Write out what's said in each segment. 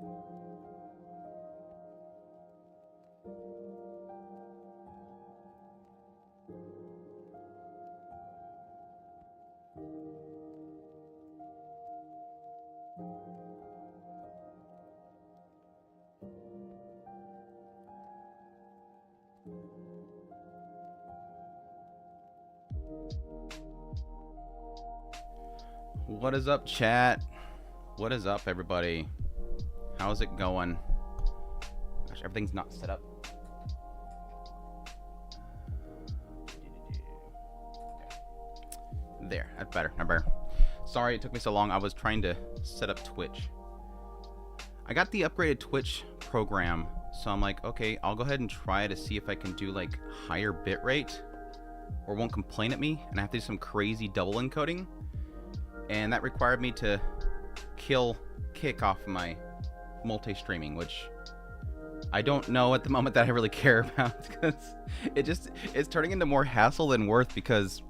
What is up, chat? What is up, everybody? How's it going? Gosh, everything's not set up. There, that's better. Not better. Sorry it took me so long. I was trying to set up Twitch. I got the upgraded Twitch program, so I'm like, okay, I'll go ahead and try to see if I can do like higher bitrate, or won't complain at me, and I have to do some crazy double encoding. And that required me to kick off my multi-streaming, which I don't know at the moment that I really care about, because it's turning into more hassle than worth. Because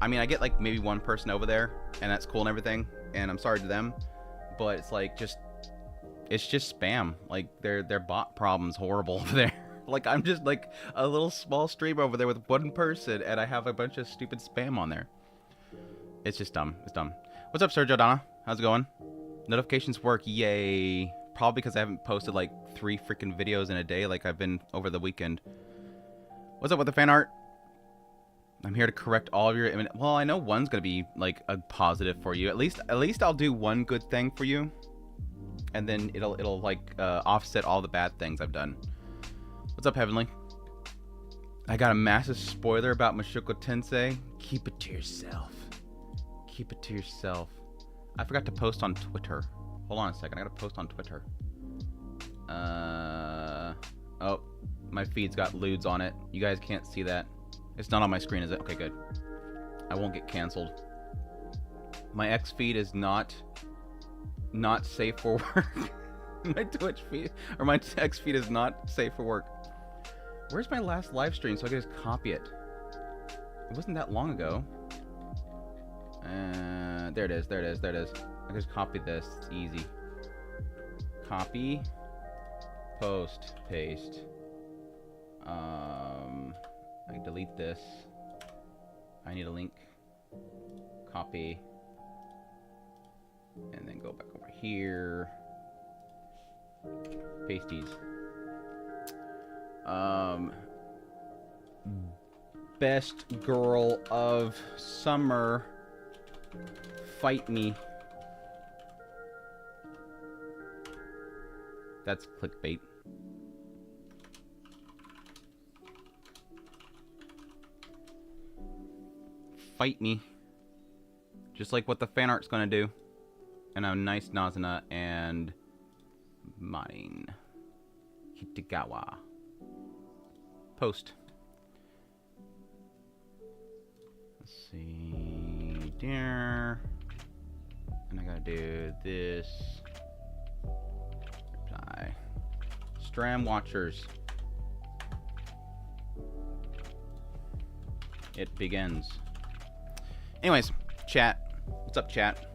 I mean, I get like maybe one person over there, and that's cool and everything, and I'm sorry to them, but it's like it's just spam. Like their bot problem's horrible over there. Like I'm just like a little small streamer over there with one person, and I have a bunch of stupid spam on there. It's just dumb. It's dumb. What's up, Sergio Donna? How's it going? Notifications work. Yay. Probably because I haven't posted like 3 freaking videos in a day like I've been over the weekend. What's up with the fan art? I'm here to correct all of your... well, I know one's going to be like a positive for you. At least I'll do one good thing for you. And then it'll like offset all the bad things I've done. What's up, Heavenly? I got a massive spoiler about Mushoku Tensei. Keep it to yourself. Keep it to yourself. I forgot to post on Twitter. Hold on a second. I gotta post on Twitter. Oh, my feed's got lewds on it. You guys can't see that. It's not on my screen, is it? Okay, good. I won't get canceled. My X feed is not safe for work. My Twitch feed, or my X feed is not safe for work. Where's my last live stream so I can just copy it? It wasn't that long ago. There it is. I just copy this. It's easy. Copy, post, paste. I delete this. I need a link. Copy, and then go back over here. Pasties. Best girl of summer. Fight me. That's clickbait. Fight me. Just like what the fan art's gonna do. And a nice Nazuna and mine. Kitagawa. Post. Let's see. There. And I gotta do this. Reply. Stram Watchers. It begins. Anyways, chat. What's up, chat?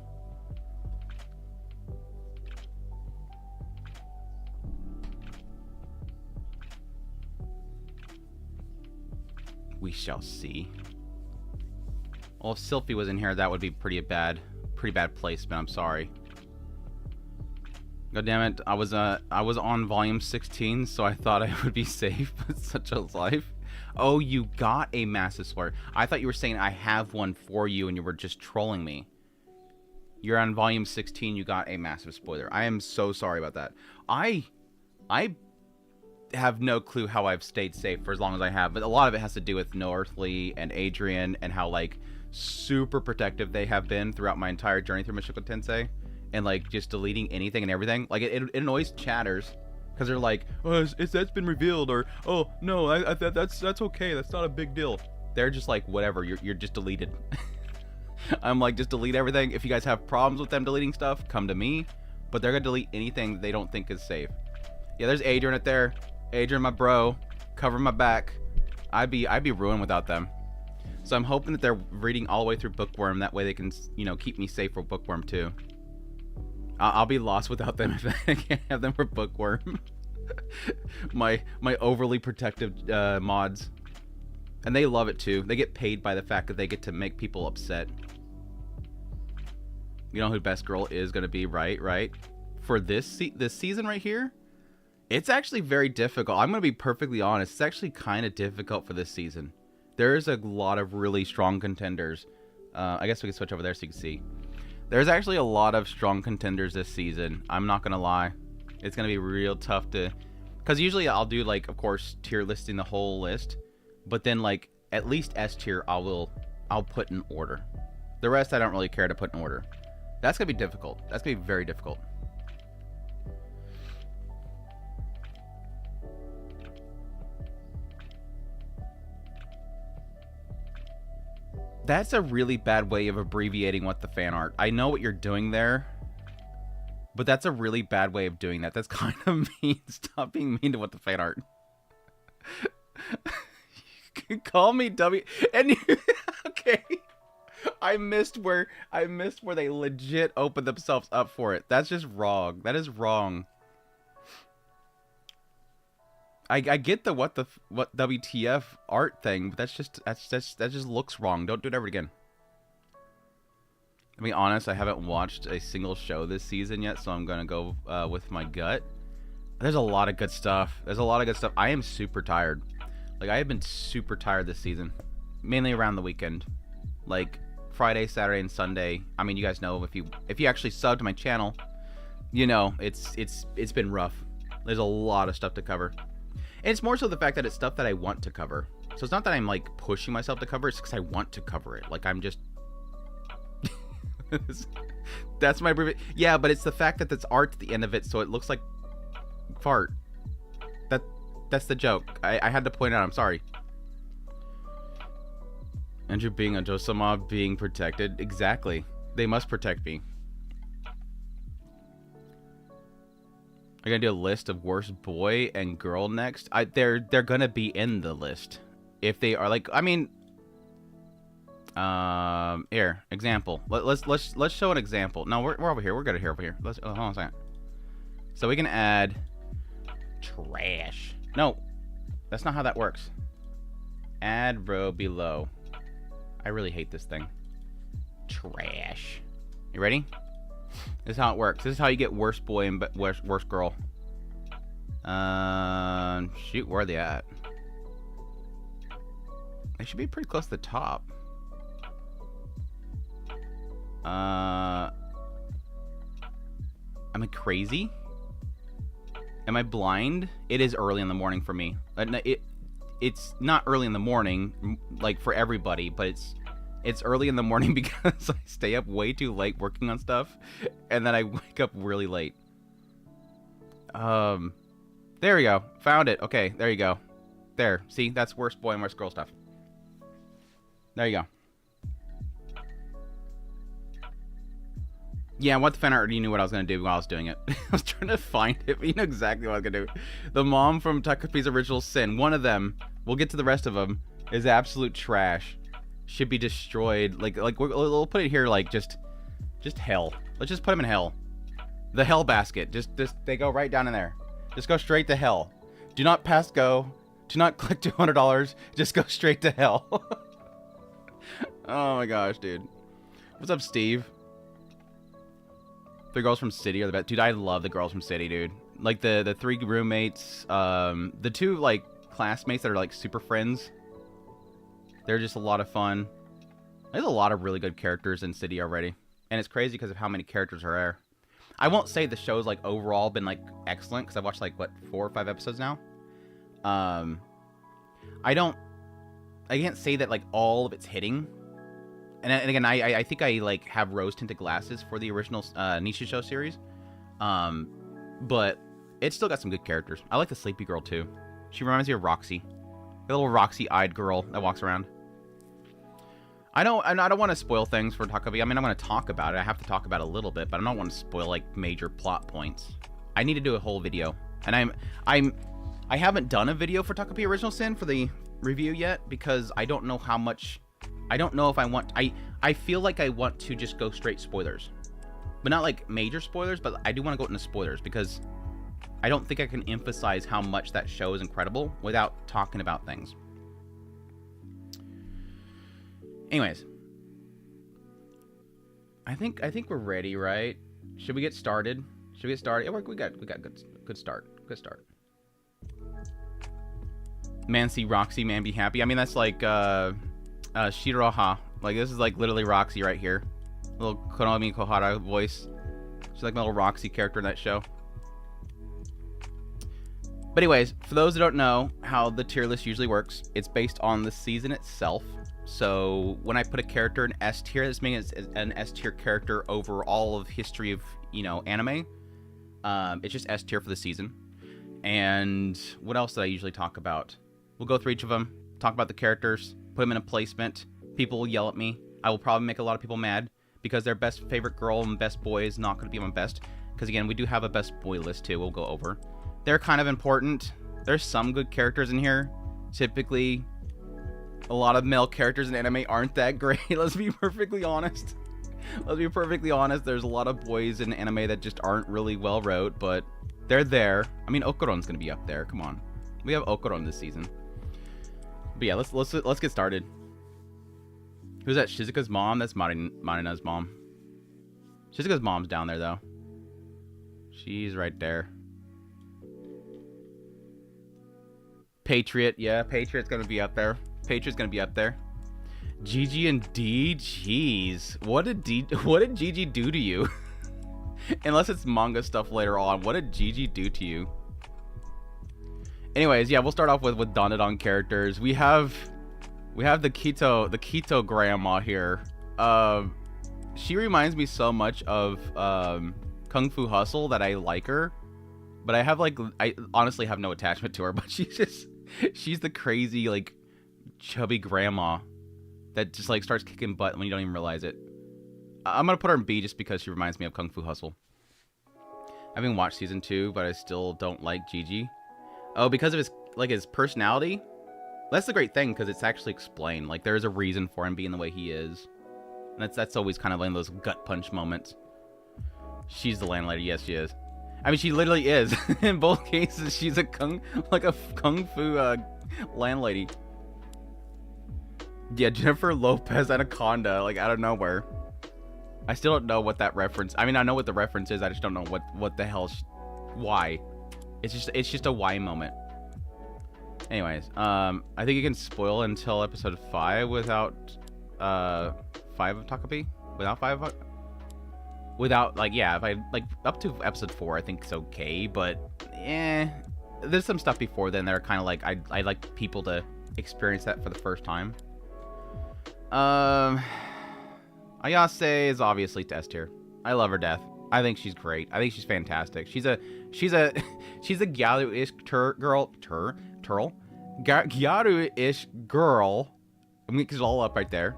We shall see. Well, if Sylphie was in here, that would be pretty bad placement. I'm sorry. God damn it! I was on volume 16, so I thought I would be safe. But such a life. Oh, you got a massive spoiler. I thought you were saying I have one for you, and you were just trolling me. You're on volume 16. You got a massive spoiler. I am so sorry about that. I have no clue how I've stayed safe for as long as I have, but a lot of it has to do with No Earthly and Adrian and how like super protective they have been throughout my entire journey through Mushoku Tensei, and like just deleting anything and everything. Like it annoys chatters because they're like, oh, that's been revealed, or oh no, that's okay, that's not a big deal. They're just like, whatever, you're just deleted. I'm like, just delete everything. If you guys have problems with them deleting stuff, come to me, but they're gonna delete anything they don't think is safe. Yeah, there's Adrian up there. Adrian, my bro, cover my back. I'd be ruined without them. So I'm hoping that they're reading all the way through Bookworm. That way they can, you know, keep me safe for Bookworm too. I'll be lost without them if I can't have them for Bookworm. my overly protective mods. And they love it too. They get paid by the fact that they get to make people upset. You know who best girl is going to be, right? For this season right here, it's actually very difficult. I'm going to be perfectly honest. It's actually kind of difficult for this season. There's a lot of really strong contenders. I guess we can switch over there so you can see. There's actually a lot of strong contenders this season. I'm not going to lie. It's going to be real tough to... Because usually I'll do, like, of course, tier listing the whole list. But then, like, at least S tier, I'll put in order. The rest I don't really care to put in order. That's going to be difficult. That's going to be very difficult. That's a really bad way of abbreviating what the fan art. I know what you're doing there, but that's a really bad way of doing that. That's kind of mean. Stop being mean to what the fan art. Call me W. And you, okay, I missed where they legit opened themselves up for it. That's just wrong. That is wrong. I get the what WTF art thing, but that just looks wrong. Don't do it ever again. To be honest, I haven't watched a single show this season yet, so I'm gonna go with my gut. There's a lot of good stuff. I am super tired. Like, I have been super tired this season, mainly around the weekend, like Friday, Saturday, and Sunday. I mean, you guys know if you actually sub to my channel, you know it's been rough. There's a lot of stuff to cover. And it's more so the fact that it's stuff that I want to cover. So it's not that I'm, like, pushing myself to cover. It's because I want to cover it. Like, I'm just... That's my... Yeah, but it's the fact that there's art at the end of it, so it looks like... fart. That's the joke. I had to point out. I'm sorry. Andrew being a Josama being protected. Exactly. They must protect me. I'm gonna do a list of worst boy and girl next. They're gonna be in the list if they are, like, I mean, here, example. Let's show an example. No, we're over here. We're good here over here. Let's hold on a second. So we can add trash. No, that's not how that works. Add row below. I really hate this thing. Trash. You ready? This is how it works. This is how you get worst boy and worst girl. Shoot, where are they at? They should be pretty close to the top. Am I crazy? Am I blind? It is early in the morning for me. It's not early in the morning, like, for everybody, but it's early in the morning because I stay up way too late working on stuff, and then I wake up really late. There we go. Found it. Okay, there you go. There. See, that's worst boy and worst girl stuff. There you go. Yeah, what the fan art already knew what I was going to do while I was doing it. I was trying to find it, but you know exactly what I was going to do. The mom from Takopi's Original Sin. One of them, we'll get to the rest of them, is absolute trash. Should be destroyed. Like we'll put it here, like, just hell. Let's just put them in hell. The hell basket. Just they go right down in there. Just go straight to hell. Do not pass go. Do not click $200. Just go straight to hell. Oh my gosh, dude. What's up, Steve? The girls from City are the best. Dude, I love the girls from City, dude. Like, the three roommates, the two, like, classmates that are, like, super friends. They're just a lot of fun. There's a lot of really good characters in City already. And it's crazy because of how many characters are there. I won't say the show's, like, overall been, like, excellent, because I've watched, like, what, 4 or 5 episodes now? I can't say that, like, all of it's hitting. And again, I think I, like, have rose-tinted glasses for the original Nisha Show series. But it's still got some good characters. I like the Sleepy Girl, too. She reminds me of Roxy. The little Roxy-eyed girl that walks around. I don't want to spoil things for Takopi. I mean, I'm going to talk about it. I have to talk about it a little bit, but I don't want to spoil, like, major plot points. I need to do a whole video. And I haven't done a video for Takopi Original Sin for the review yet, because I don't know how much... I don't know if I want... I feel like I want to just go straight spoilers. but not like major spoilers, but I do want to go into spoilers because I don't think I can emphasize how much that show is incredible without talking about things. Anyways, I think we're ready, right? Should we get started? Should we get started? Yeah, we got good start. Good start. Man see Roxy, man be happy. I mean, that's like Shiroha. Like, this is like literally Roxy right here. Little Konami Kohara voice. She's like my little Roxy character in that show. But anyways, for those who don't know how the tier list usually works, it's based on the season itself. So when I put a character in S tier, this means it's an S tier character over all of history of, you know, anime. It's just S tier for the season. And what else did I usually talk about? We'll go through each of them, talk about the characters, put them in a placement. People will yell at me. I will probably make a lot of people mad because their best favorite girl and best boy is not going to be my best. Because again, we do have a best boy list too. We'll go over. They're kind of important. There's some good characters in here. Typically, a lot of male characters in anime aren't that great. Let's be perfectly honest. Let's be perfectly honest. There's a lot of boys in anime that just aren't really well wrote, but they're there. I mean, Okuron's gonna be up there. Come on, we have Okuron this season. But yeah, let's get started. Who's that? Shizuka's mom? That's Marina's mom. Shizuka's mom's down there though. She's right there. Patriot, yeah, Patriot's gonna be up there. Patriot's gonna be up there. Gigi and D, jeez, what did Gigi do to you? Unless it's manga stuff later on, what did Gigi do to you? Anyways, yeah, we'll start off with Dandadan characters. We have the Keto grandma here. She reminds me so much of Kung Fu Hustle that I like her, but I honestly have no attachment to her. But she's the crazy like chubby grandma that just like starts kicking butt when you don't even realize it. I'm gonna put her in B just because she reminds me of Kung Fu Hustle. I haven't watched season 2, but I still don't like Gigi. Oh, because of his personality. That's the great thing, because it's actually explained. Like, there's a reason for him being the way he is. And that's always kind of one of those gut punch moments. She's the landlady. Yes, she is. I mean, she literally is. In both cases, she's a kung fu landlady. Yeah, Jennifer Lopez Anaconda, like out of nowhere. I still don't know what that reference. I mean, I know what the reference is. I just don't know what the hell. Why? It's just a why moment. Anyways, I think you can spoil until episode 5 without 5 of Takopi. Without like, yeah, if I like up to episode 4, I think it's okay, but there's some stuff before then that are kind of like I like people to experience that for the first time. Ayase is obviously S tier. I love her death. I think she's great. I think she's fantastic. She's a gyaru-ish gyaru-ish girl. I mean, it's all up right there.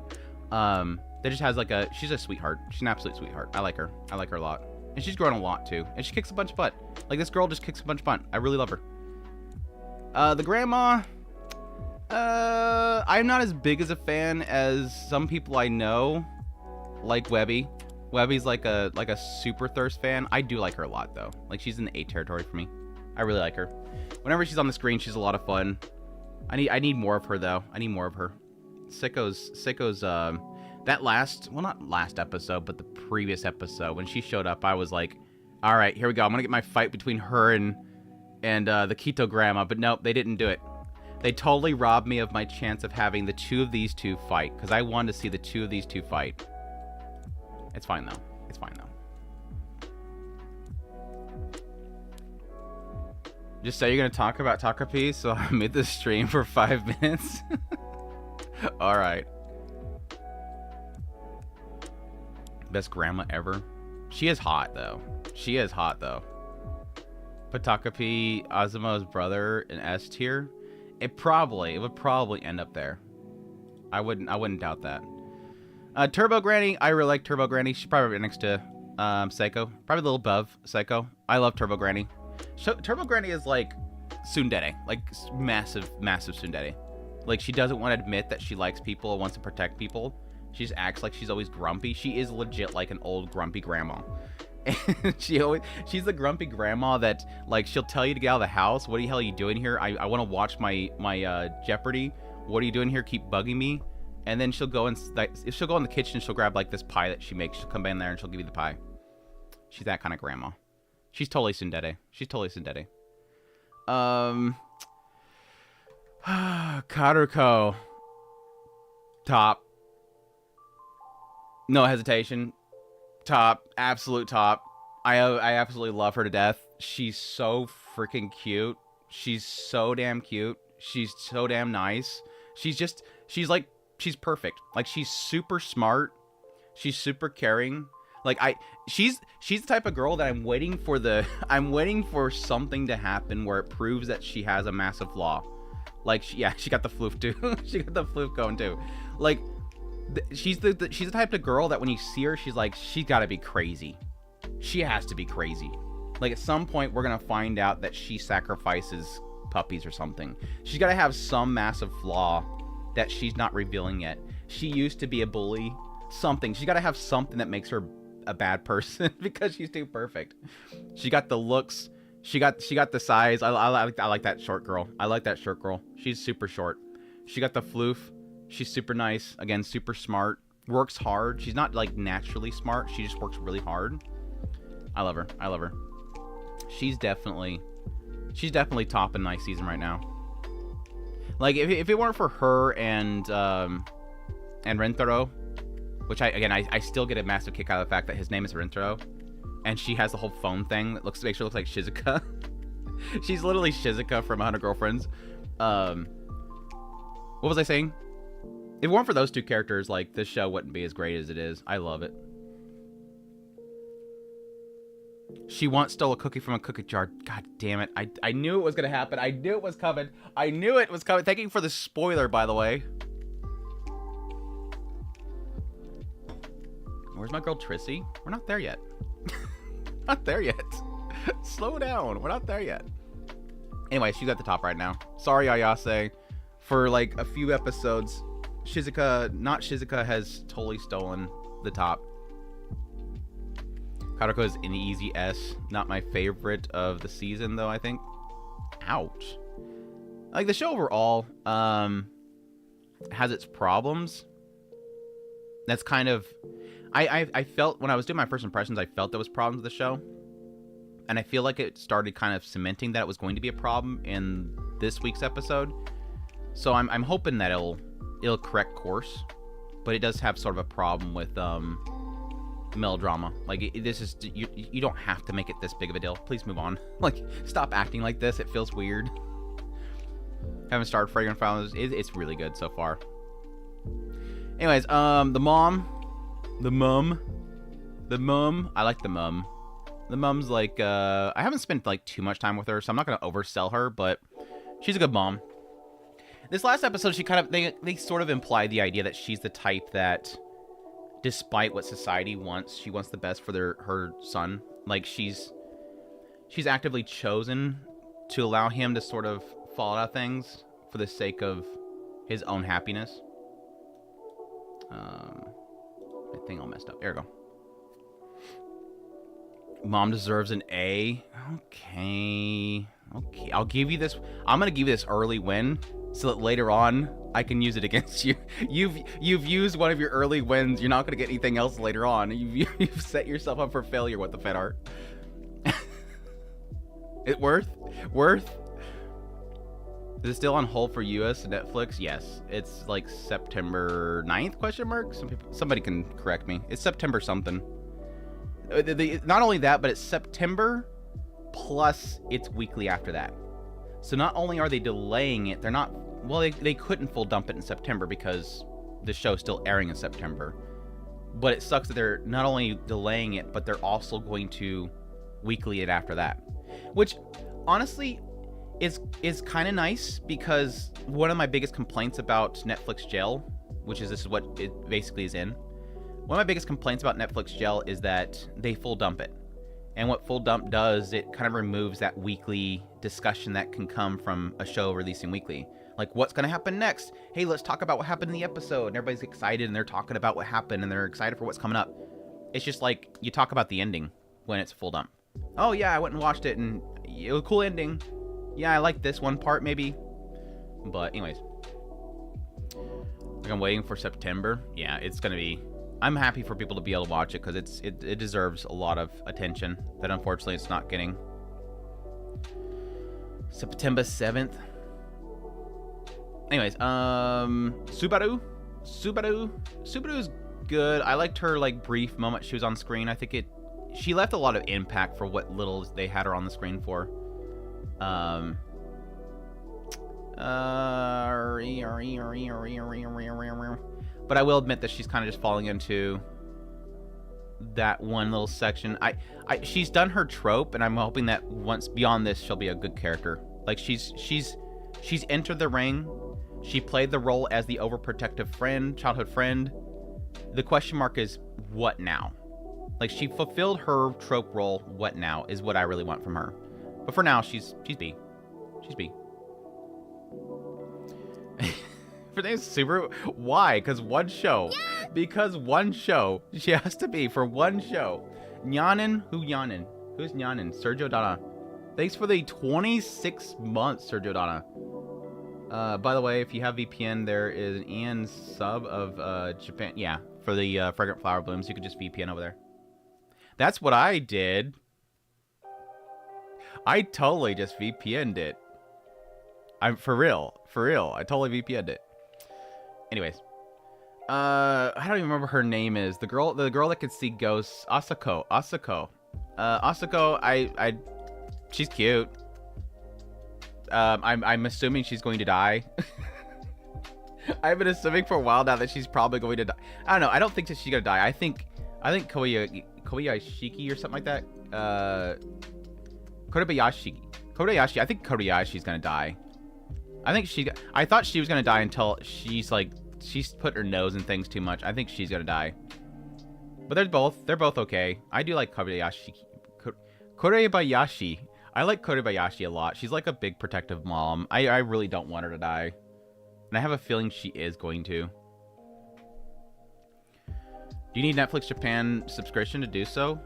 That just has like she's a sweetheart. She's an absolute sweetheart. I like her. I like her a lot. And she's grown a lot too. And she kicks a bunch of butt. Like, this girl just kicks a bunch of butt. I really love her. The grandma, I'm not as big as a fan as some people I know, like Webby. Webby's like a super Thirst fan. I do like her a lot though. Like, she's in the A territory for me. I really like her. Whenever she's on the screen, she's a lot of fun. I need more of her though. I need more of her. Seiko's that not last episode, but the previous episode when she showed up, I was like, all right, here we go. I'm gonna get my fight between her and the Keto grandma. But nope, they didn't do it. They totally robbed me of my chance of having the two of these two fight, because I wanted to see the two of these two fight. It's fine though. It's fine though. Just say you're gonna talk about Takopi, so I made this stream for 5 minutes. All right. Best grandma ever. She is hot though. She is hot though. Put Takopi, Azumo's brother, in S tier. It would probably end up there. I wouldn't doubt that. Turbo Granny, I really like Turbo Granny. She's probably right next to Seiko. Probably a little above Seiko. I love Turbo Granny. Turbo Granny is like tsundere, like massive tsundere. Like, she doesn't want to admit that she likes people or wants to protect people. She just acts like she's always grumpy. She is legit like an old grumpy grandma. And she's the grumpy grandma that, like, she'll tell you to get out of the house. What the hell are you doing here? I want to watch my Jeopardy. What are you doing here? Keep bugging me. And then she'll go in the kitchen. She'll grab like this pie that she makes. She'll come in there and she'll give you the pie. She's that kind of grandma. She's totally tsundere. Karuko. Top. No hesitation. Top. Absolute top. I absolutely love her to death. She's so freaking cute. She's so damn cute. She's so damn nice. She's perfect. Like, she's super smart. She's super caring. Like, she's the type of girl that I'm waiting for something to happen where it proves that she has a massive flaw. Like, she got the floof too. She got the floof going too. Like, she's the type of girl that when you see her, she's like, she's got to be crazy. She has to be crazy. Like, at some point, we're going to find out that she sacrifices puppies or something. She's got to have some massive flaw that she's not revealing yet. She used to be a bully. Something. She's got to have something that makes her a bad person because she's too perfect. She got the looks. She got the size. I like that short girl. I like that short girl. She's super short. She got the floof. She's super nice. Again, super smart. Works hard. She's not like naturally smart. She just works really hard. I love her. She's definitely top in my season right now. Like, if it weren't for her and Rentaro, which I still get a massive kick out of the fact that his name is Rentaro, and she has the whole phone thing that makes her look like Shizuka. She's literally Shizuka from 100 Girlfriends. What was I saying? If it weren't for those two characters, like, this show wouldn't be as great as it is. I love it. She once stole a cookie from a cookie jar. God damn it. I knew it was going to happen. I knew it was coming. Thank you for the spoiler, by the way. Where's my girl Trissy? We're not there yet. Not there yet. Slow down. We're not there yet. Anyway, she's at the top right now. Sorry, Ayase. For like a few episodes, Shizuka has totally stolen the top. Karuko is an easy S. Not my favorite of the season, though, I think. Ouch. Like, the show overall has its problems. That's kind of... I felt, when I was doing my first impressions, I felt there was problems with the show. And I feel like it started kind of cementing that it was going to be a problem in this week's episode. So I'm hoping that it'll correct course. But it does have sort of a problem with... melodrama. Like, this is, you don't have to make it this big of a deal. Please move on. Like, stop acting like this. It feels weird. Haven't started Fragrant Fountains. It's really good so far. Anyways, the mom. I like the mom. The mom's like, I haven't spent like too much time with her, so I'm not gonna oversell her, but she's a good mom. This last episode, she kind of, they sort of implied the idea that she's the type that, despite what society wants, she wants the best for her son. Like, she's actively chosen to allow him to sort of fall out of things for the sake of his own happiness. My thing all messed up. There we go. Mom deserves an A. Okay. I'll give you this. I'm gonna give you this early win so that later on I can use it against you. You've used one of your early wins. You're not gonna get anything else later on. You've set yourself up for failure with the fan art. It worth? Is it still on hold for US and Netflix? Yes. It's like September 9th, question mark? Somebody can correct me. It's September something. Not only that, but it's September plus it's weekly after that. So not only are they delaying it, they're not... Well, they couldn't full dump it in September because the show's still airing in September. But it sucks that they're not only delaying it, but they're also going to weekly it after that. Which, honestly, is kind of nice because one of my biggest complaints about Netflix Jail, which is this is what it basically is in. One of my biggest complaints about Netflix Jail is that they full dump it. And what full dump does, it kind of removes that weekly discussion that can come from a show releasing weekly. Like, what's going to happen next? Hey, let's talk about what happened in the episode. And everybody's excited, and they're talking about what happened, and they're excited for what's coming up. It's just like, you talk about the ending when it's full dump. Oh, yeah, I went and watched it, and it was a cool ending. Yeah, I like this one part, maybe. But, anyways. Like, I'm waiting for September. Yeah, it's going to be... I'm happy for people to be able to watch it, because it deserves a lot of attention that, unfortunately, it's not getting. September 7th. Anyways, Subaru's good. I liked her, like, brief moment she was on screen. I think she left a lot of impact for what little they had her on the screen for. But I will admit that she's kind of just falling into that one little section. She's done her trope, and I'm hoping that once beyond this, she'll be a good character. Like, she's entered the ring. She played the role as the overprotective friend, childhood friend. The question mark is, what now? Like, she fulfilled her trope role. What now is what I really want from her. But for now, she's B. She's B. For name's Subaru. Why? Because one show. Yeah. Because one show. She has to be for one show. Nyanin? Who's Nyanin? Sergio Donna. Thanks for the 26 months, Sergio Donna. By the way, if you have VPN, there is an Ian sub of Japan. Yeah, for the Fragrant Flower Blooms, you could just VPN over there. That's what I did. I totally just VPN'd it. I'm for real. I totally VPN'd it. Anyways, I don't even remember her name is the girl that could see ghosts. Asako. She's cute. I'm assuming she's going to die. I've been assuming for a while now that she's probably going to die. I don't know. I don't think that she's gonna die. I think Kobayashiki or something like that. Kobayashi. I think Kobayashi's gonna die. I thought she was gonna die until she's put her nose in things too much. I think she's gonna die. But they're both okay. I do like Kobayashi. Korebayashi. I like Korebayashi a lot. She's like a big protective mom. I really don't want her to die. And I have a feeling she is going to. Do you need Netflix Japan subscription to do so?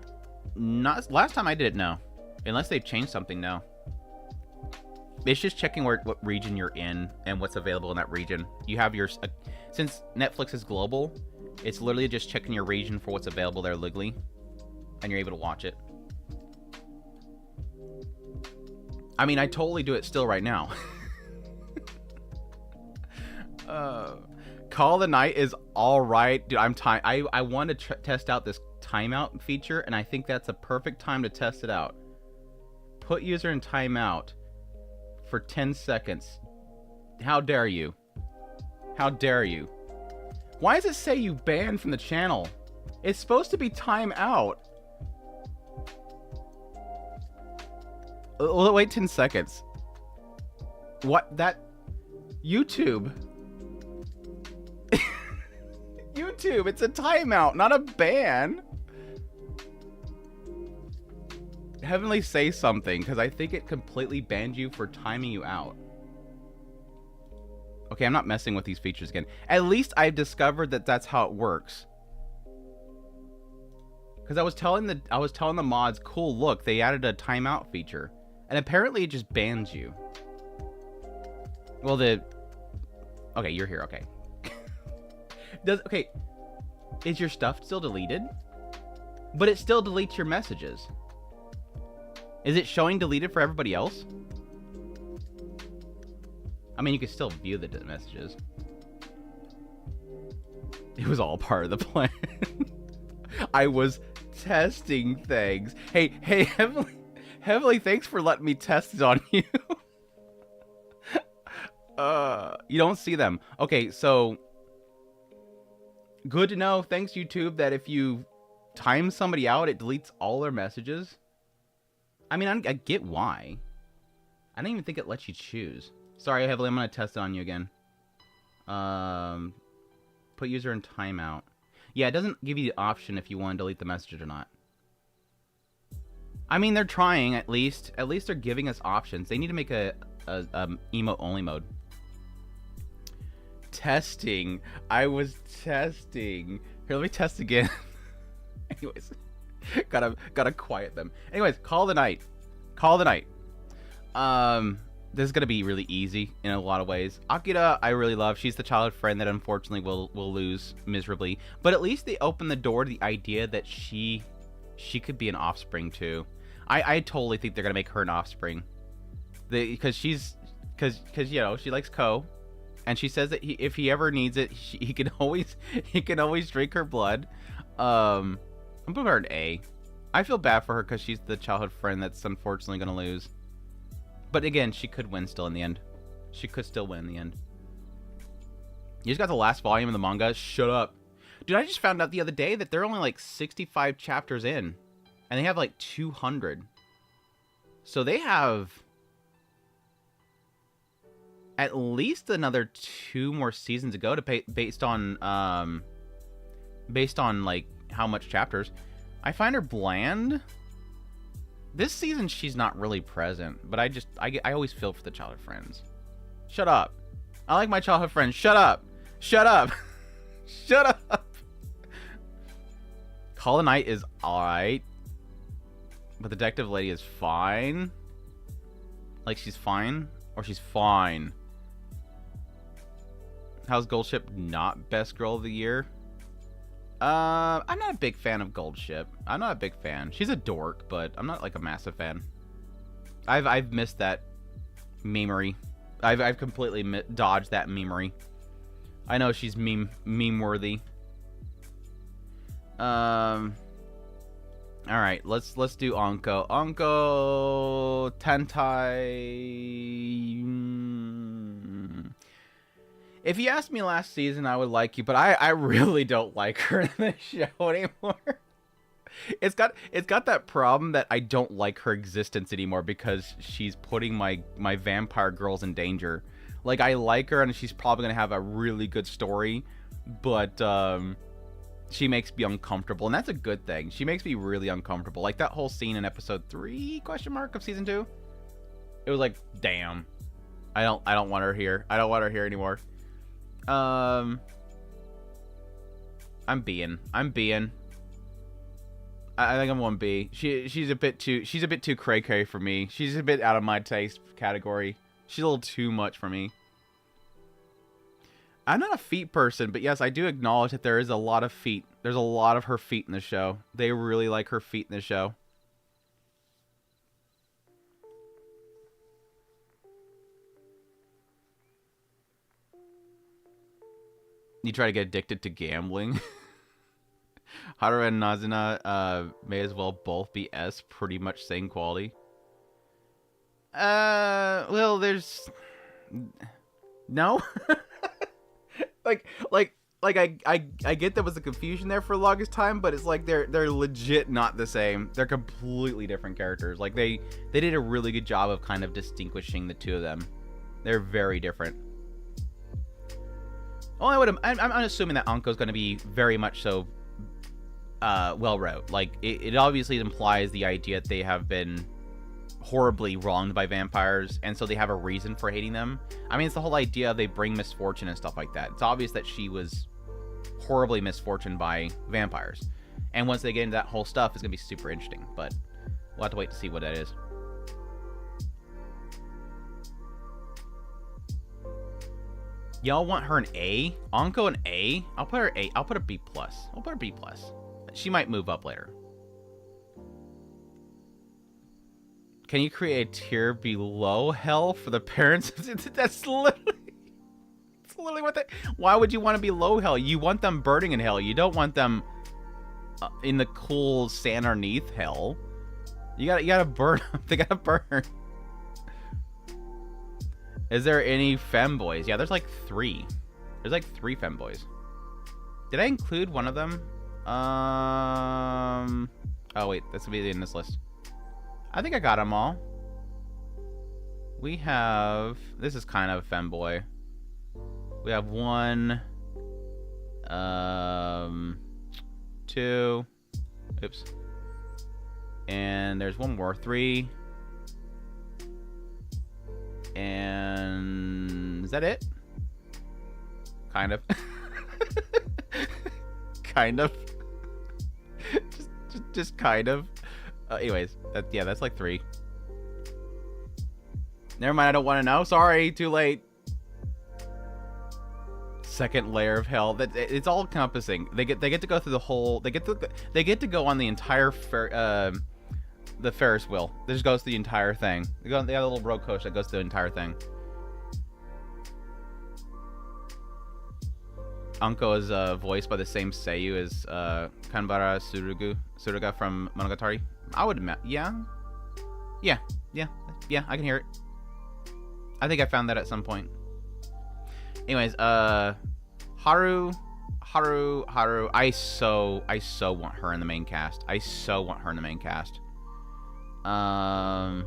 Not last time I did it, no. Unless they've changed something, no. It's just checking what region you're in and what's available in that region. You have your... since Netflix is global, it's literally just checking your region for what's available there legally. And you're able to watch it. I mean, I totally do it still right now. Call of the Night is alright. Dude, I want to test out this timeout feature, and I think that's a perfect time to test it out. Put user in timeout for 10 seconds. How dare you? How dare you? Why does it say you banned from the channel? It's supposed to be timeout. Wait 10 seconds. What? That... YouTube. YouTube, it's a timeout, not a ban. Heavenly, say something, because I think it completely banned you for timing you out. Okay, I'm not messing with these features again. At least I've discovered that that's how it works. Because I was telling the mods, cool, look, they added a timeout feature. And apparently it just bans you. Well, okay, you're here, okay. Okay, is your stuff still deleted? But it still deletes your messages. Is it showing deleted for everybody else? I mean, you can still view the messages. It was all part of the plan. I was testing things. Hey, Heavenly, thanks for letting me test it on you. You don't see them. Okay, so... good to know, thanks YouTube, that if you time somebody out, it deletes all their messages. I mean, I get why. I don't even think it lets you choose. Sorry, Heavily, I'm going to test it on you again. Put user in timeout. Yeah, it doesn't give you the option if you want to delete the messages or not. I mean, they're trying, at least. At least they're giving us options. They need to make a emote-only mode. testing. I was testing. Here, let me test again. Anyways, gotta quiet them. Anyways, call the night. Call the night. This is gonna be really easy in a lot of ways. Akira, I really love. She's the childhood friend that unfortunately will lose miserably. But at least they open the door to the idea that she could be an offspring too. I totally think they're gonna make her an offspring. Because you know, she likes Ko, and she says that if he ever needs it, he can always drink her blood. I'm putting her an A. I feel bad for her because she's the childhood friend that's unfortunately gonna lose. But again, she could win still in the end. She could still win in the end. You just got the last volume of the manga. Shut up. Dude, I just found out the other day that they're only like 65 chapters in. And they have like 200. So they have at least another 2 more seasons to go to pay, based on like how much chapters. I find her bland. This season, she's not really present, but I always feel for the childhood friends. Shut up. I like my childhood friends. Shut up. Shut up. Shut up. Call the Night is alright. But the Detective Lady is fine. Like, she's fine? Or she's fine? How's Goldship not best girl of the year? I'm not a big fan of Goldship. I'm not a big fan. She's a dork, but I'm not like a massive fan. I've missed that memery. I've completely dodged that memery. I know she's meme worthy. All right, let's do Anko. Anko Tentai. If you asked me last season, I would like you, but I really don't like her in the show anymore. It's got that problem that I don't like her existence anymore because she's putting my vampire girls in danger. Like, I like her and she's probably gonna have a really good story, but she makes me uncomfortable, and that's a good thing. She makes me really uncomfortable. Like that whole scene in episode 3 of season 2. It was like, damn. I don't want her here. I don't want her here anymore. I'm being. I think I'm 1B. She's a bit too cray-cray for me. She's a bit out of my taste category. She's a little too much for me. I'm not a feet person, but yes, I do acknowledge that there is a lot of feet. There's a lot of her feet in the show. They really like her feet in the show. You try to get addicted to gambling. Haru and Nazuna may as well both be S, pretty much same quality. Well, there's no. like I get there was a confusion there for the longest time, but it's like they're legit not the same. They're completely different characters. Like they did a really good job of kind of distinguishing the two of them. They're very different. I'm assuming that Anko's going to be very much so well wrote. Like it obviously implies the idea that they have been horribly wronged by vampires, and so they have a reason for hating them. I mean, it's the whole idea they bring misfortune and stuff like that. It's obvious that she was horribly misfortuned by vampires, and once they get into that whole stuff, it's gonna be super interesting. But we'll have to wait to see what that is. Y'all want her an A? Anko an A? I'll put her A. I'll put her B plus. I'll put her B plus. She might move up later. Can you create a tier below hell for the parents? That's literally what that. Why would you want to be low hell? You want them burning in hell. You don't want them in the cool sand underneath hell. You gotta burn them. They gotta burn. Is there any femboys? Yeah, there's like 3. There's like 3 femboys. Did I include one of them? Oh wait, that's gonna be in this list. I think I got them all. We have... This is kind of a femboy. We have 1... 2... Oops. And there's one more. 3... And... Is that it? Kind of. Kind of. just kind of. Anyways, that's like 3. Never mind, I don't want to know. Sorry, too late. Second layer of hell. That it's all encompassing. They get to go through the whole. They get to go on the entire the Ferris wheel. That just goes through the entire thing. They got a little roller coaster that goes through the entire thing. Anko is voiced by the same seiyuu as Kanbara Suruga from Monogatari. I would imagine. Yeah, I can hear it. I think I found that at some point. Anyways, Haru. I so want her in the main cast. I so want her in the main cast. I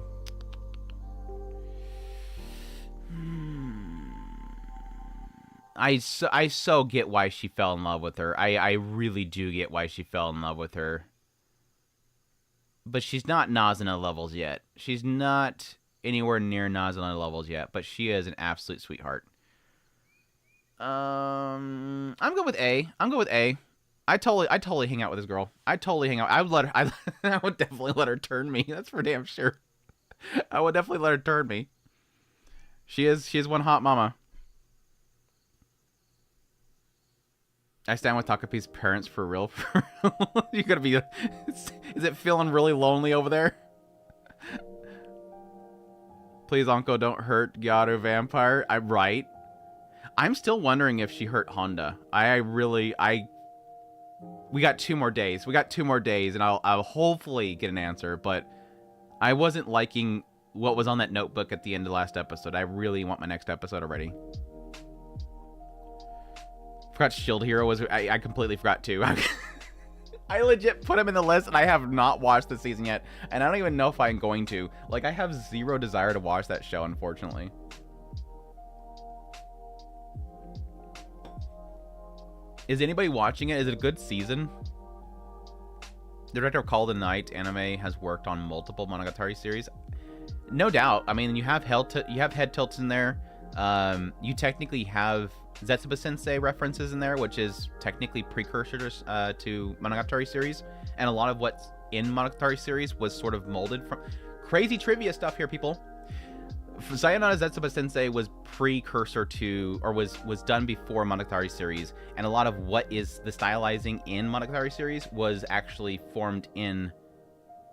so get why she fell in love with her. I really do get why she fell in love with her. But she's not Nazuna levels yet. She's not anywhere near Nazuna levels yet, but she is an absolute sweetheart. I'm good with A. I totally hang out with this girl. I totally hang out. I would let her. I would definitely let her turn me. That's for damn sure. I would definitely let her turn me. She is one hot mama. I stand with Takopi's parents for real. You gotta be. Is it feeling really lonely over there? Please, Anko, don't hurt Gyaru Vampire. I'm right. I'm still wondering if she hurt Honda. We got 2 more days. And I'll hopefully get an answer. But I wasn't liking what was on that notebook at the end of the last episode. I really want my next episode already. Forgot Shield Hero was. I completely forgot too. I legit put him in the list, and I have not watched the season yet, and I don't even know if I'm going to. Like, I have zero desire to watch that show, unfortunately. Is anybody watching it? Is it a good season? The director of Call of the Night anime has worked on multiple Monogatari series. No doubt. I mean, you have head tilts in there. You technically have Zetsuba Sensei references in there, which is technically precursors to Monogatari series, and a lot of what's in Monogatari series was sort of molded from crazy trivia stuff here, people. Sayonara Zetsuba Sensei was precursor to, or was done before Monogatari series, and a lot of what is the stylizing in Monogatari series was actually formed in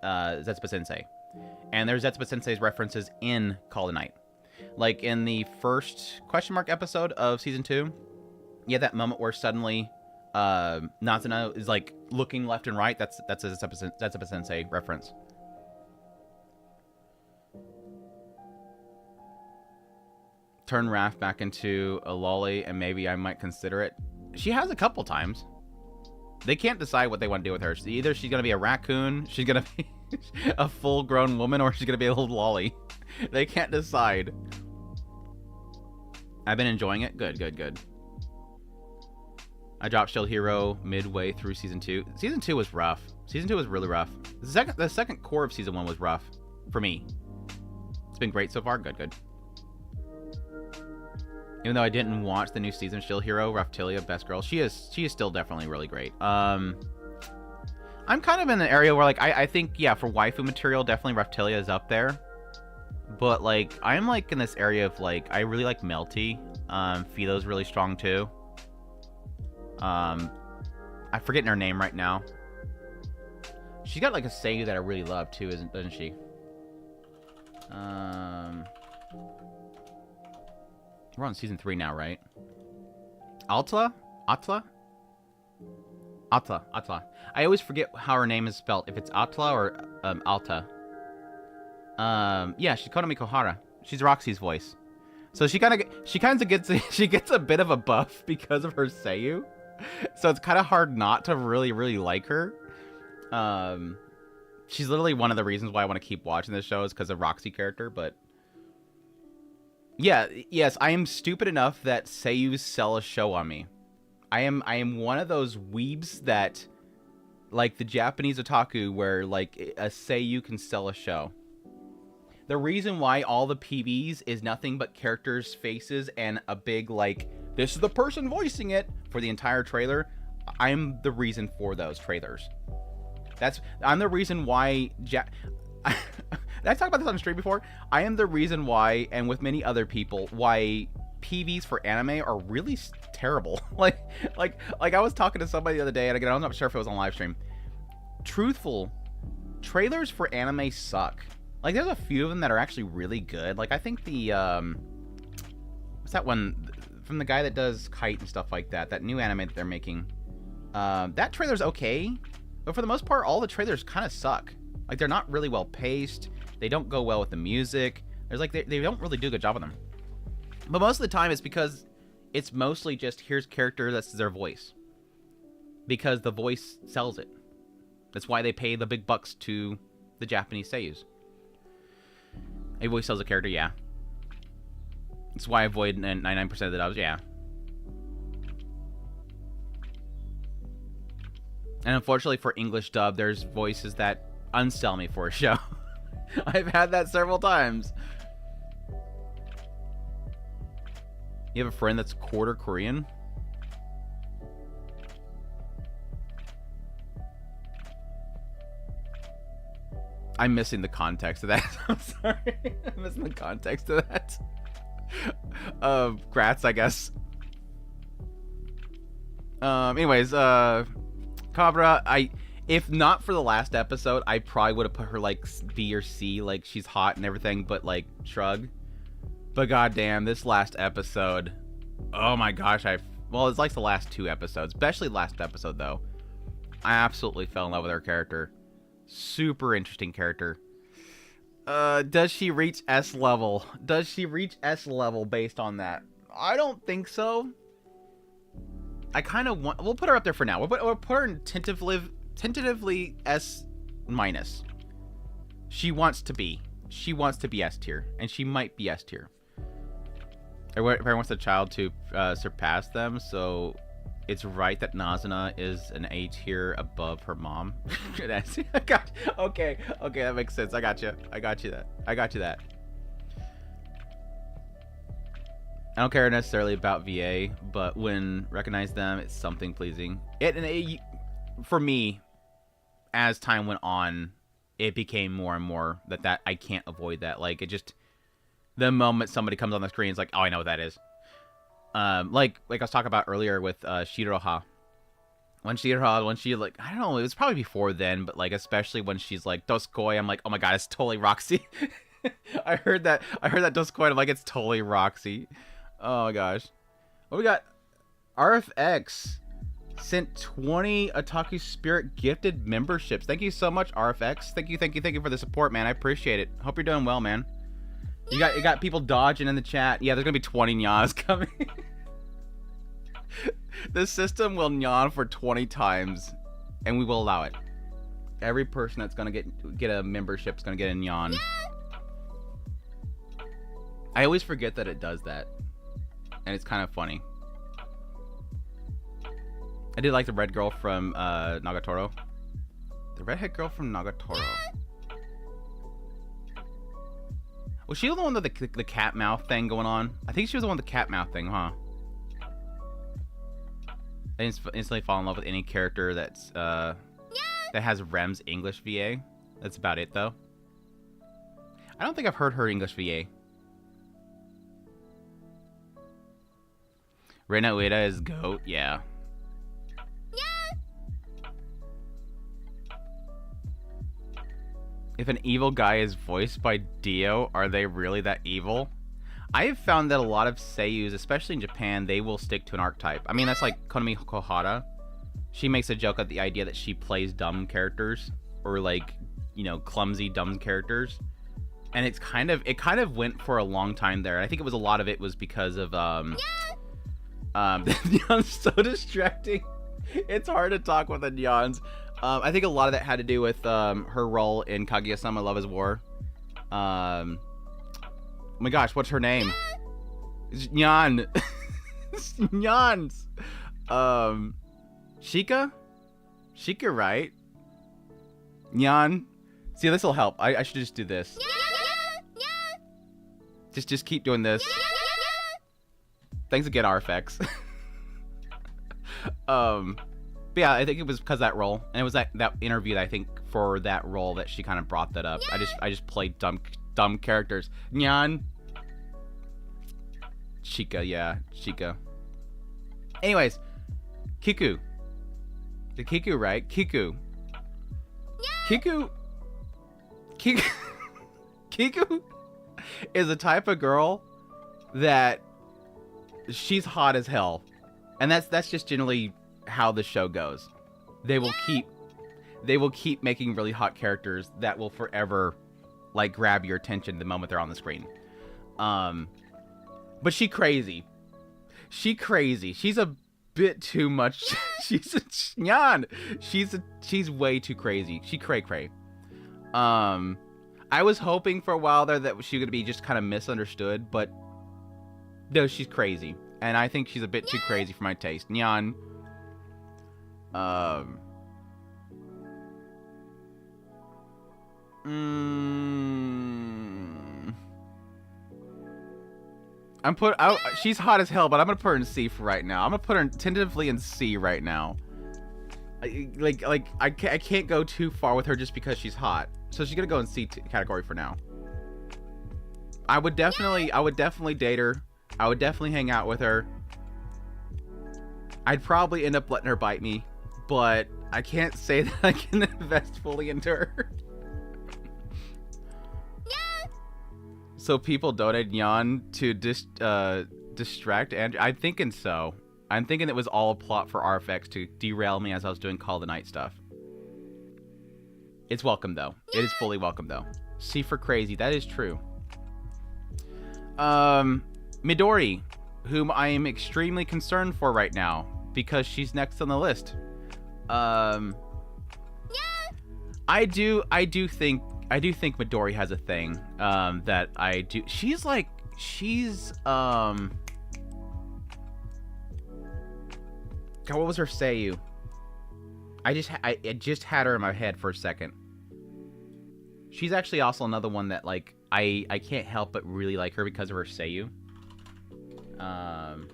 Zetsuba Sensei, and there's Zetsuba Sensei's references in Call of the Night. Like in the first question mark episode of season 2, yeah, that moment where suddenly Nazuna is like looking left and right. That's a Zetsuba Sensei reference. Turn Raph back into a lolly, and maybe I might consider it. She has a couple times. They can't decide what they want to do with her. Either she's gonna be a raccoon, she's gonna be a full-grown woman, or she's gonna be a little lolly. They can't decide. I've been enjoying it. Good. I dropped Shield Hero midway through season 2. Season 2 was rough. Season 2 was really rough. The second core of season 1 was rough for me. It's been great so far. Good. Even though I didn't watch the new season, Shield Hero, Raphtalia, best girl. She is still definitely really great. I'm kind of in the area where, like, I think, yeah, for waifu material, definitely Raphtalia is up there. But, like, I'm, like, in this area of, like, I really like Melty. Philo's really strong, too. I'm forgetting her name right now. She's got, like, a seiyuu that I really love, too, doesn't she? We're on season 3 now, right? Atla? I always forget how her name is spelled. If it's Atla or Alta. Yeah, she's Konami Kohara. She's Roxy's voice. So she kind of gets a bit of a buff because of her seiyuu. So it's kind of hard not to really like her. She's literally one of the reasons why I want to keep watching this show is because of Roxy character, but yeah, yes, I am stupid enough that seiyus sell a show on me. I am one of those weebs that, like the Japanese otaku, where like a seiyuu can sell a show. The reason why all the PBs is nothing but characters' faces and a big, like, this is the person voicing it for the entire trailer. I'm the reason for those trailers. I'm the reason why did I talk about this on stream before? I am the reason why, and with many other people, why PVs for anime are really terrible. like I was talking to somebody the other day, and again, I'm not sure if it was on live stream. Truthful, trailers for anime suck. Like, there's a few of them that are actually really good. Like, I think the what's that one from the guy that does Kite and stuff like that? That new anime that they're making. That trailer's okay, but for the most part, all the trailers kind of suck. Like, they're not really well paced. They don't go well with the music. There's like they don't really do a good job on them. But most of the time, it's because it's mostly just here's character that's their voice, because the voice sells it. That's why they pay the big bucks to the Japanese seiyus. A voice sells a character, yeah. That's why I avoid 99% of the dubs, yeah. And unfortunately for English dub, there's voices that unsell me for a show. I've had that several times. You have a friend that's quarter Korean? I'm missing the context of that. I'm sorry. I'm missing the context of that. Grats, I guess. Anyways, Cabra, if not for the last episode, I probably would have put her like B or C, like she's hot and everything, but like shrug. But goddamn, this last episode, oh my gosh, well, it's like the last two episodes, especially the last episode though. I absolutely fell in love with her character. Super interesting character. Does she reach S level? Does she reach S level based on that? I don't think so. I kind of want... We'll put her up there for now. We'll put her in tentatively S minus. She wants to be. She wants to be S tier. And she might be S tier. Everyone wants the child to surpass them, so... It's right that Nazuna is an A tier above her mom. Okay, that makes sense. I got you that. I don't care necessarily about VA, but when recognize them, it's something pleasing. For me, as time went on, it became more and more that I can't avoid that. Like, it just, the moment somebody comes on the screen, it's like, oh, I know what that is. Like I was talking about earlier with Shiroha. When she like, I don't know, it was probably before then, but like especially when she's like Doskoi, I'm like, oh my god, it's totally Roxy. I heard that Doskoi, I'm like, it's totally Roxy. Oh my gosh. What we got? RFX sent 20 Otaku Spirit gifted memberships. Thank you so much, RFX. Thank you for the support, man. I appreciate it. Hope you're doing well, man. You got people dodging in the chat. Yeah, there's gonna be 20 nyas coming. The system will nyan for 20 times, and we will allow it. Every person that's gonna get a membership is gonna get a nyan. I always forget that it does that, and it's kind of funny. I did like the red girl from Nagatoro. The redhead girl from Nagatoro. Was she the one with the cat mouth thing going on? I think she was the one with the cat mouth thing, huh? I instantly fall in love with any character that's that has Rem's English VA. That's about it, though. I don't think I've heard her English VA. Reina Ueda is GOAT, yeah. If an evil guy is voiced by Dio, are they really that evil? I have found that a lot of seiyus, especially in Japan, they will stick to an archetype. I mean, that's like Konami Kohara. She makes a joke at the idea that she plays dumb characters, or like, you know, clumsy dumb characters. And it kind of went for a long time there. I think a lot of it was because of Nyan's so distracting. It's hard to talk with the Nyans. I think a lot of that had to do with her role in Kaguya-sama Love is War. Oh my gosh, what's her name? It's Nyan. Nyans. Shika? Shika, right? Nyan. See, this will help. I should just do this. Just keep doing this. Thanks again, RFX. But yeah, I think it was because of that role, and it was that interview that I think for that role that she kind of brought that up. I just played dumb characters. Nyan. Chica, yeah, Chica. Anyways, Kiku. The Kiku, right? Kiku. Kiku is a type of girl that she's hot as hell. And that's just generally how the show goes. They will keep making really hot characters that will forever like grab your attention the moment they're on the screen. But she crazy. She's a bit too much. She's a nyan. She's way too crazy. She cray. I was hoping for a while there that she would be just kind of misunderstood, but no, she's crazy. And I think she's a bit too crazy for my taste. Nyan. She's hot as hell, but I'm gonna put her in C for right now. I'm gonna put her tentatively in C right now. I can't go too far with her just because she's hot. So she's gonna go in C category for now. I would definitely date her. I would definitely hang out with her. I'd probably end up letting her bite me, but I can't say that I can invest fully into her. So people donated Nyan to distract Andrew. I'm thinking so. I'm thinking it was all a plot for RFX to derail me as I was doing Call the Night stuff. It's welcome though. It is fully welcome though. C for crazy. That is true. Midori, whom I am extremely concerned for right now because she's next on the list. I do think Midori has a thing that I do. She's God, what was her Seiyu? I just had her in my head for a second. She's actually also another one that like I can't help but really like her because of her Seiyu. I'm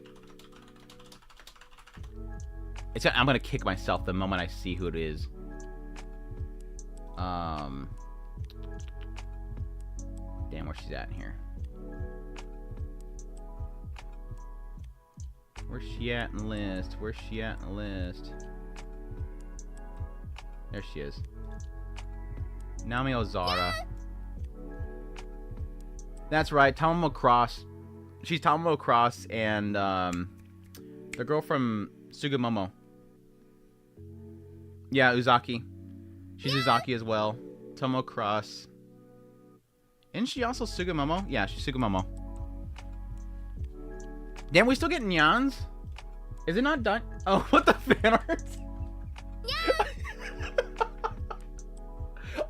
gonna kick myself the moment I see who it is. Damn, where's she's at in here? Where's she at in the list? Where's she at in the list? There she is. Nami Ozara. That's right, Tamamo Cross. She's Tamamo Cross and the girl from Sugimomo. Yeah, Uzaki. She's Uzaki as well. Tamamo Cross. Isn't she also Sugimomo? Yeah, she's Sugimomo. Damn, we still getting Nyans? Is it not done? Oh, what the fan art?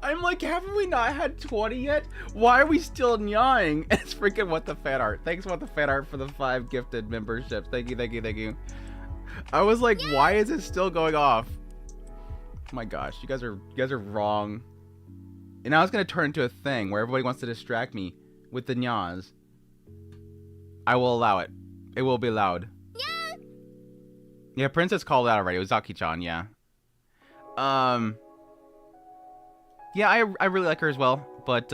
I'm like, haven't we not had 20 yet? Why are we still nyawing? It's freaking What the Fan Art. Thanks, What the Fan Art, for the 5 gifted memberships. Thank you. I was like, why is it still going off? Oh my gosh, you guys are wrong. And now it's gonna turn into a thing where everybody wants to distract me with the nyas. I will allow it. It will be allowed. Yeah, Princess called it out already. It was Zaki-chan, yeah. Yeah, I really like her as well, but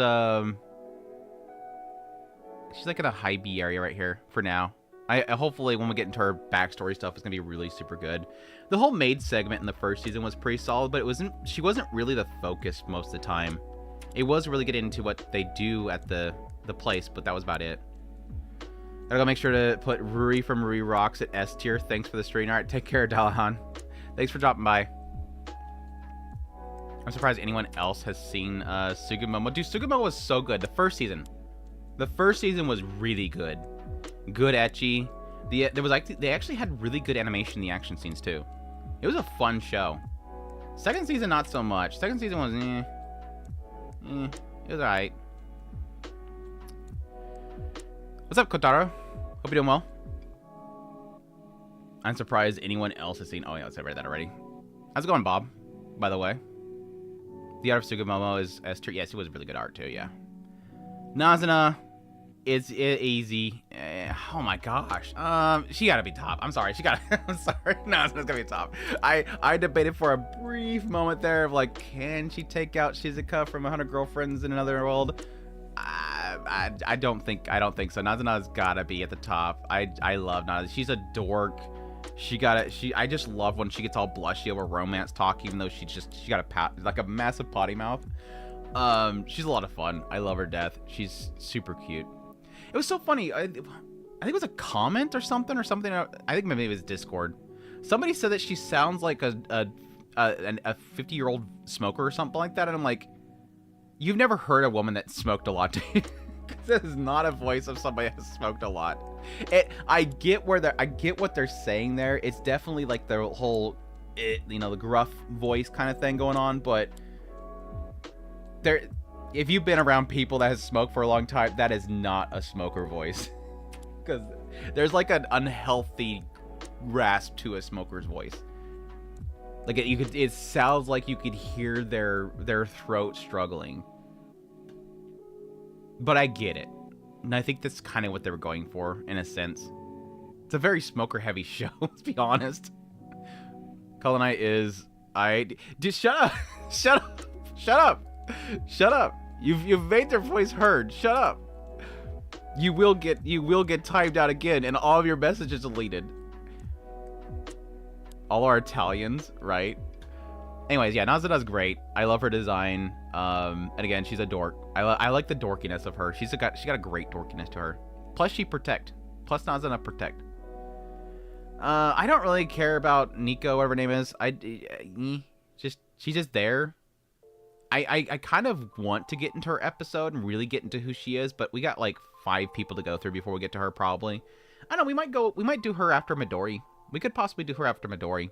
she's like in a high B area right here for now. I hopefully when we get into her backstory stuff, it's gonna be really super good. The whole maid segment in the first season was pretty solid, but she wasn't really the focus most of the time. It was really getting into what they do at the place, but that was about it. Gotta go make sure to put Ruri from Ruri Rocks at S tier. Thanks for the stream. Alright, take care, Dalahan. Thanks for dropping by. I'm surprised anyone else has seen Sugimomo. Dude, Sugimomo was so good. The first season was really good. Good ecchi. They actually had really good animation in the action scenes too. It was a fun show. Second season, not so much. Second season was it was alright. What's up, Kotaro? Hope you're doing well. I'm surprised anyone else has seen. Oh yeah, I read that already. How's it going, Bob? By the way, the art of Sugimomo is S tier. Yes, it was really good art too. Yeah. Nazuna, it's easy. Oh my gosh. She gotta be top. I'm sorry. She gotta. I'm sorry. No, it's gonna be top. I debated for a brief moment there of like, can she take out Shizuka from 100 Girlfriends in Another World? I don't think so. Nazuna's gotta be at the top. I love Nazuna. She's a dork. I just love when she gets all blushy over romance talk, even though she got like a massive potty mouth. She's a lot of fun. I love her death. She's super cute. It was so funny. I think it was a comment or something. I think maybe it was Discord. Somebody said that she sounds like a 50-year-old smoker or something like that, and I'm like, you've never heard a woman that smoked a lot, because this is not a voice of somebody that smoked a lot. I get what they're saying there. It's definitely like the whole, the gruff voice kind of thing going on, but if you've been around people that has smoked for a long time, that is not a smoker voice. Because there's like an unhealthy rasp to a smoker's voice. Like it sounds like you could hear their throat struggling. But I get it. And I think that's kind of what they were going for, in a sense. It's a very smoker-heavy show, let's be honest. Culinite is... Just shut up! Shut up! Shut up! Shut up! You've made their voice heard. Shut up! You will get timed out again, and all of your messages deleted. All our Italians, right? Anyways, yeah, Nazuna's great. I love her design. And again, she's a dork. I like the dorkiness of her. She got a great dorkiness to her. Plus, she protect. Plus, Nazuna protect. I don't really care about Nico, whatever her name is. She's just there. I kind of want to get into her episode and really get into who she is, but we got like 5 people to go through before we get to her, probably. I don't know, we might do her after Midori. We could possibly do her after Midori.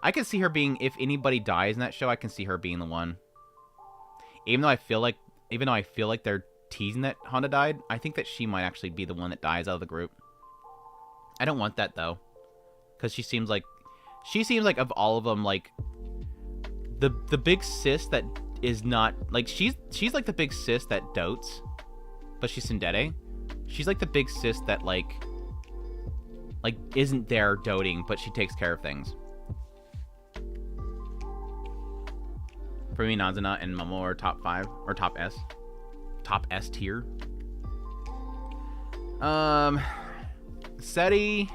I can see her being, if anybody dies in that show, I can see her being the one. Even though I feel like they're teasing that Honda died, I think that she might actually be the one that dies out of the group. I don't want that though, because she seems like of all of them, like the big sis that is not like she's like the big sis that dotes, but she's tsundere. She's like the big sis that like isn't there doting, but she takes care of things. For me, Nazuna and Momo are top 5 or top S tier. Seti's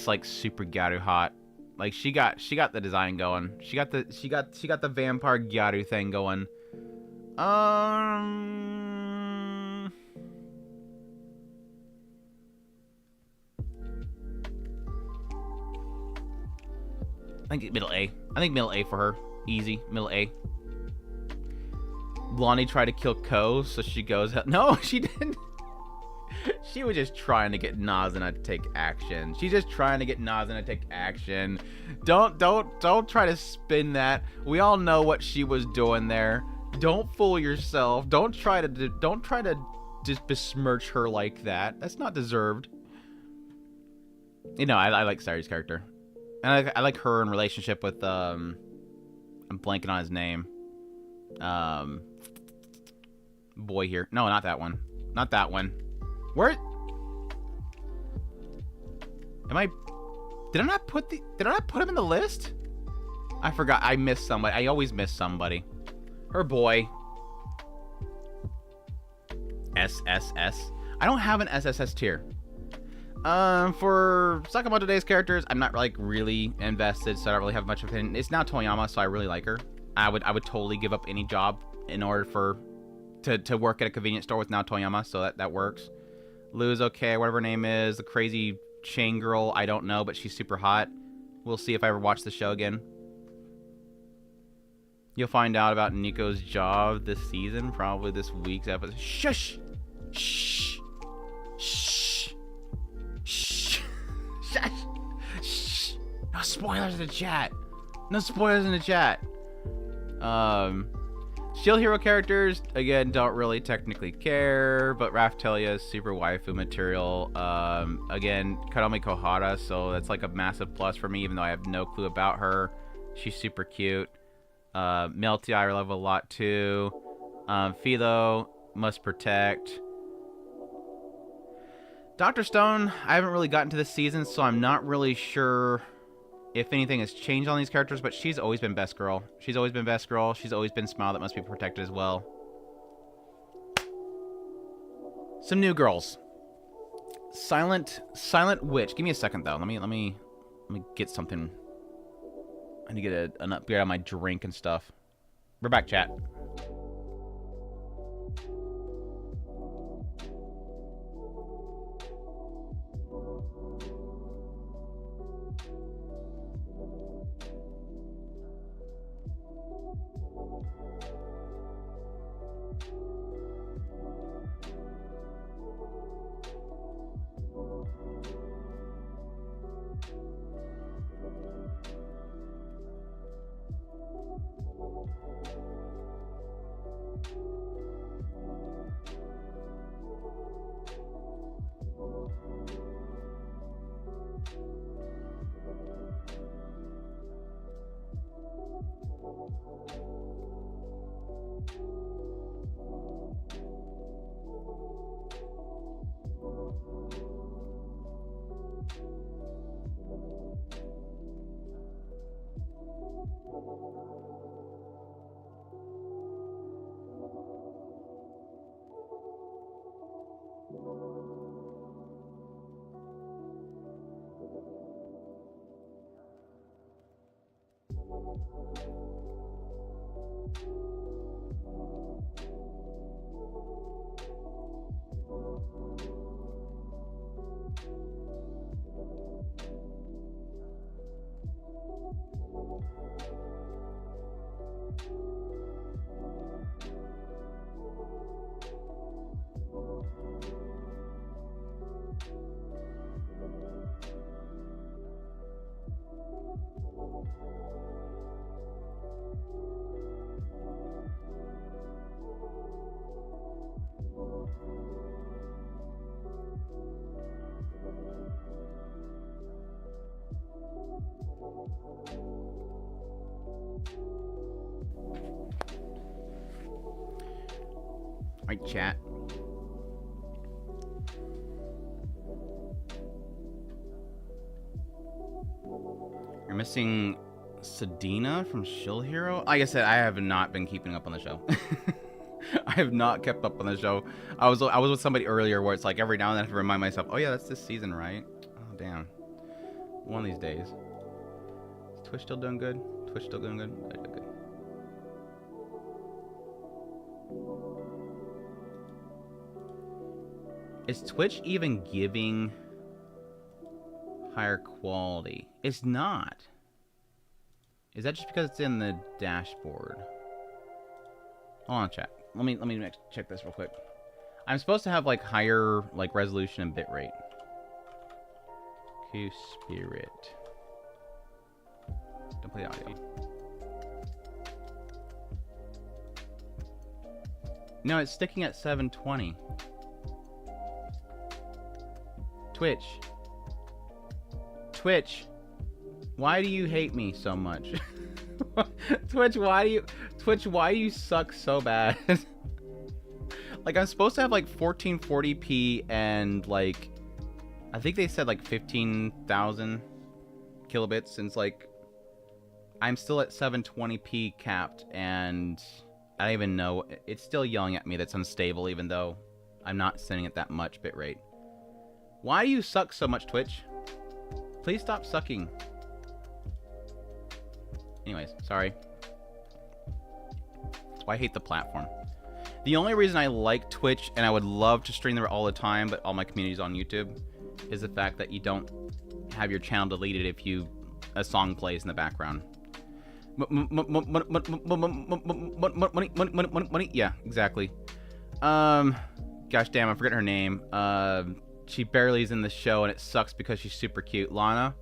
like super Gyaru hot. Like she got the design going. She got the vampire Gyaru thing going. I think middle A. I think middle A for her. Easy. Middle A. Lonnie tried to kill Ko, so she goes... No, she didn't. She was just trying to get Nazuna to take action. She's just trying to get Nazuna to take action. Don't try to spin that. We all know what she was doing there. Don't fool yourself. Don't try to just besmirch her like that. That's not deserved. You know, I like Sari's character. And I like her in relationship with, I'm blanking on his name. Boy here. No, not that one. Not that one. Where? Did I not put him in the list? I forgot. I missed somebody. I always miss somebody. Her boy. SSS. I don't have an SSS tier. For Sakamoto-Day's characters, I'm not like really invested, so I don't really have much opinion. It's now Toyama, so I really like her. I would totally give up any job in order to work at a convenience store with now Toyama, so that works. Lou's okay, whatever her name is. The crazy chain girl, I don't know, but she's super hot. We'll see if I ever watch the show again. You'll find out about Nico's job this season, probably this week's episode. Shush! Shh! Shh! Shh! Shush! Shh! No spoilers in the chat! No spoilers in the chat! Shield hero characters, again, don't really technically care, but Raftelia is super waifu material. Again, Kadomi Kohara, so that's like a massive plus for me, even though I have no clue about her. She's super cute. Melty I love a lot too. Philo, must protect. Dr. Stone, I haven't really gotten to this season, so I'm not really sure if anything has changed on these characters, but she's always been best girl. She's always been best girl. She's always been Smile That Must Be Protected as well. Some new girls. Silent Witch. Give me a second though. Let me get something. I need to get an upgrade on my drink and stuff. We're back, chat. Alright, chat. You're missing Sedina from Shield Hero? Like I said, I have not been keeping up on the show. I have not kept up on the show. I was with somebody earlier where it's like every now and then I have to remind myself, oh yeah, that's this season, right? Oh damn. One of these days. Is Twitch still doing good? Twitch still doing good? Good. Is Twitch even giving higher quality? It's not. Is that just because it's in the dashboard? Hold on, chat. Let me check this real quick. I'm supposed to have like higher like resolution and bitrate. Q Spirit. Don't play the audio. No, it's sticking at 720. Twitch, why do you hate me so much? Twitch, why do you suck so bad? Like, I'm supposed to have like 1440p and like, I think they said like 15,000 kilobits, since like I'm still at 720p capped, and I don't even know, it's still yelling at me that's unstable even though I'm not sending it that much bitrate. Why do you suck so much, Twitch? Please stop sucking. Anyways, sorry. That's why I hate the platform. The only reason I like Twitch, and I would love to stream there all the time, but all my community's on YouTube, is the fact that you don't have your channel deleted if a song plays in the background. Money. Yeah, exactly. Gosh damn, I forget her name. She barely is in the show, and it sucks because she's super cute. Lana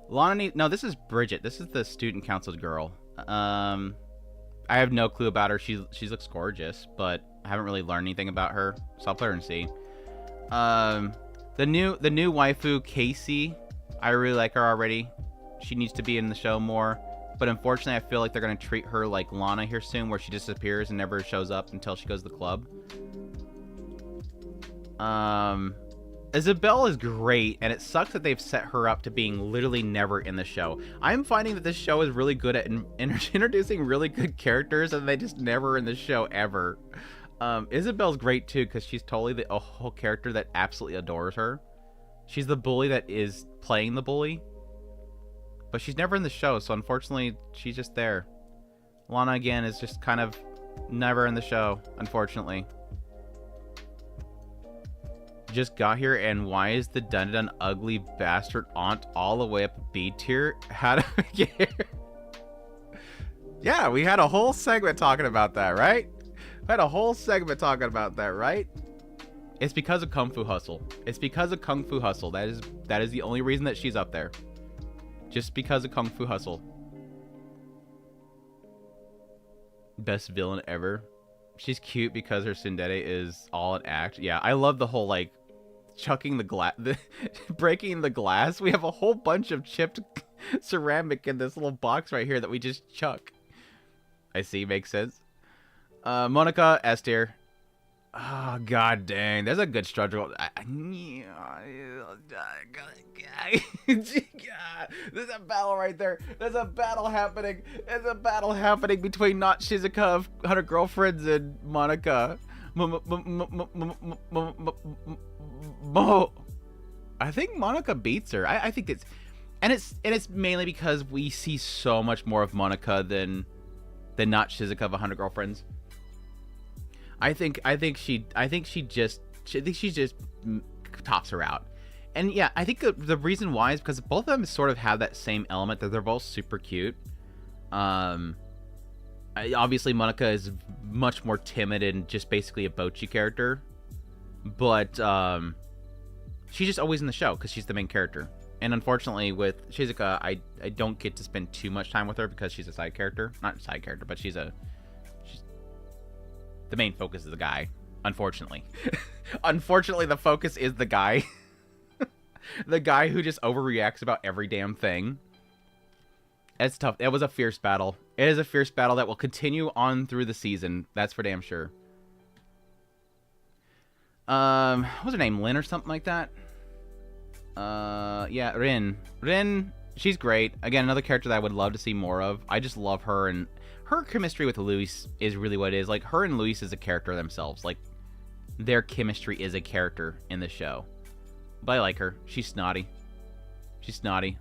no, this is Bridget. This is the student council girl. I have no clue about her. She looks gorgeous, but I haven't really learned anything about her, so I'll play her and see. The new waifu, Casey, I really like her already. She needs to be in the show more, but unfortunately I feel like they're going to treat her like Lana here soon, where she disappears and never shows up until she goes to the club. Isabelle is great, and it sucks that they've set her up to being literally never in the show. I'm finding that this show is really good at introducing really good characters, and they just never in the show ever. Isabelle's great too, because she's totally a whole character that absolutely adores her. She's the bully that is playing the bully, but she's never in the show, so unfortunately, she's just there. Lana, again, is just kind of never in the show, unfortunately. Just got here, and why is the dun ugly bastard aunt all the way up B tier? How do we get here? Yeah, we had a whole segment talking about that, right? It's because of Kung Fu Hustle. It's because of Kung Fu Hustle. That is the only reason that she's up there. Just because of Kung Fu Hustle. Best villain ever. She's cute because her tsundere is all an act. Yeah, I love the whole, like, chucking the glass, breaking the glass. We have a whole bunch of chipped ceramic in this little box right here that we just chuck. I see, makes sense. Monica, S tier. Oh, god dang. There's a good struggle. There's a battle right there. There's a battle happening. There's a battle happening between not Shizuka of 100 Girlfriends and Monica. I think Monica beats her. I think it's... And it's mainly because we see so much more of Monica than not Shizuka of 100 Girlfriends. I think she just tops her out. And yeah, I think the reason why is because both of them sort of have that same element that they're both super cute. Obviously Monica is much more timid and just basically a Bocchi character, but she's just always in the show because she's the main character. And unfortunately with Shizuka, I don't get to spend too much time with her because she's a side character. Not a side character, but she's the main focus is the guy, unfortunately. Unfortunately, the focus is the guy. The guy who just overreacts about every damn thing. It's tough. It was a fierce battle. It is a fierce battle that will continue on through the season. That's for damn sure. What was her name? Lynn or something like that? Yeah, Rin. Rin, she's great. Again, another character that I would love to see more of. I just love her, and her chemistry with Luis is really what it is. Like, her and Luis is a character themselves. Like, their chemistry is a character in the show. But I like her. She's snotty. She's snotty.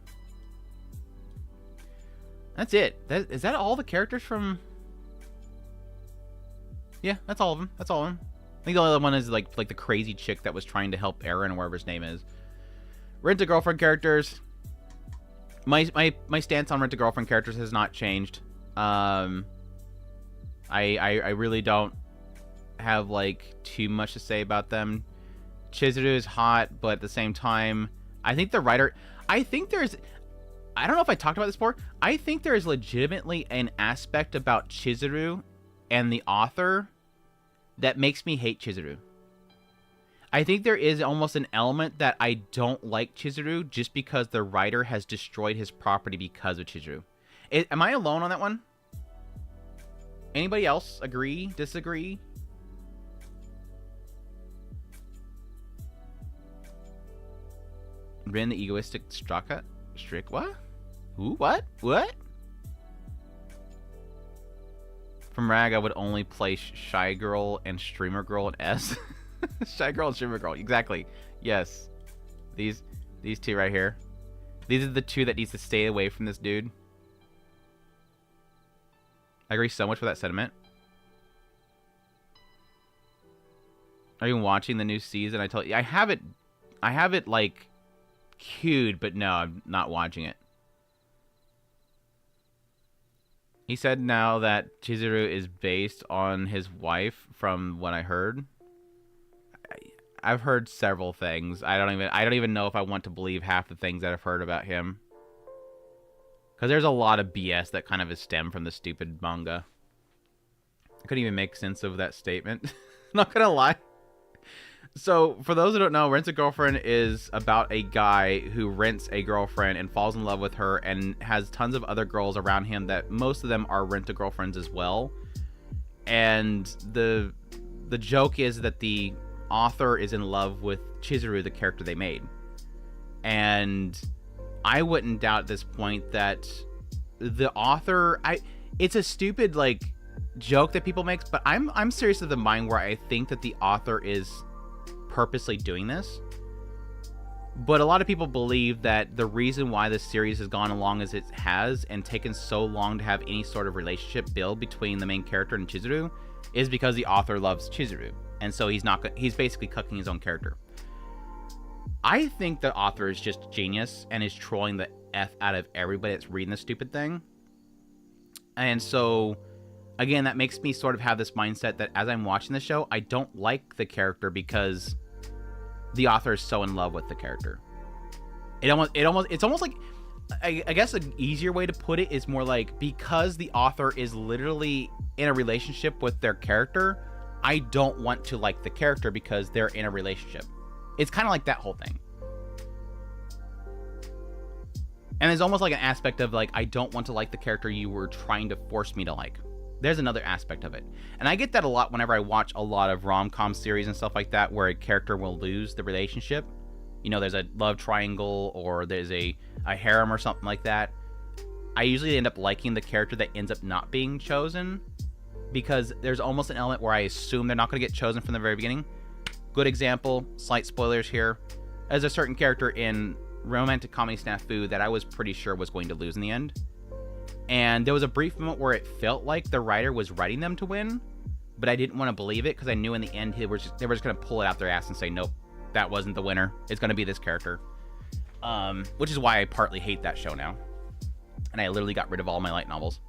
That's it. Is that all the characters from... Yeah, that's all of them. That's all of them. I think the only other one is, like the crazy chick that was trying to help Aaron, or whatever his name is. Rent-a-girlfriend characters. My stance on rent-a-girlfriend characters has not changed. I really don't have like too much to say about them. Chizuru is hot, but at the same time, I think the writer, I don't know if I talked about this before. I think there is legitimately an aspect about Chizuru and the author that makes me hate Chizuru. I think there is almost an element that I don't like Chizuru just because the writer has destroyed his property because of Chizuru. Am I alone on that one? Anybody else agree? Disagree? Rin, the egoistic Strick? What? Who? What? What? From Rag, I would only play Shy Girl and Streamer Girl and S. Shy Girl and Streamer Girl. Exactly. Yes. These two right here. These are the two that needs to stay away from this dude. I agree so much with that sentiment. Are you watching the new season? I told you I have it like queued, but no, I'm not watching it. He said now that Chizuru is based on his wife from what I heard. I've heard several things. I don't even know if I want to believe half the things that I've heard about him. Because there's a lot of BS that kind of is stemmed from the stupid manga. I couldn't even make sense of that statement. Not gonna lie. So, for those who don't know, Rent a Girlfriend is about a guy who rents a girlfriend and falls in love with her and has tons of other girls around him that most of them are Rent a Girlfriends as well. And the joke is that the author is in love with Chizuru, the character they made. And I wouldn't doubt at this point that the author, it's a stupid like joke that people make, but I'm serious of the mind where I think that the author is purposely doing this. But a lot of people believe that the reason why this series has gone along as it has and taken so long to have any sort of relationship build between the main character and Chizuru is because the author loves Chizuru, and so he's basically cucking his own character. I think the author is just genius and is trolling the F out of everybody that's reading this stupid thing. And so, again, that makes me sort of have this mindset that as I'm watching the show, I don't like the character because the author is so in love with the character. It's almost like, I guess an easier way to put it is more like, because the author is literally in a relationship with their character, I don't want to like the character because they're in a relationship. It's kind of like that whole thing. And there's almost like an aspect of like, I don't want to like the character you were trying to force me to like. There's another aspect of it. And I get that a lot whenever I watch a lot of rom-com series and stuff like that, where a character will lose the relationship. You know, there's a love triangle or there's a harem or something like that. I usually end up liking the character that ends up not being chosen, because there's almost an element where I assume they're not going to get chosen from the very beginning. Good example, slight spoilers here. There's a certain character in Romantic Comedy Snafu that I was pretty sure was going to lose in the end. And there was a brief moment where it felt like the writer was writing them to win, but I didn't want to believe it because I knew in the end they were just going to pull it out their ass and say, nope, that wasn't the winner. It's going to be this character. Which is why I partly hate that show now. And I literally got rid of all my light novels.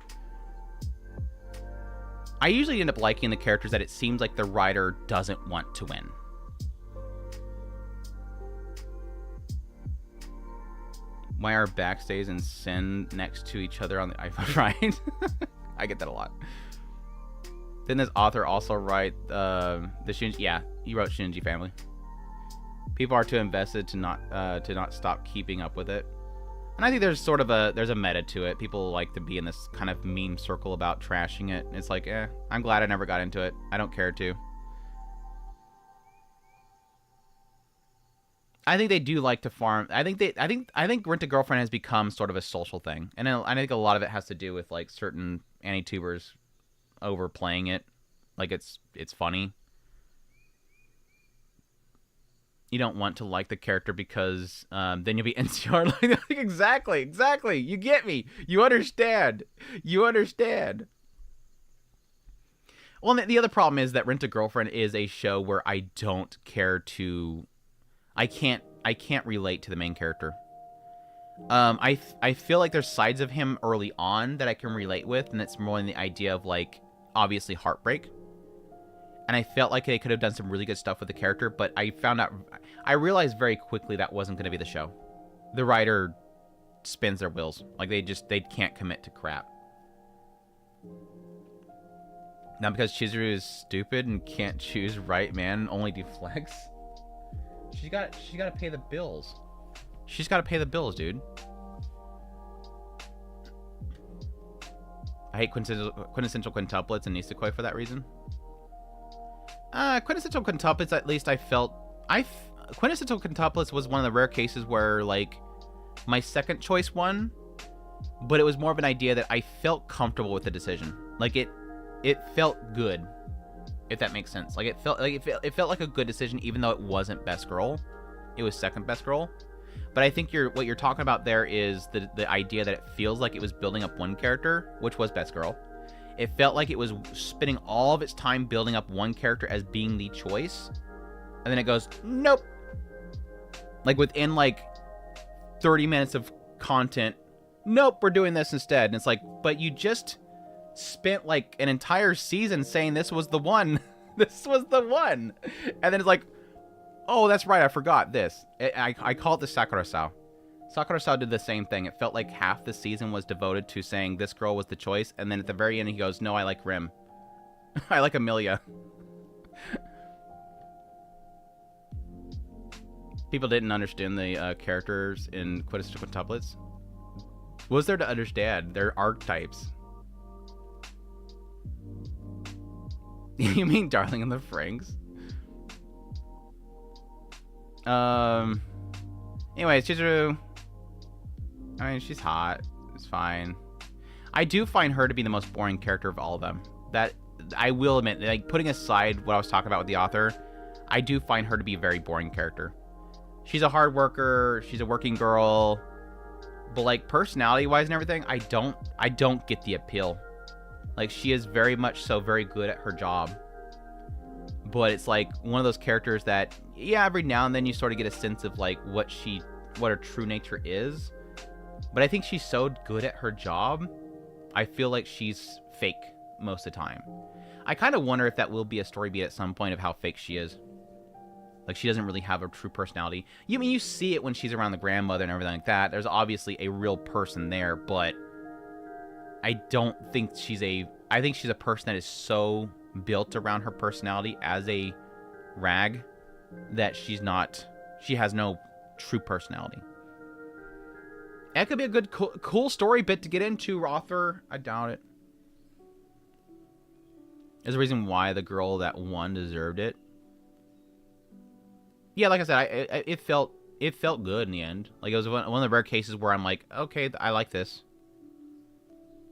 I usually end up liking the characters that it seems like the writer doesn't want to win. Why are Backstays and Sin next to each other on the iPhone, right? I get that a lot. Didn't this author also write the Shinji? Yeah, he wrote Shinji Family. People are too invested to not stop keeping up with it. And I think there's sort of a meta to it. People like to be in this kind of meme circle about trashing it. It's like, I'm glad I never got into it. I don't care to. I think they do like to farm. I think Rent a Girlfriend has become sort of a social thing, and I think a lot of it has to do with like certain anti-tubers overplaying it, like it's funny. You don't want to like the character because then you'll be NCR. Like exactly. You get me. You understand. Well, the other problem is that Rent a Girlfriend is a show where I don't care to. I can't relate to the main character. I feel like there's sides of him early on that I can relate with, and it's more in the idea of like obviously heartbreak. And I felt like they could have done some really good stuff with the character, but I realized very quickly that wasn't going to be the show. The writer spins their wheels. Like they can't commit to crap. Not because Chizuru is stupid and can't choose right man, only do flex. She's got to pay the bills. She's got to pay the bills, dude. I hate quintessential quintuplets and Nisekoi for that reason. Quintessential quintuplets, at least I felt... Quintessential quintuplets was one of the rare cases where, like, my second choice won, but it was more of an idea that I felt comfortable with the decision. Like, it felt good, if that makes sense. Like, it felt like a good decision, even though it wasn't best girl. It was second best girl. But I think what you're talking about there is the idea that it feels like it was building up one character, which was best girl. It felt like it was spending all of its time building up one character as being the choice. And then it goes, nope. Like within like 30 minutes of content, nope, we're doing this instead. And it's like, but you just spent like an entire season saying this was the one. This was the one. And then it's like, oh, that's right, I forgot this. I call it the Sakura-sao. Sakura-sao did the same thing. It felt like half the season was devoted to saying this girl was the choice, and then at the very end he goes, no, I like Rim. I like Amelia. People didn't understand the characters in quintessential quintuplets. What was there to understand? They're archetypes. You mean Darling in the Franxx? Anyways, Chizuru. I mean, she's hot. It's fine. I do find her to be the most boring character of all of them. That, I will admit, like, putting aside what I was talking about with the author, I do find her to be a very boring character. She's a hard worker. She's a working girl. But, like, personality-wise and everything, I don't get the appeal. Like, she is very much so very good at her job. But it's, like, one of those characters that, yeah, every now and then you sort of get a sense of, like, what her true nature is. But I think she's so good at her job, I feel like she's fake most of the time. I kind of wonder if that will be a story beat at some point of how fake she is. Like, she doesn't really have a true personality. You see it when she's around the grandmother and everything like that. There's obviously a real person there, but I don't think I think she's a person that is so built around her personality as a rag that she has no true personality. That could be a good, cool story bit to get into, Rother. I doubt it. There's a reason why the girl that won deserved it. Yeah, like I said, it felt good in the end. Like, it was one of the rare cases where I'm like, okay, I like this.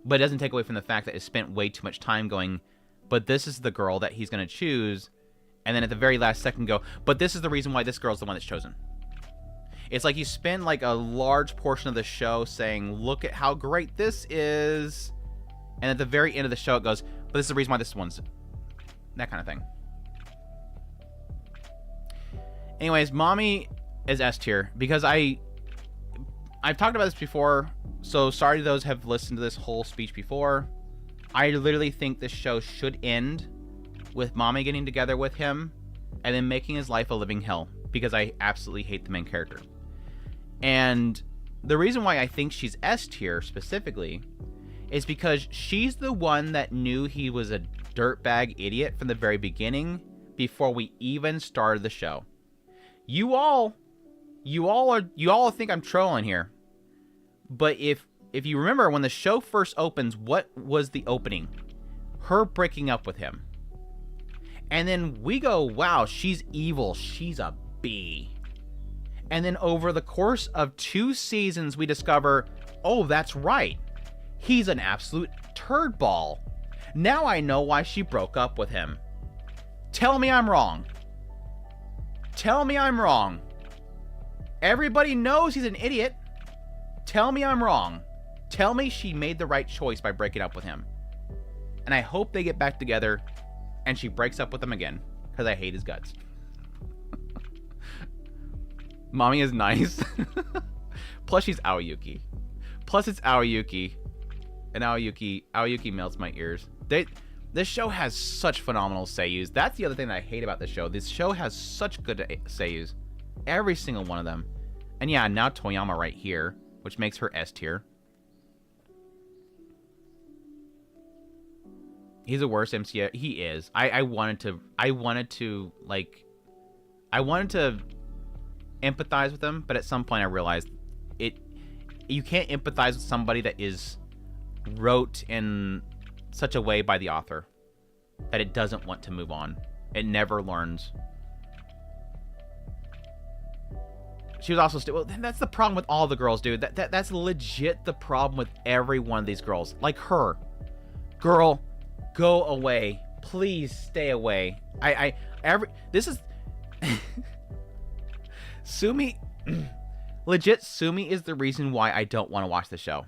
But it doesn't take away from the fact that it spent way too much time going, but this is the girl that he's going to choose. And then at the very last second go, but this is the reason why this girl's the one that's chosen. It's like you spend like a large portion of the show saying, look at how great this is. And at the very end of the show, it goes, but this is the reason why this one's... That kind of thing. Anyways, Mommy is S tier because I've talked about this before, so sorry to those who have listened to this whole speech before. I literally think this show should end with Mommy getting together with him and then making his life a living hell because I absolutely hate the main character. And the reason why I think she's S tier specifically is because she's the one that knew he was a dirtbag idiot from the very beginning before we even started the show. You all think I'm trolling here. But if you remember when the show first opens, what was the opening? Her breaking up with him. And then we go, wow, she's evil. She's a B. And then over the course of 2 seasons, we discover, oh, that's right. He's an absolute turd ball. Now I know why she broke up with him. Tell me I'm wrong. Tell me I'm wrong. Everybody knows he's an idiot. Tell me I'm wrong. Tell me she made the right choice by breaking up with him. And I hope they get back together and she breaks up with him again because I hate his guts. Mommy is nice. Plus she's Aoyuki. Plus it's Aoyuki. And Aoyuki melts my ears. This show has such phenomenal seiyus. That's the other thing that I hate about this show. This show has such good seiyus. Every single one of them. And yeah, now Toyama right here, which makes her S tier. He's a worse MC. He is. I wanted to empathize with him, but at some point I realized you can't empathize with somebody that is wrote in such a way by the author that it doesn't want to move on. It never learns. She was also well, that's the problem with all the girls, dude. That's legit the problem with every one of these girls. Like her. Girl, go away. Please stay away. This is Sumi. Legit, Sumi is the reason why I don't want to watch the show.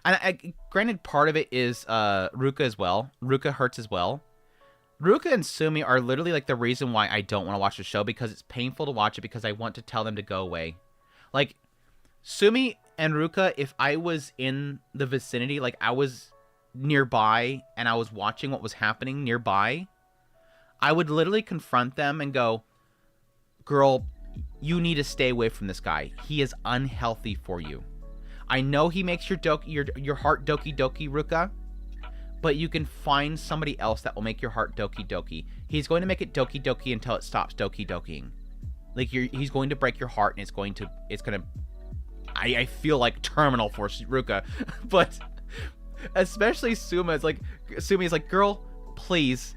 And granted, part of it is Ruka as well. Ruka hurts as well. Ruka and Sumi are literally like the reason why I don't want to watch the show, because it's painful to watch it because I want to tell them to go away. Like, Sumi and Ruka, if I was in the vicinity, like I was nearby and I was watching what was happening nearby, I would literally confront them and go, girl, you need to stay away from this guy. He is unhealthy for you. I know he makes your heart doki doki, Ruka, but you can find somebody else that will make your heart doki doki. He's going to make it doki doki until it stops doki dokiing. Like he's going to break your heart, and it's gonna I feel like terminal for Ruka. But especially Sumi is like, girl, please.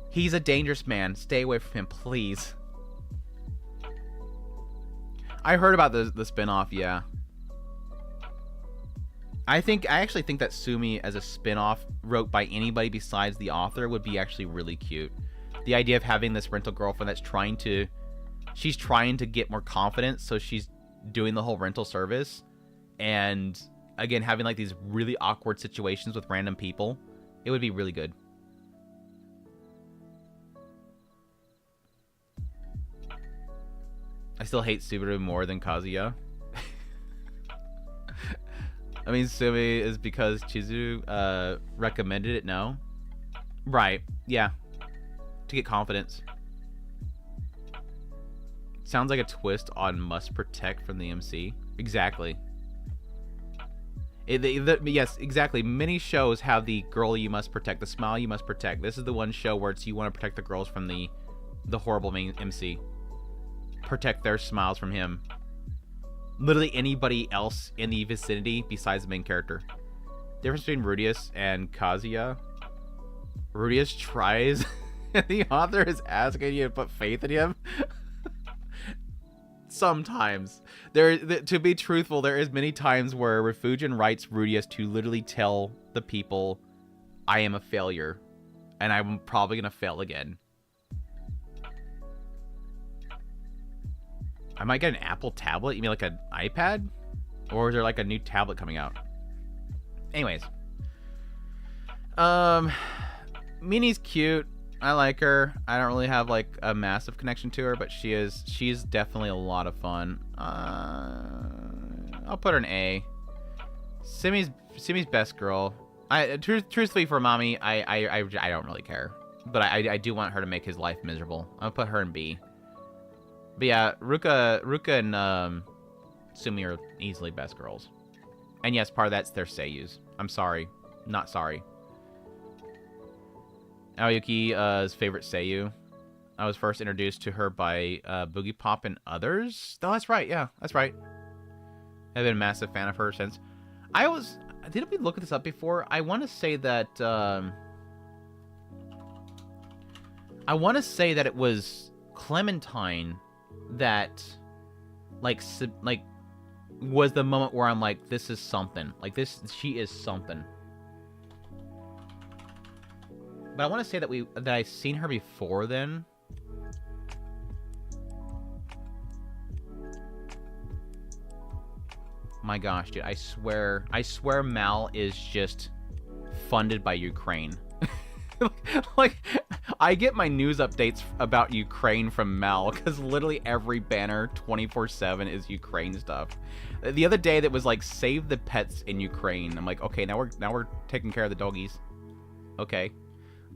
He's a dangerous man. Stay away from him, please. I heard about the spinoff. Yeah. I actually think that Sumi as a spinoff wrote by anybody besides the author would be actually really cute. The idea of having this rental girlfriend that's trying to get more confidence, so she's doing the whole rental service, and again having like these really awkward situations with random people, it would be really good. I still hate Subaru more than Kazuya. I mean, Sumi is because Chizuru recommended it, no? Right, yeah. To get confidence. Sounds like a twist on Must Protect from the MC. Exactly. Yes, exactly. Many shows have the girl you must protect, the smile you must protect. This is the one show where it's you want to protect the girls from the horrible main MC. Protect their smiles from him. Literally anybody else in the vicinity besides the main character. Difference between Rudius and Kazuya. Rudius tries, and the author is asking you to put faith in him. Sometimes. To be truthful, there is many times where Refugin writes Rudius to literally tell the people, I am a failure, and I'm probably going to fail again. I might get an Apple tablet. You mean like an iPad? Or is there like a new tablet coming out? Anyways. Minnie's cute. I like her. I don't really have like a massive connection to her, but she's definitely a lot of fun. I'll put her an A. Simi's best girl. Truthfully for mommy, I don't really care. But I do want her to make his life miserable. I'll put her in B. But yeah, Ruka and Sumi are easily best girls. And yes, part of that's their seiyus. I'm sorry. Not sorry. Aoyuki's favorite seiyu. I was first introduced to her by Boogie Pop and others. Oh, that's right. Yeah, that's right. I've been a massive fan of her since. Did we look this up before? I want to say that it was Clementine that was the moment where I'm like, this is something. Like she is something. But I want to say that I've seen her before then. My gosh, dude, I swear Mal is just funded by Ukraine. Like, I get my news updates about Ukraine from Mal, because literally every banner 24/7 is Ukraine stuff. The other day that was like, save the pets in Ukraine. I'm like, okay, now we're taking care of the doggies. Okay.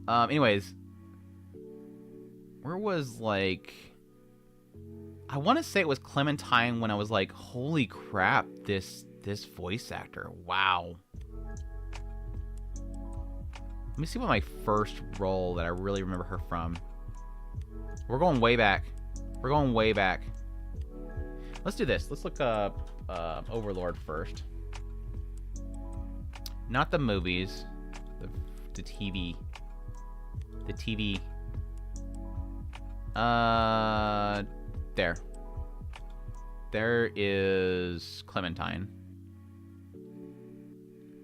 Anyways, where was like, I want to say it was Clementine when I was like, holy crap, this voice actor, wow. Let me see what my first role that I really remember her from. We're going way back. Let's do this. Let's look up Overlord first. Not the movies, the TV. The TV. There is Clementine.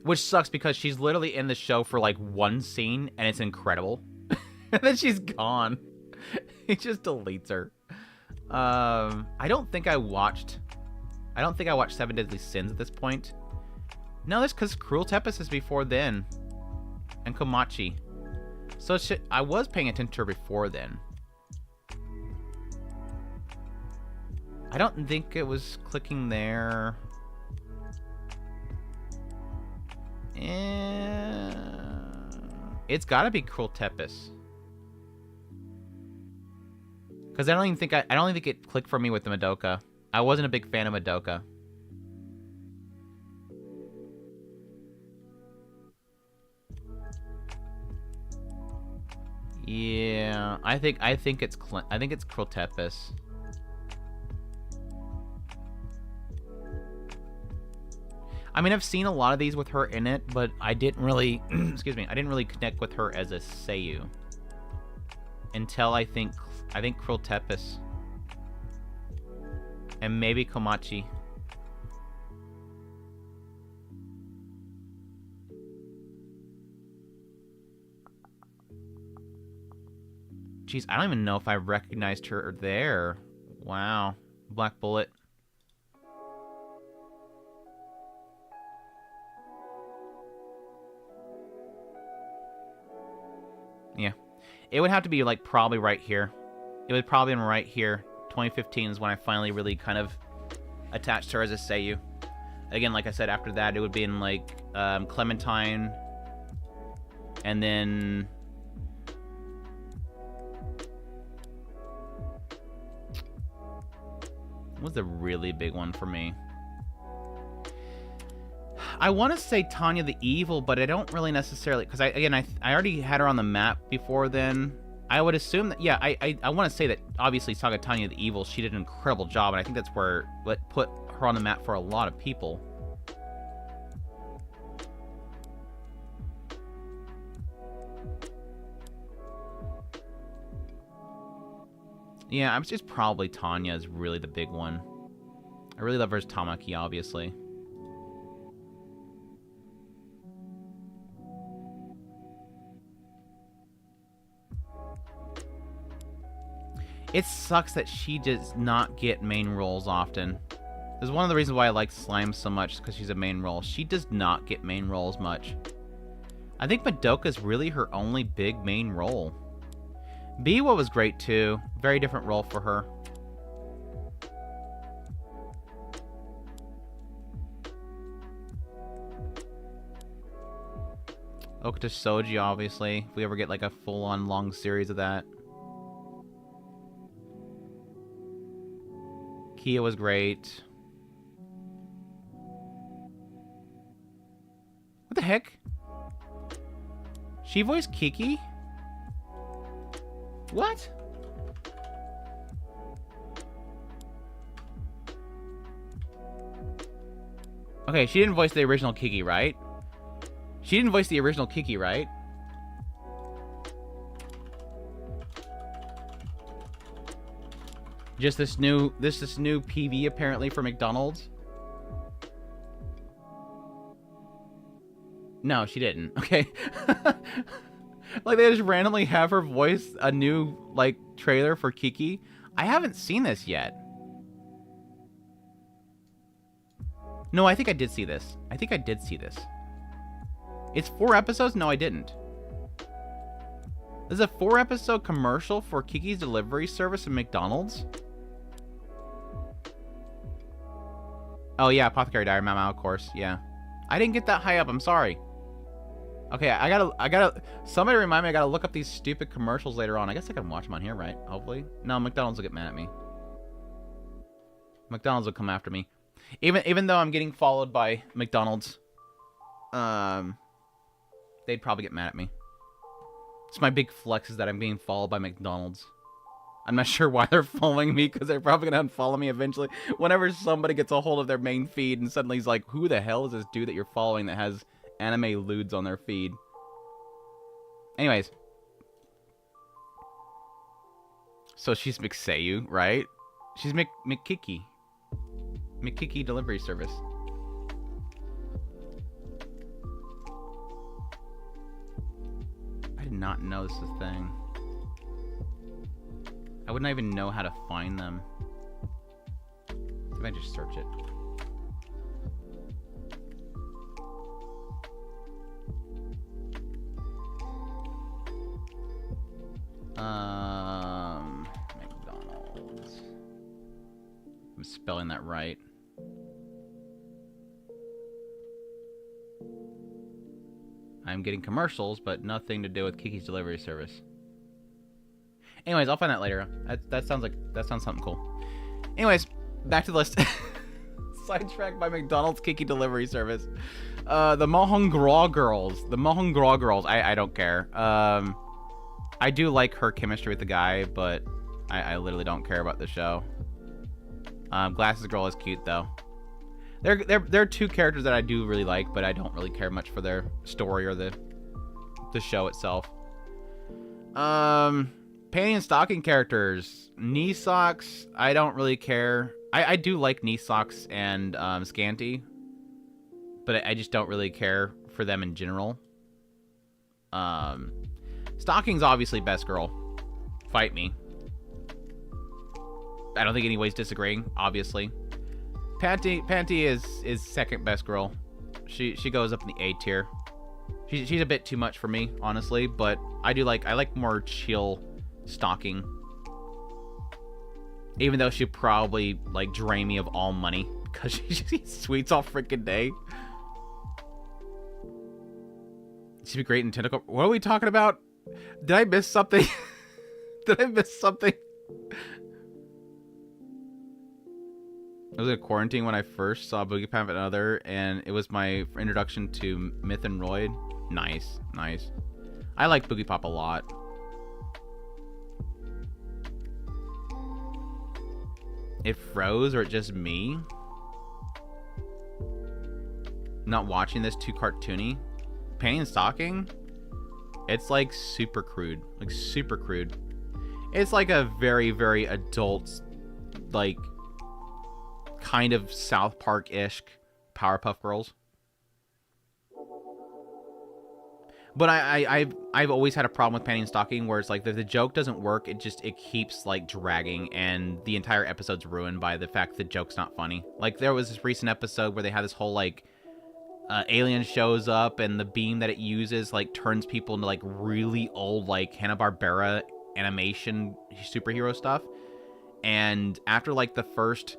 Which sucks because she's literally in the show for like one scene and it's incredible. And then she's gone. He just deletes her. I don't think I watched Seven Deadly Sins at this point. No, that's because Cruel Tempest is before then. And Komachi. So I was paying attention to her before then. I don't think it was clicking there. It's gotta be Cruel Tempest. Because I don't think it clicked for me with the Madoka. I wasn't a big fan of Madoka. Yeah, I think it's Cruel Tempest. I mean, I've seen a lot of these with her in it, but I didn't really, excuse me, I didn't really connect with her as a seiyu until I think Cruel Tempest. And maybe Komachi. Jeez, I don't even know if I recognized her there. Wow. Black Bullet. Yeah. It would have to be, like, probably right here. It would probably be right here. 2015 is when I finally really kind of attached her as a Seiyu. Again, like I said, after that, it would be in, like, Clementine. And then... was a really big one for me. I want to say Tanya the Evil, but I don't really necessarily... because, I already had her on the map before then. I would assume that... yeah, I want to say that, obviously, Saga Tanya the Evil, she did an incredible job, and I think that's where... what put her on the map for a lot of people. Yeah, I'm just probably Tanya is really the big one. I really love her as Tamaki, obviously. It sucks that she does not get main roles often. This is one of the reasons why I like Slime so much, because she's a main role. She does not get main roles much. I think Madoka's really her only big main role. Biwa was great too. Very different role for her. Okuta Soji, obviously. If we ever get like a full-on long series of that. Kia was great. What the heck? She voiced Kiki? What? Okay, she didn't voice the original Kiki, right? She didn't voice the original Kiki, right? Just this new PV apparently for McDonald's. No, she didn't. Okay. Like, they just randomly have her voice a new, like, trailer for Kiki. I haven't seen this yet. No, I think I did see this. I think I did see this. It's 4 episodes? No, I didn't. There's a 4-episode commercial for Kiki's delivery service at McDonald's? Oh, yeah, Apothecary Diary, Mama, of course, yeah. I didn't get that high up, I'm sorry. Okay, I gotta, somebody remind me, I gotta look up these stupid commercials later on. I guess I can watch them on here, right? Hopefully. No, McDonald's will get mad at me. McDonald's will come after me. Even though I'm getting followed by McDonald's, they'd probably get mad at me. It's my big flex is that I'm being followed by McDonald's. I'm not sure why they're following me, because they're probably gonna unfollow me eventually. Whenever somebody gets a hold of their main feed and suddenly he's like, who the hell is this dude that you're following that has anime lewds on their feed? Anyways. So she's McSeiyu, right? She's McKiki. McKiki delivery service. I did not know this was a thing. I would not even know how to find them. If I just search it. McDonald's. I'm spelling that right. I'm getting commercials, but nothing to do with Kiki's delivery service. Anyways, I'll find that later. That sounds something cool. Anyways, back to the list. Sidetracked by McDonald's Kiki delivery service. The Mohongroa girls. The Mohongroa girls. I don't care. I do like her chemistry with the guy, but I literally don't care about the show. Glasses girl is cute though. They're two characters that I do really like, but I don't really care much for their story or the show itself. Panty and stocking characters. Knee socks, I don't really care. I do like knee socks and scanty, but I just don't really care for them in general. Stocking's obviously best girl. Fight me. I don't think anybody's disagreeing, obviously. Panty is second best girl. She goes up in the A tier. She's a bit too much for me, honestly, but I like more chill stocking. Even though she'd probably like drain me of all money because she just eats sweets all freaking day. She'd be great in tentacle. What are we talking about? Did I miss something? Did I miss something? I was in quarantine when I first saw Boogie Pap and Other, and it was my introduction to Myth and Roid. Nice, nice. I like Boogie Pop a lot. It froze, or it just me? Not watching this too cartoony. Panty and stocking? It's like super crude. Like super crude. It's like a very, very adult, like, kind of South Park-ish Powerpuff Girls. But I've always had a problem with panty and stocking where it's like if the joke doesn't work, it keeps like dragging, and the entire episode's ruined by the fact the joke's not funny. Like there was this recent episode where they had this whole like alien shows up and the beam that it uses like turns people into like really old like Hanna-Barbera animation superhero stuff. And after like the first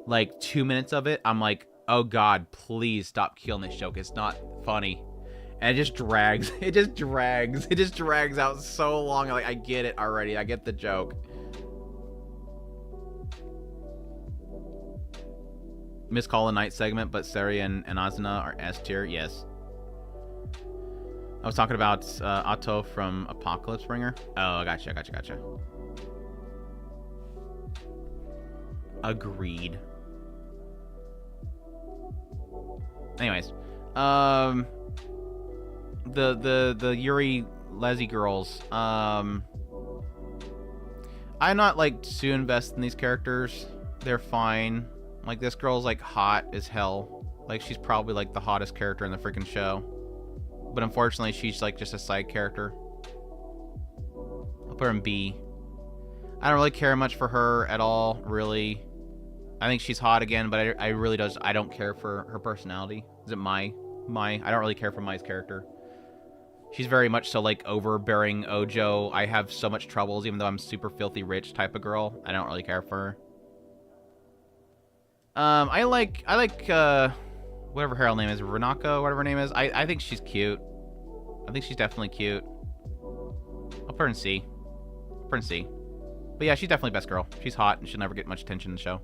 like 2 minutes of it, I'm like, oh god, please stop killing this joke. It's not funny. And it just drags. It just drags. It just drags out so long. Like, I get it already. I get the joke. Miss Call the Night segment, but Sari and Asuna are S tier. Yes. I was talking about Otto from Apocalypse Ringer. Oh, gotcha. Agreed. Anyways. The Yuri Leslie girls. I'm not like too invested in these characters. They're fine. Like this girl's like hot as hell. Like she's probably like the hottest character in the freaking show. But unfortunately she's like just a side character. I'll put her in B. I don't really care much for her at all, really. I think she's hot again, but I really I don't care for her personality. Is it Mai? I don't really care for Mai's character. She's very much so like overbearing Ojo. I have so much troubles, even though I'm super filthy rich type of girl. I don't really care for her. I like whatever her name is, Renako, whatever her name is. I think she's cute. I think she's definitely cute. I'll put her in C. But yeah, she's definitely best girl. She's hot and she'll never get much attention in the show.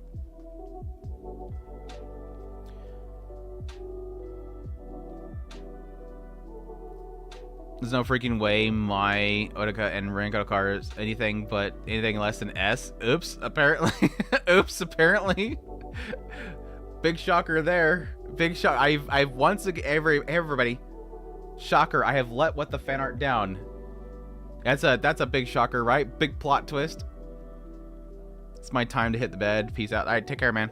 There's no freaking way my Otaka and Rengoku is anything less than S. Oops, apparently. Oops, apparently. Big shocker there. Big shock. I've once again, everybody. Shocker, I have let What the Fan Art down. That's a big shocker, right? Big plot twist. It's my time to hit the bed. Peace out. All right, take care, man.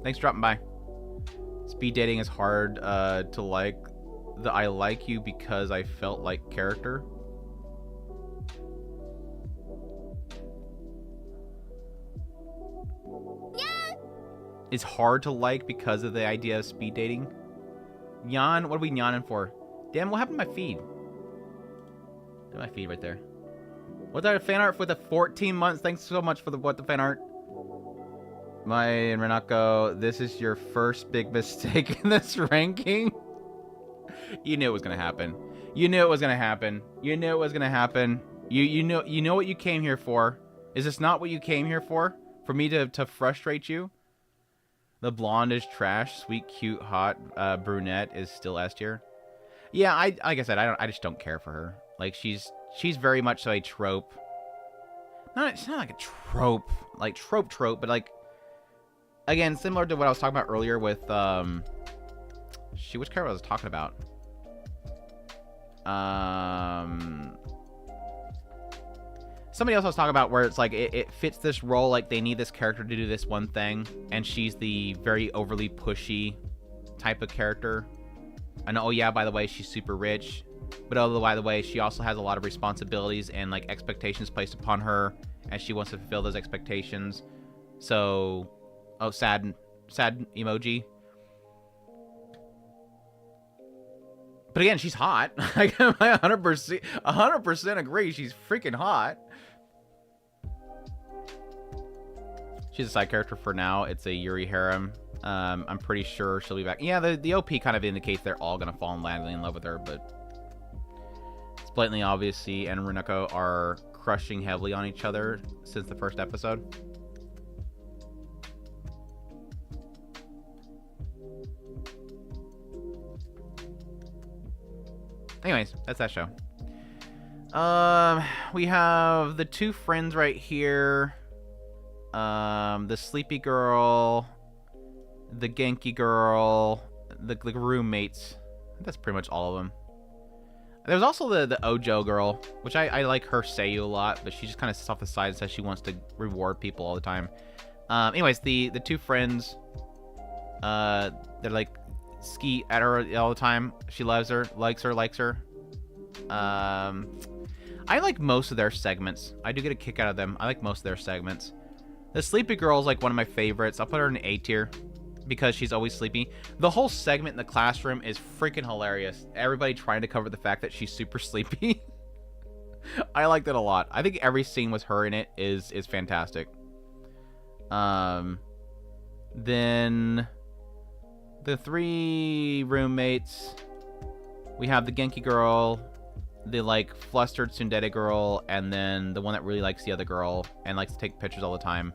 Thanks for dropping by. Speed dating is hard to like. The I like you because I felt like character. Yeah. It's hard to like because of the idea of speed dating. Yawn? What are we yawning for? Damn, what happened to my feed? Look at my feed right there. What's our fan art for the 14 months? Thanks so much for the What the Fan Art. My and Renako, this is your first big mistake in this ranking. You knew it was gonna happen. You knew it was gonna happen. You knew it was gonna happen. You know what you came here for. Is this not what you came here for? For me to frustrate you? The blonde is trash. Sweet, cute, hot brunette is still S tier. Yeah, like I said, I just don't care for her. Like she's very much so a trope. It's not like a trope, like trope, but like again, similar to what I was talking about earlier with which character I was talking about? somebody else I was talking about where it's like it fits this role, like they need this character to do this one thing, and she's the very overly pushy type of character. And oh yeah, by the way, she's super rich, but oh, by the way, she also has a lot of responsibilities and like expectations placed upon her, and she wants to fulfill those expectations. So, oh, sad emoji. But again, she's hot. I 100% agree. She's freaking hot. She's a side character for now. It's a Yuri harem. I'm pretty sure she'll be back. Yeah, the OP kind of indicates they're all gonna fall madly in love with her, but it's blatantly obvious. She and Runako are crushing heavily on each other since the first episode. Anyways, that's that show. We have the two friends right here. The sleepy girl, the Genki girl, the roommates. That's pretty much all of them. There's also the Ojo girl, which I like her Seiyu a lot, but she just kind of sits off the side and says she wants to reward people all the time. Anyways, the two friends, they're like ski at her all the time. She loves her, likes her. I like most of their segments. I do get a kick out of them. I like most of their segments. The sleepy girl is like one of my favorites. I'll put her in A tier because she's always sleepy. The whole segment in the classroom is freaking hilarious. Everybody trying to cover the fact that she's super sleepy. I like that a lot. I think every scene with her in it is fantastic. Then the three roommates. We have the Genki girl, the like flustered tsundere girl, and then the one that really likes the other girl and likes to take pictures all the time.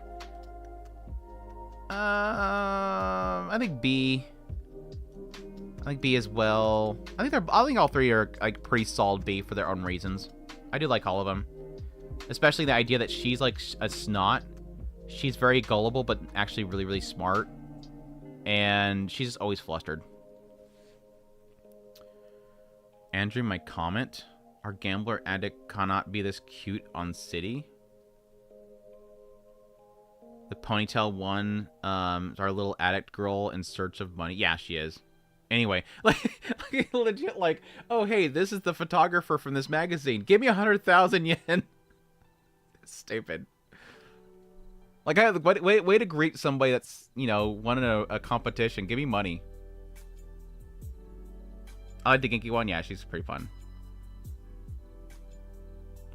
I think B. I think B as well. I think all three are like pretty solid B for their own reasons. I do like all of them, especially the idea that she's like a snot. She's very gullible, but actually really, really smart, and she's just always flustered. Andrew, my comment: our gambler addict cannot be this cute on City. The ponytail one, is our little addict girl in search of money. Yeah, she is. Anyway, like legit, like, oh hey, this is the photographer from this magazine. Give me 100,000 yen. Stupid. Like, way to greet somebody that's, you know, won a competition. Give me money. I like the Genki one. Yeah, she's pretty fun.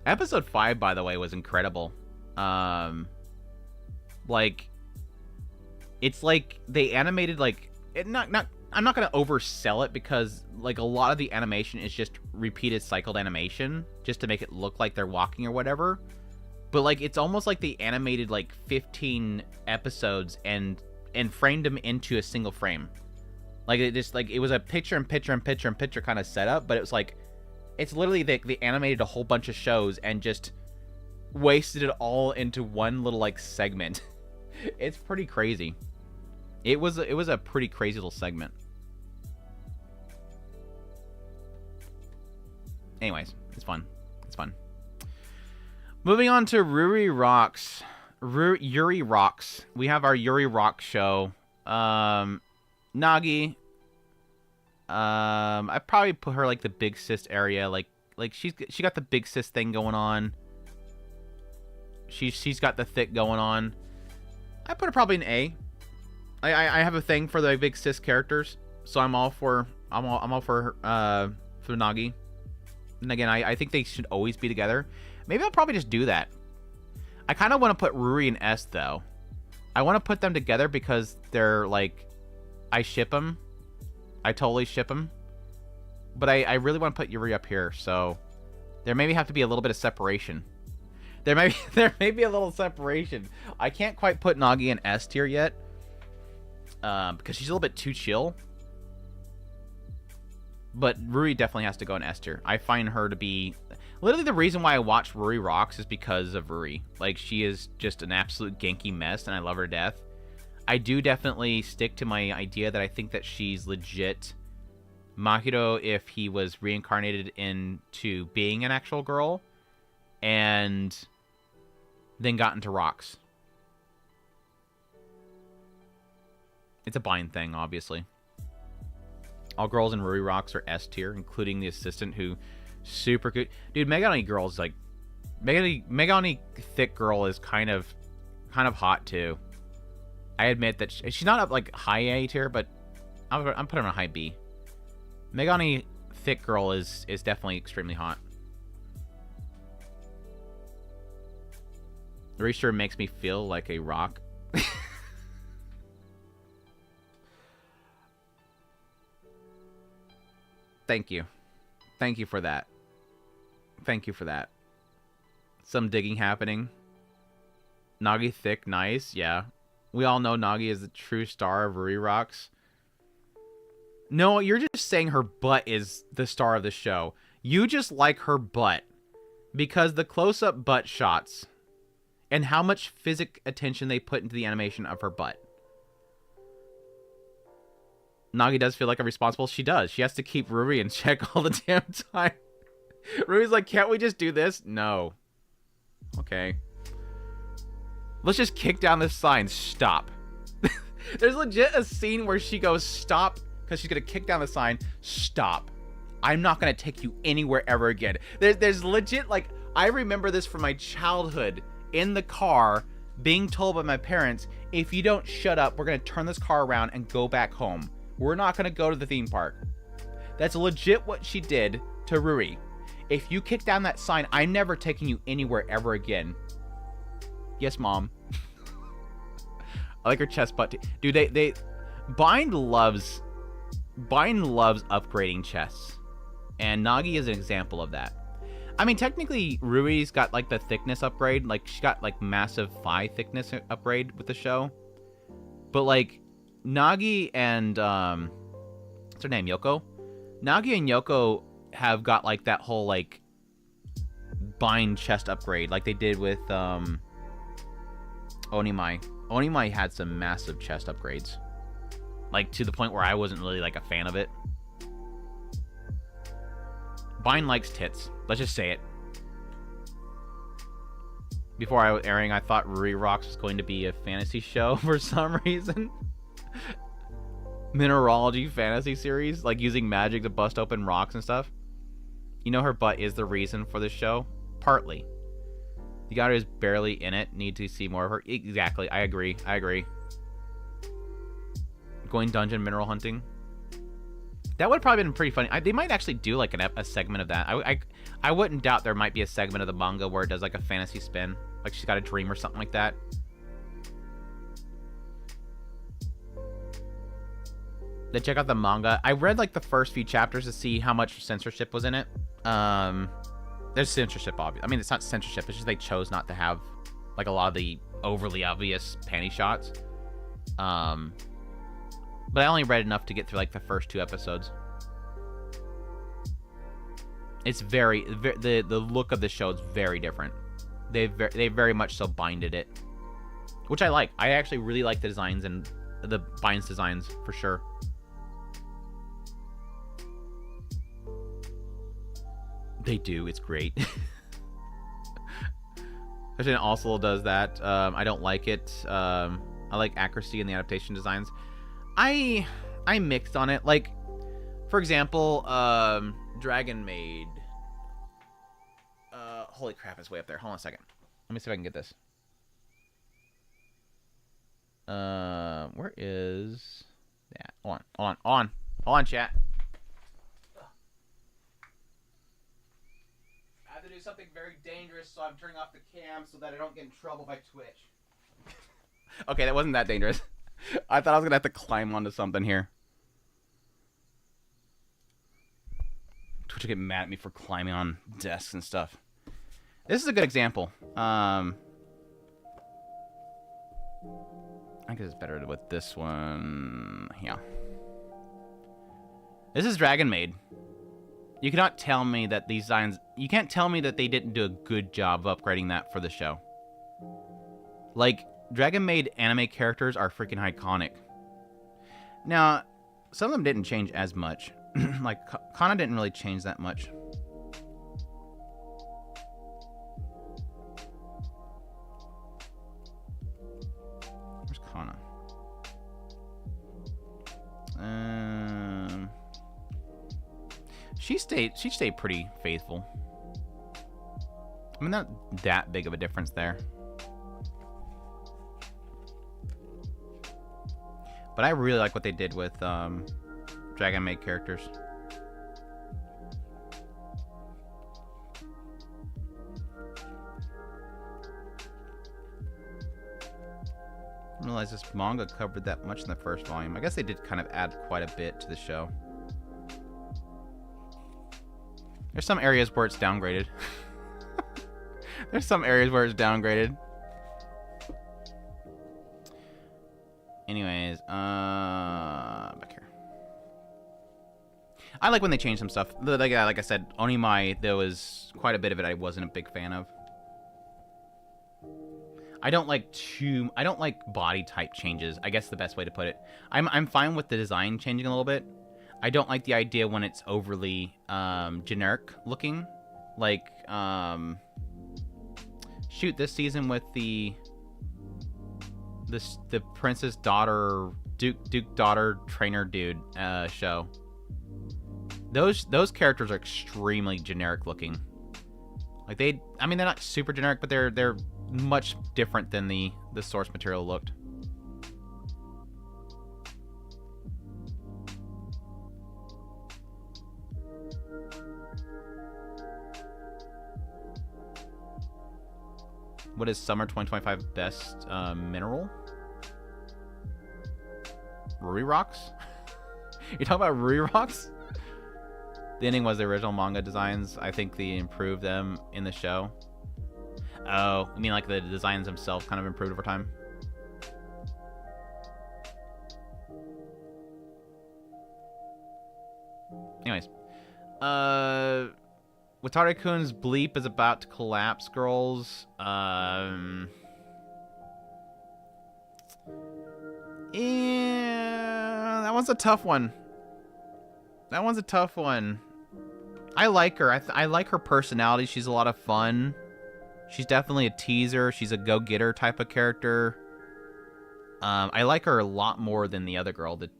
Episode 5, by the way, was incredible. Like, it's like they animated like I'm not gonna oversell it because like a lot of the animation is just repeated cycled animation just to make it look like they're walking or whatever. But like it's almost like they animated like 15 episodes and framed them into a single frame. Like it just like it was a picture and picture and picture and picture kind of setup, but it was like it's literally they animated a whole bunch of shows and just wasted it all into one little like segment. It's pretty crazy. It was a pretty crazy little segment. Anyways, it's fun. It's fun. Moving on to Yuri Rocks. Yuri Rocks. We have our Yuri Rock show. Nagi. I probably put her like the big sis area. Like she got the big sis thing going on. She's got the thick going on. I put her probably in A. I have a thing for the big sis characters, so I'm all for Nagi. And again, I think they should always be together. Maybe I'll probably just do that. I kind of want to put Ruri and S though. I want to put them together because they're like, I ship them. I totally ship them. But I really want to put Yuri up here, so there maybe have to be a little bit of separation. There may be a little separation. I can't quite put Nagi in S tier yet. Because she's a little bit too chill. But Ruri definitely has to go in S tier. I find her to be... Literally the reason why I watch Yuri Rocks is because of Ruri. Like, she is just an absolute Genki mess, and I love her to death. I do definitely stick to my idea that I think that she's legit Mahiro if he was reincarnated into being an actual girl. And then got into rocks. It's a bind thing, obviously. All girls in Ruri Rocks are S tier, including the assistant who super good. Dude, Megani girl's like Megani thick girl is kind of hot too. I admit that she's not up like high A tier, but I'm putting her on high B. Megani thick girl is definitely extremely hot. Ruri sure makes me feel like a rock. Thank you. Thank you for that. Thank you for that. Some digging happening. Nagi thick, nice. Yeah. We all know Nagi is the true star of Ruri Rocks. No, you're just saying her butt is the star of the show. You just like her butt. Because the close-up butt shots and how much physic attention they put into the animation of her butt. Nagi does feel like a responsible. She does. She has to keep Ruri in check all the damn time. Ruri's like, can't we just do this? No. Okay. Let's just kick down this sign. Stop. There's legit a scene where she goes, stop, because she's going to kick down the sign. Stop. I'm not going to take you anywhere ever again. There's legit, like, I remember this from my childhood in the car being told by my parents, if you don't shut up, we're going to turn this car around and go back home. We're not going to go to the theme park. That's legit what she did to Ruri. If you kick down that sign, I'm never taking you anywhere ever again. Yes, Mom. I like her chest butt. Dude, Bind loves upgrading chests. And Nagi is an example of that. I mean, technically, Ruri's got, like, the thickness upgrade. Like, she got, like, massive thigh thickness upgrade with the show. But, like, Nagi and, what's her name, Yoko? Nagi and Yoko have got, like, that whole, like, bind chest upgrade, like they did with, Onimai. Onimai had some massive chest upgrades. Like, to the point where I wasn't really, like, a fan of it. Bind likes tits. Let's just say it. Before I was airing, I thought Ruri Rocks was going to be a fantasy show for some reason. Mineralogy fantasy series, like using magic to bust open rocks and stuff. You know her butt is the reason for the show? Partly. The guy who's barely in it. Need to see more of her. Exactly. I agree. Going dungeon mineral hunting. That would have probably been pretty funny. They might actually do like a segment of that. I wouldn't doubt there might be a segment of the manga where it does like a fantasy spin. Like she's got a dream or something like that. Then check out the manga. I read like the first few chapters to see how much censorship was in it. There's censorship, obviously. I mean, it's not censorship. It's just they chose not to have like a lot of the overly obvious panty shots. But I only read enough to get through like the first 2 episodes. It's the look of the show is very different. They very much so binded it, which I like. I actually really like the designs and the binds designs for sure. They do. It's great. Especially also does that. I don't like it. I like accuracy in the adaptation designs. I mixed on it. Like, for example, Dragon Maid. Holy crap, it's way up there. Hold on a second. Let me see if I can get this. Where is that? Hold on, chat. I have to do something very dangerous, so I'm turning off the cam so that I don't get in trouble by Twitch. Okay, that wasn't that dangerous. I thought I was going to have to climb onto something here. Twitch will get mad at me for climbing on desks and stuff. This is a good example. I guess it's better with this one. Yeah. This is Dragon Maid. You cannot tell me that these designs... You can't tell me that they didn't do a good job of upgrading that for the show. Like, Dragon Maid anime characters are freaking iconic. Now, some of them didn't change as much. Like, Kana didn't really change that much. She stayed pretty faithful. I mean, not that big of a difference there. But I really like what they did with Dragon Maid characters. I didn't realize this manga covered that much in the first volume. I guess they did kind of add quite a bit to the show. There's some areas where it's downgraded. There's some areas where it's downgraded. Anyways, back here. I like when they change some stuff. Like I said, Onimai, there was quite a bit of it I wasn't a big fan of. I don't like body type changes. I guess the best way to put it. I'm fine with the design changing a little bit. I don't like the idea when it's overly generic looking. Like shoot, this season with the princess daughter Duke daughter trainer dude show. Those characters are extremely generic looking. Like I mean they're not super generic, but they're much different than the source material looked. What is summer 2025 best mineral? Ruri rocks? You talking about Ruri rocks? The ending was the original manga designs. I think they improved them in the show. Oh, you mean like the designs themselves kind of improved over time? Anyways. Watari-kun's bleep is about to collapse, girls. Yeah, that one's a tough one. That one's a tough one. I like her. I like her personality. She's a lot of fun. She's definitely a teaser. She's a go-getter type of character. I like her a lot more than the other girl, the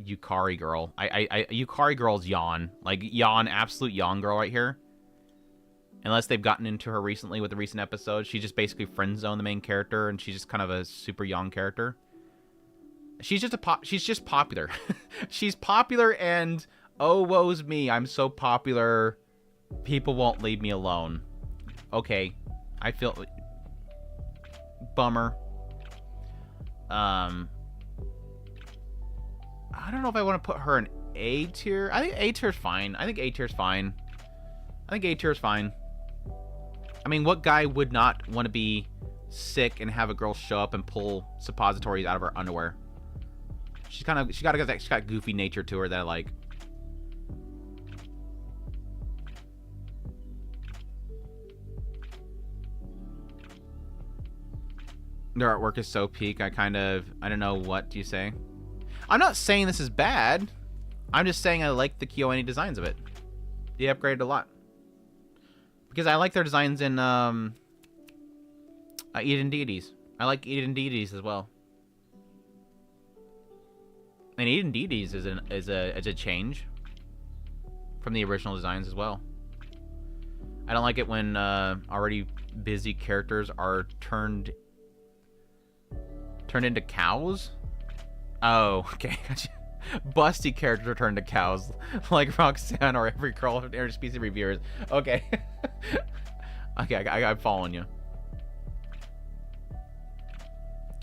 Yukari girl. Yukari girl's yawn. Like, yawn, absolute yawn girl right here. Unless they've gotten into her recently with the recent episodes. She just basically friend-zoned the main character, and she's just kind of a super yawn character. She's just popular. She's popular, and oh, woe's me. I'm so popular. People won't leave me alone. Okay. I feel... Bummer. I don't know if I want to put her in A tier. I think A tier's fine. I think A tier's fine. I mean, what guy would not want to be sick and have a girl show up and pull suppositories out of her underwear? She's got a goofy nature to her that I like. Their artwork is so peak. I don't know, what do you say? I'm not saying this is bad. I'm just saying I like the KyoAni designs of it. They upgraded a lot. Because I like their designs in Eden Deities. I like Eden Deities as well. And Eden Deities is a change from the original designs as well. I don't like it when already busy characters are turned into cows. Oh, okay, gotcha. Busty characters are turned to cows, like Roxanne or every girl of interspecies reviewers. Okay. Okay, I'm following you.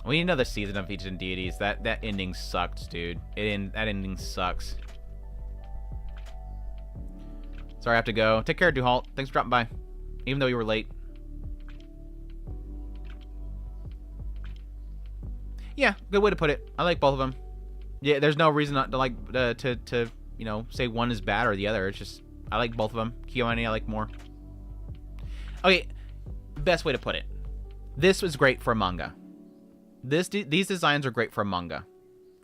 We need another season of Featured in Deities. That ending sucked, dude. That ending sucks. Sorry, I have to go. Take care, Duhalt. Thanks for dropping by, even though you were late. Yeah, good way to put it. I like both of them. Yeah, there's no reason not to like to you know, say one is bad or the other. It's just I like both of them. KyoAni I like more. Okay, best way to put it. This was great for a manga. These designs are great for a manga.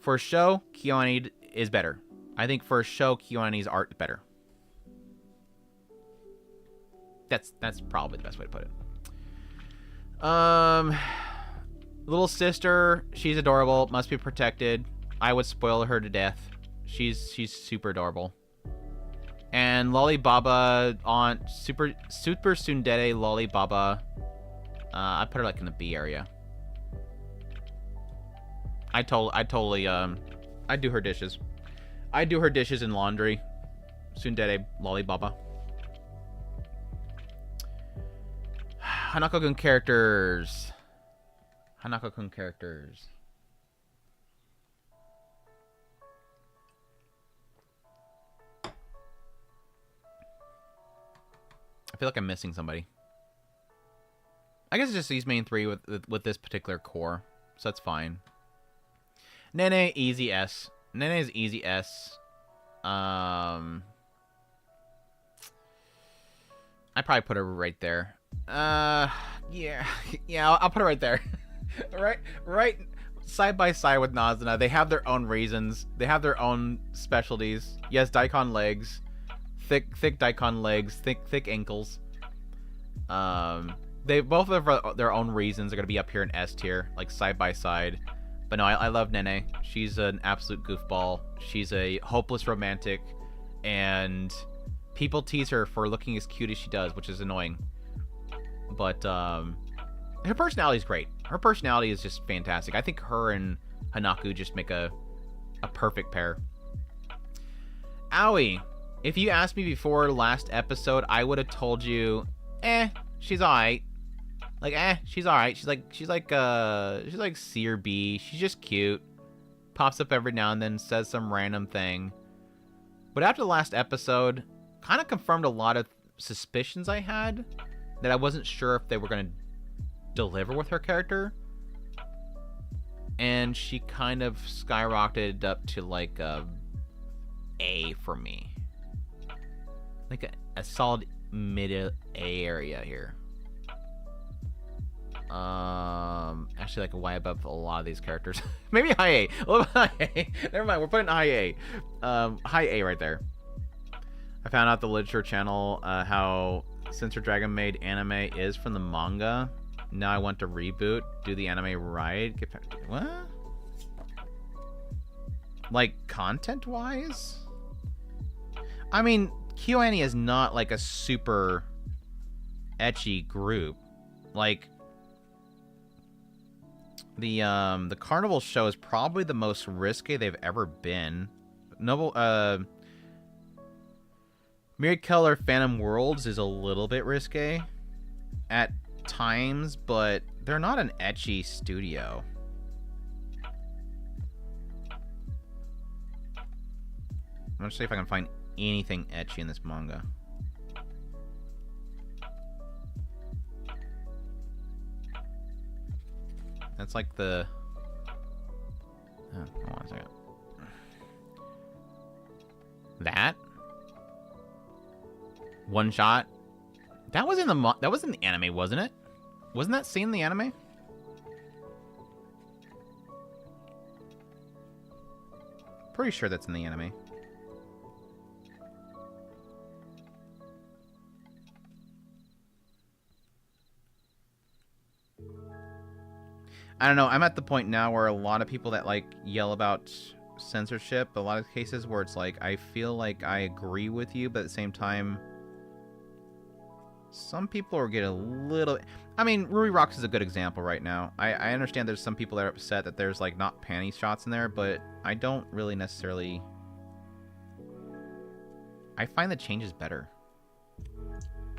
For a show, KyoAni is better. I think for a show, KyoAni's art is better. That's probably the best way to put it. Little sister, she's adorable. Must be protected. I would spoil her to death. She's super adorable. And Lollibaba on Super Tsundere Lollibaba. I put her like in the B area. I totally I do her dishes. I do her dishes and laundry. Tsundere Lollibaba. Hanako-kun characters. Hanako-kun characters. I feel like I'm missing somebody. I guess it's just these main three with this particular core, so that's fine. Nene, easy S. Nene is easy S. I probably put her right there. Yeah, I'll put her right there. right side by side with Nazuna. They have their own reasons. They have their own specialties. Yes, daikon legs. Thick daikon legs, thick ankles. They both have their own reasons. They're gonna be up here in S tier, like side by side. But no, I love Nene. She's an absolute goofball. She's a hopeless romantic, and people tease her for looking as cute as she does, which is annoying. But her personality is great. Her personality is just fantastic. I think her and Hanaku just make a perfect pair. Aoi. If you asked me before last episode, I would have told you, she's alright. Like, she's alright. She's like C or B. She's just cute. Pops up every now and then, says some random thing. But after the last episode, kind of confirmed a lot of suspicions I had that I wasn't sure if they were going to deliver with her character. And she kind of skyrocketed up to like A for me. Like a solid mid A area here. Actually like a Y above a lot of these characters. Maybe high A. A little bit high A. Never mind, we're putting high A. High A right there. I found out the literature channel how Sensor Dragon made anime is from the manga. Now I want to reboot, do the anime right. What? Like content wise? I mean, KyoAni is not like a super ecchi group. Like the Carnival show is probably the most risque they've ever been. Miracle Phantom Worlds is a little bit risque at times, but they're not an ecchi studio. I'm gonna see if I can find anything ecchi in this manga. That's like the... Oh, hold on a second. That? One shot? That was in the that was in the anime, wasn't it? Wasn't that seen in the anime? Pretty sure that's in the anime. I don't know. I'm at the point now where a lot of people that like yell about censorship, a lot of cases where it's like, I feel like I agree with you, but at the same time, some people are getting a little... I mean, Ruby Rocks is a good example right now. I understand there's some people that are upset that there's like not panty shots in there, but I don't really necessarily... I find the changes better.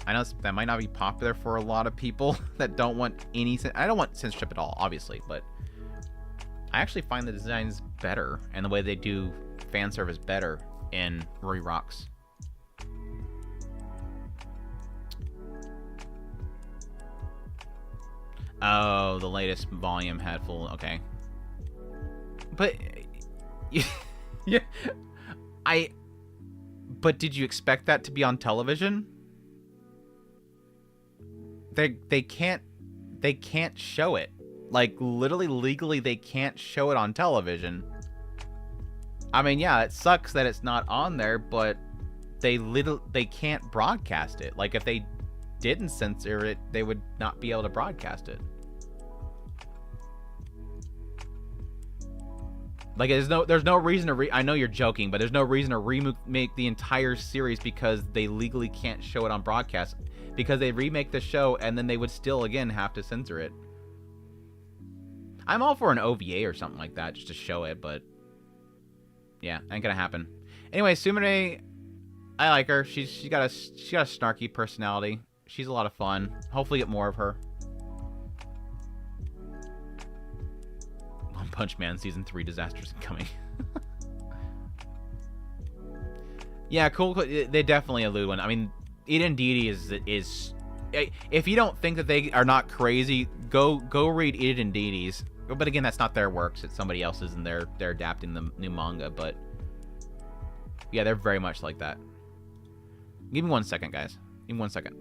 I know that might not be popular for a lot of people that don't want any... I don't want censorship at all, obviously, but I actually find the designs better and the way they do fan service better in Ruby Rocks. Oh, the latest volume had full... Okay. But... yeah, But did you expect that to be on television? They can't show it. Like, literally, legally, they can't show it on television. I mean, yeah, it sucks that it's not on there, but they can't broadcast it. Like, if they didn't censor it, they would not be able to broadcast it. Like, there's no reason to I know you're joking, but there's no reason to remake the entire series because they legally can't show it on broadcast. Because they remake the show and then they would still, again, have to censor it. I'm all for an OVA or something like that just to show it, but yeah, ain't gonna happen. Anyway, Sumire, I like her. She got a snarky personality. She's a lot of fun. Hopefully get more of her. One Punch Man Season 3 disasters coming. Yeah, cool. They definitely allude one. I mean, Eden Deity is if you don't think that they are not crazy, go read Eden Deities. But again, that's not their works. It's somebody else's, and they're adapting the new manga. But yeah, they're very much like that. Give me 1 second, guys. Give me 1 second.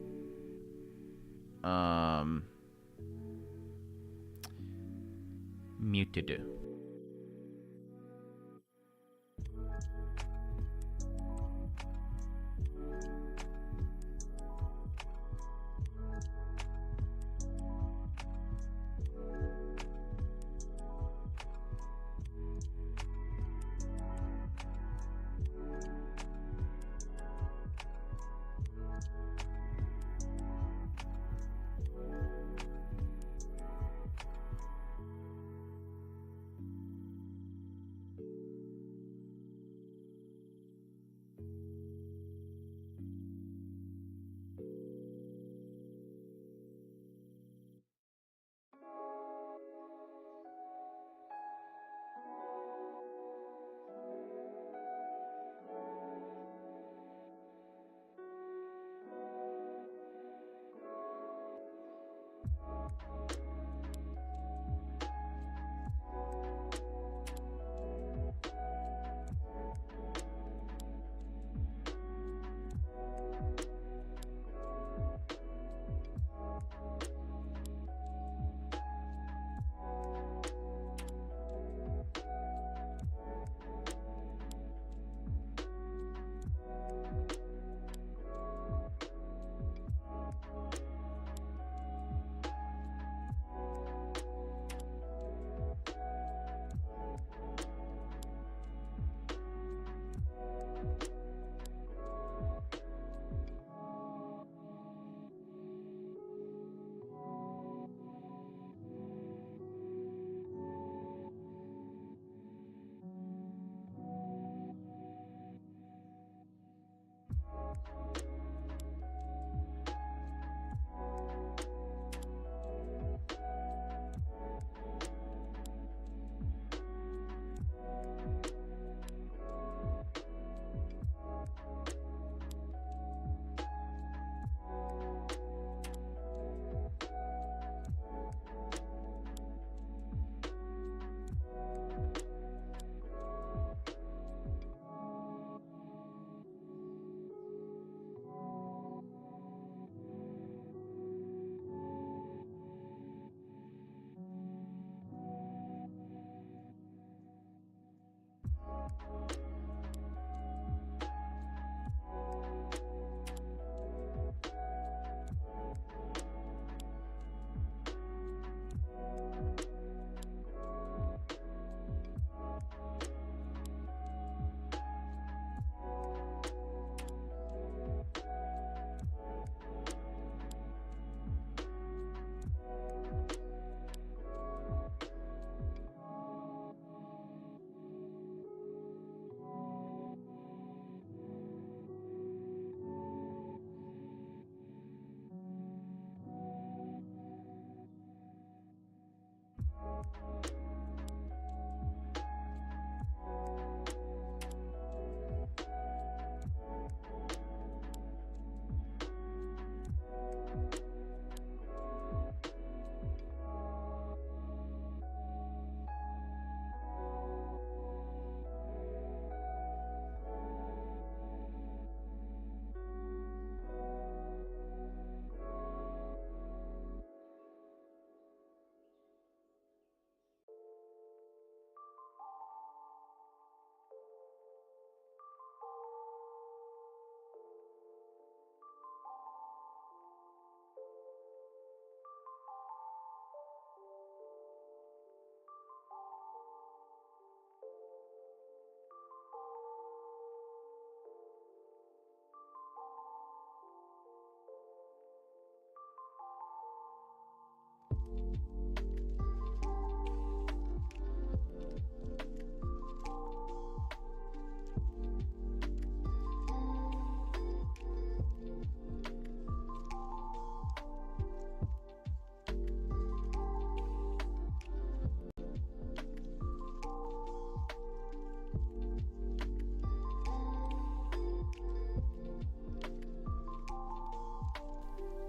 Muted.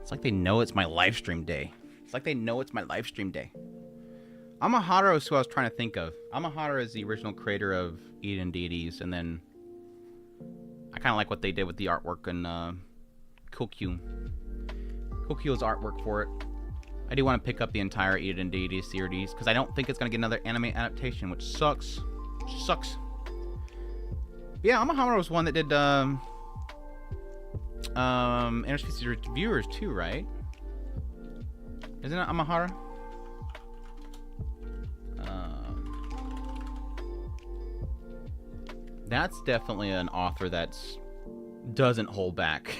It's like they know it's my live stream day. It's like they know it's my live stream day. Amahara is who I was trying to think of. Amahara is the original creator of Eden Deities, and then I kind of like what they did with the artwork in Kokyu. Kokyu's artwork for it. I do want to pick up the entire Eden Deities series, because I don't think it's going to get another anime adaptation, which sucks. Sucks. But yeah, Amahara was one that did interspecies reviewers too, right? Isn't it Amahara? That's definitely an author that doesn't hold back.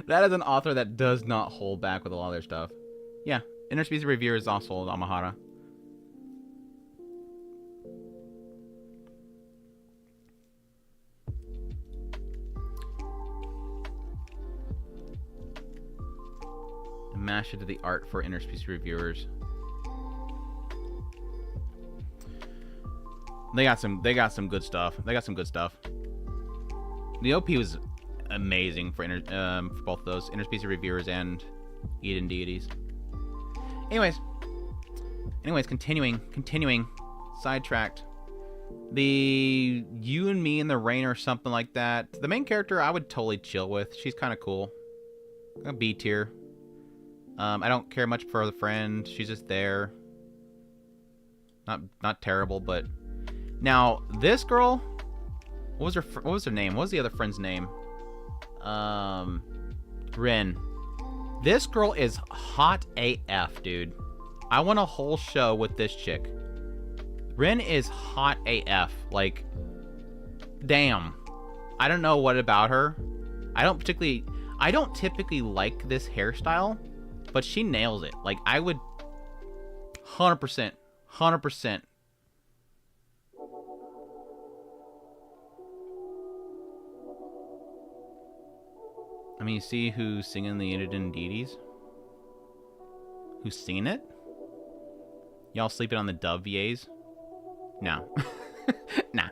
That is an author that does not hold back with a lot of their stuff. Yeah, interspecies reviewer is also Amahara. Mash it to the art for interspecies reviewers. They got some good stuff. They got some good stuff. The OP was amazing for both of those, interspecies reviewers and Eden Deities. Anyways, continuing, sidetracked. The You and Me in the Rain or something like that. The main character I would totally chill with. She's kind of cool. A B tier. I don't care much for the friend. She's just there. Not terrible, but now this girl, what was her name? What was the other friend's name? Rin. This girl is hot AF, dude. I want a whole show with this chick. Rin is hot AF. Like, damn. I don't know what about her. I don't typically like this hairstyle, but she nails it. Like, I would 100%. I mean, you see who's singing the Eden Deities? Who's singing it? Y'all sleeping on the dub VAs? No. Nah.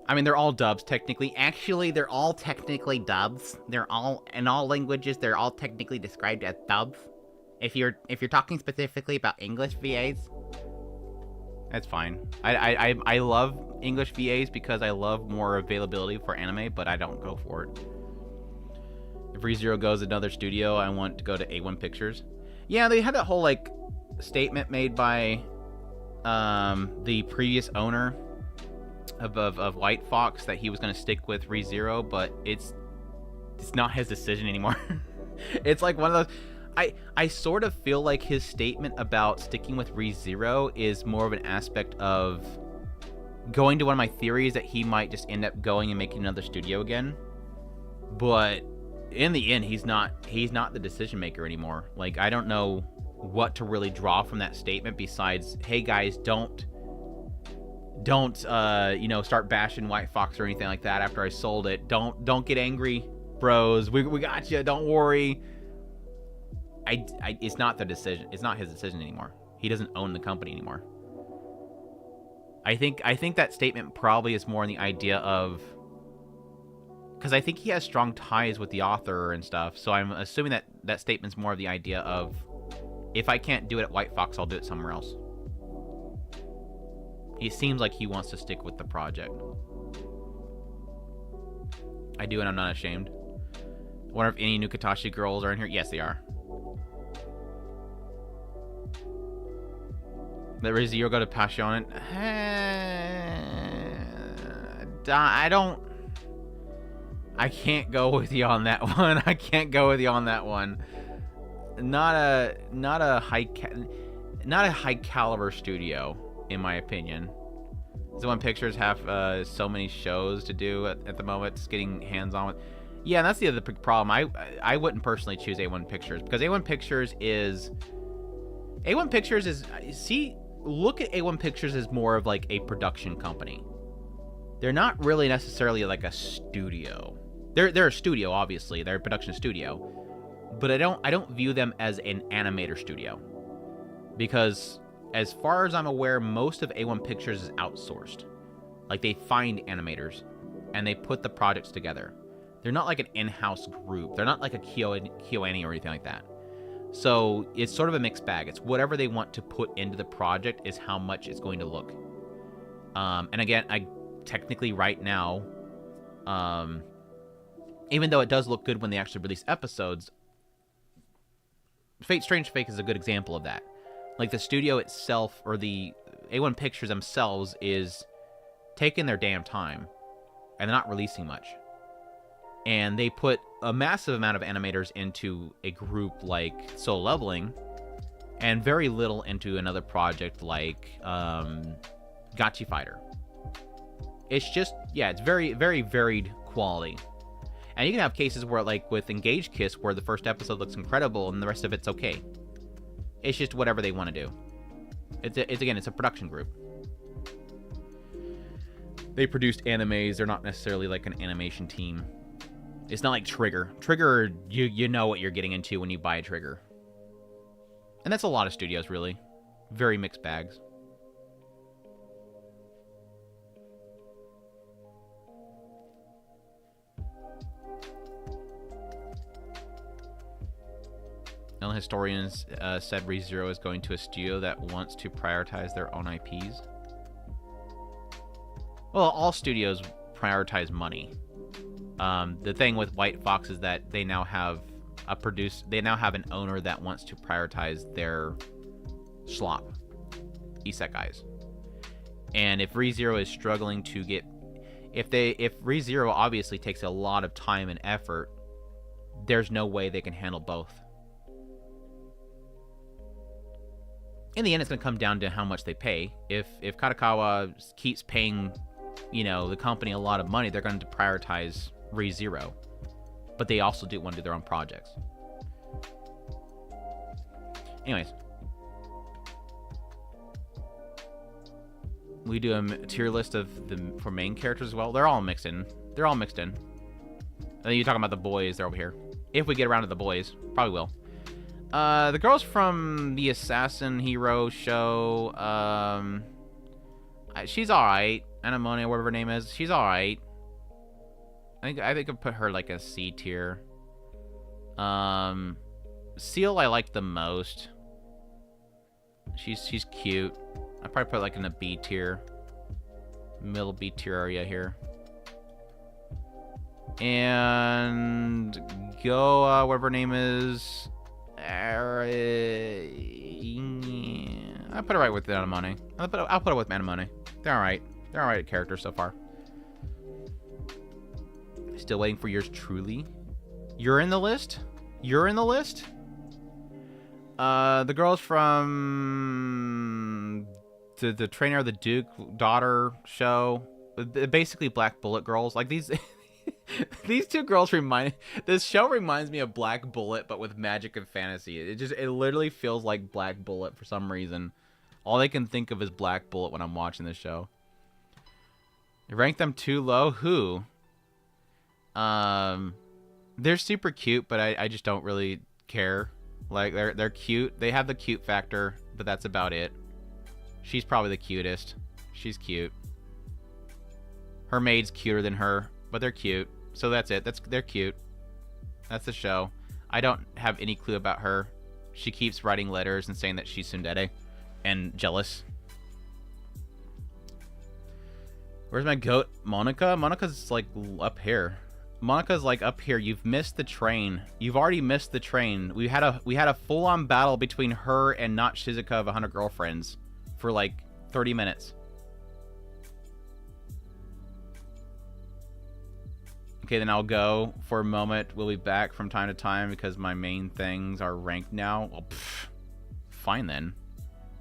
I mean, they're all dubs, technically. Actually, they're all technically dubs. They're all, in all languages, they're all technically described as dubs. If you're talking specifically about English VAs, that's fine. I love English VAs because I love more availability for anime, but I don't go for it. If ReZero goes another studio, I want to go to A1 Pictures. Yeah, they had that whole, like, statement made by the previous owner of White Fox that he was going to stick with ReZero, but it's not his decision anymore. It's like one of those... I sort of feel like his statement about sticking with ReZero is more of an aspect of going to one of my theories that he might just end up going and making another studio again. But in the end, he's not the decision maker anymore. Like, I don't know what to really draw from that statement besides, hey guys, don't start bashing White Fox or anything like that after I sold it. Don't get angry, bros. We got you. Don't worry. It's not the decision. It's not his decision anymore. He doesn't own the company anymore. I think that statement probably is more in the idea of, because I think he has strong ties with the author and stuff. So I'm assuming that statement's more of the idea of, if I can't do it at White Fox, I'll do it somewhere else. It seems like he wants to stick with the project. I do, and I'm not ashamed. I wonder if any Nukatashi girls are in here. Yes, they are. Let ReZero go to Passion. I can't go with you on that one. I can't go with you on that one. Not a high caliber studio, in my opinion. A1 Pictures have so many shows to do at the moment, just getting hands on with. Yeah, and that's the other big problem. I wouldn't personally choose A1 Pictures because A1 Pictures is look at A1 Pictures as more of like a production company. They're not really necessarily like a studio. They're a studio, obviously. They're a production studio. But I don't view them as an animator studio. Because as far as I'm aware, most of A1 Pictures is outsourced. Like, they find animators and they put the projects together. They're not like an in-house group. They're not like a KyoAni or anything like that. So it's sort of a mixed bag. It's whatever they want to put into the project is how much it's going to look. And again, I technically right now, even though it does look good when they actually release episodes, Strange Fate is a good example of that. Like the studio itself, or the A1 Pictures themselves, is taking their damn time, and they're not releasing much. And they put a massive amount of animators into a group like Solo Leveling, and very little into another project like Gachi Fighter. It's just, yeah, it's very, very varied quality. And you can have cases where, like with Engage Kiss, where the first episode looks incredible and the rest of it's okay. It's just whatever they want to do. It's a production group. They produced animes. They're not necessarily like an animation team. It's not like Trigger. Trigger, you know what you're getting into when you buy a Trigger. And that's a lot of studios, really. Very mixed bags. Ellen Historians said ReZero is going to a studio that wants to prioritize their own IPs. Well, all studios prioritize money. The thing with White Fox is that they now have an owner that wants to prioritize their slop isekais. And if ReZero is struggling to get, if ReZero obviously takes a lot of time and effort, there's no way they can handle both. In the end, it's going to come down to how much they pay. If Kadokawa keeps paying, the company a lot of money, they're going to prioritize ReZero. But they also do want to do their own projects. Anyways. We do a tier list for main characters as well. They're all mixed in. I think you're talking about the boys. They're over here. If we get around to the boys. Probably will. The girls from the Assassin Hero show, she's alright. Anamone, whatever her name is, she's alright. I think I'd put her like a C tier. Seal I like the most. She's cute. I'd probably put like in the B tier. Middle B tier area here. And Go, whatever her name is. I put it right with Anamone. I'll put it with Anamone. They're alright. They're alright characters so far. Still waiting for yours truly. You're in the list? You're in the list? The girls from the Trainer of the Duke daughter show. Basically Black Bullet girls. Like these these two girls this show reminds me of Black Bullet, but with magic and fantasy. It literally feels like Black Bullet for some reason. All I can think of is Black Bullet when I'm watching this show. You rank them too low? Who? They're super cute, but I just don't really care. Like they're cute. They have the cute factor, but that's about it. She's probably the cutest. She's cute. Her maid's cuter than her, but they're cute. So that's it. They're cute. That's the show. I don't have any clue about her. She keeps writing letters and saying that she's tsundere and jealous. Where's my goat? Monica? Monica's like up here. Monica's like up here. You've missed the train. You've already missed the train. We had a full-on battle between her and Not Shizuka of 100 Girlfriends for like 30 minutes. Okay, then I'll go for a moment. We'll be back from time to time because my main things are ranked now. Well, fine then.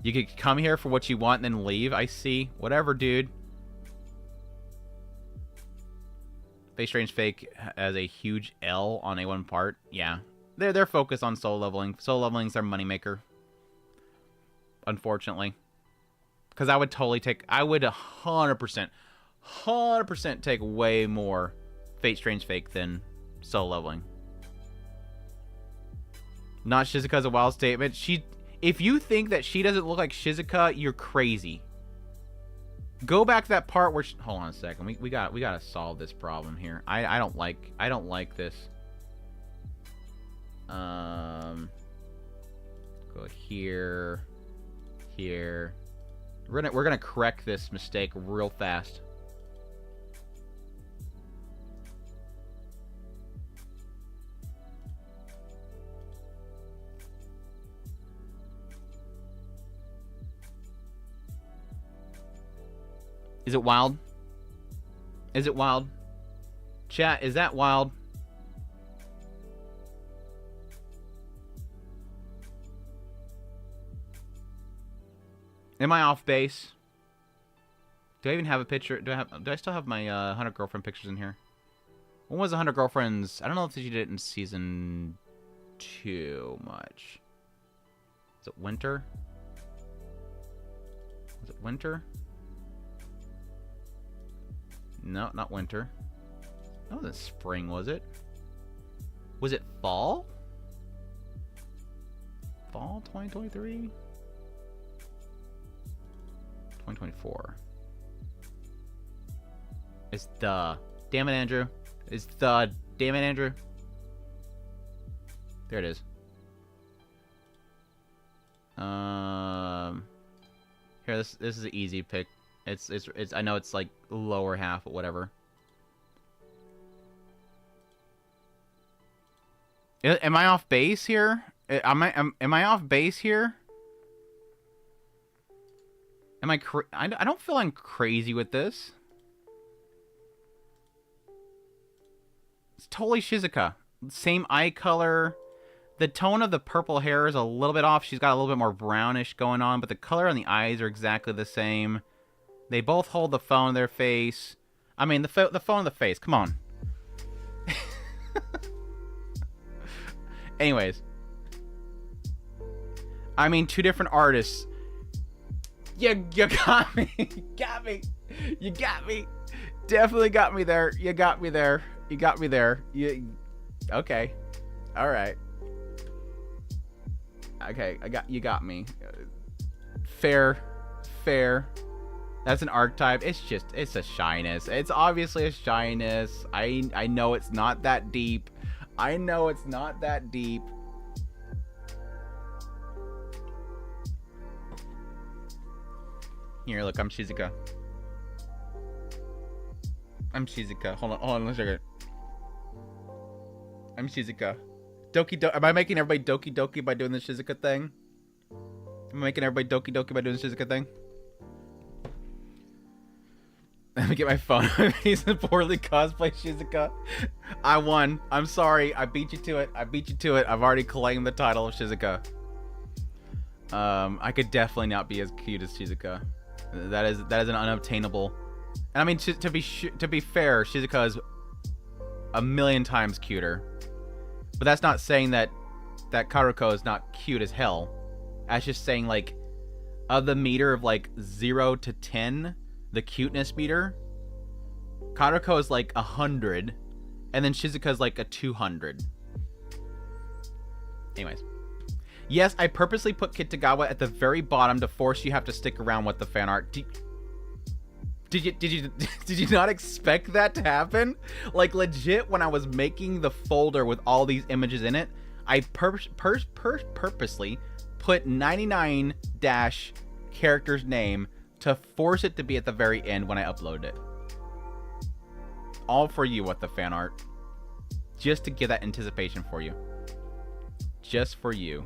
You could come here for what you want and then leave. I see. Whatever, dude. Face Strange Fake has a huge L on A1 part. Yeah. They're focused on solo leveling. Solo leveling's their moneymaker. Unfortunately. Because I would 100% take way more Fate Strange Fake than solo leveling. Not Shizuka's a wild statement. If you think that she doesn't look like Shizuka, you're crazy. Go back to that part where... hold on a second. We gotta solve this problem here. I don't like this. Go here. Here. We're gonna correct this mistake real fast. Is it wild? Is it wild? Chat, is that wild? Am I off base? Do I even have a picture? Do I still have my 100 Girlfriend pictures in here? When was 100 Girlfriends? I don't know if you did it in season 2 much. Is it winter? Was it winter? No, not winter. That wasn't spring, was it? Was it fall? Fall 2023? 2024. It's the... damn it, Andrew. It's the... damn it, Andrew. There it is. Here, this is an easy pick. It's I know it's like lower half, but whatever. Am I off base here? Am I off base here? Am I don't feel I'm crazy with this. It's totally Shizuka. Same eye color. The tone of the purple hair is a little bit off. She's got a little bit more brownish going on, but the color on the eyes are exactly the same. They both hold the phone in their face. I mean, the phone in the face. Come on. Anyways. I mean, two different artists. You got me. You got me. You got me. Definitely got me there. You got me there. You got me there. Okay. All right. Okay, you got me. Fair. That's an archetype. It's a shyness. It's obviously a shyness. I know it's not that deep. I know it's not that deep. Here, look, I'm Shizuka. Hold on, let's check it. I'm Shizuka. Am I making everybody Doki Doki by doing the Shizuka thing? Am I making everybody Doki Doki by doing the Shizuka thing? Let me get my phone. He's a poorly cosplay Shizuka. I won. I'm sorry. I beat you to it. I've already claimed the title of Shizuka. I could definitely not be as cute as Shizuka. That is an unobtainable. And I mean, to be fair, Shizuka is a million times cuter. But that's not saying that Karuko is not cute as hell. That's just saying, like, of the meter of like 0 to 10, the cuteness meter, Karuko is like 100, and then Shizuka is like a 200. Anyways. Yes, I purposely put Kitagawa at the very bottom to force you have to stick around with the fan art. Did you not expect that to happen? Like, legit, when I was making the folder with all these images in it, I purposely put 99 dash character's name to force it to be at the very end when I upload it. All for you, what the fan art. Just to give that anticipation for you. Just for you.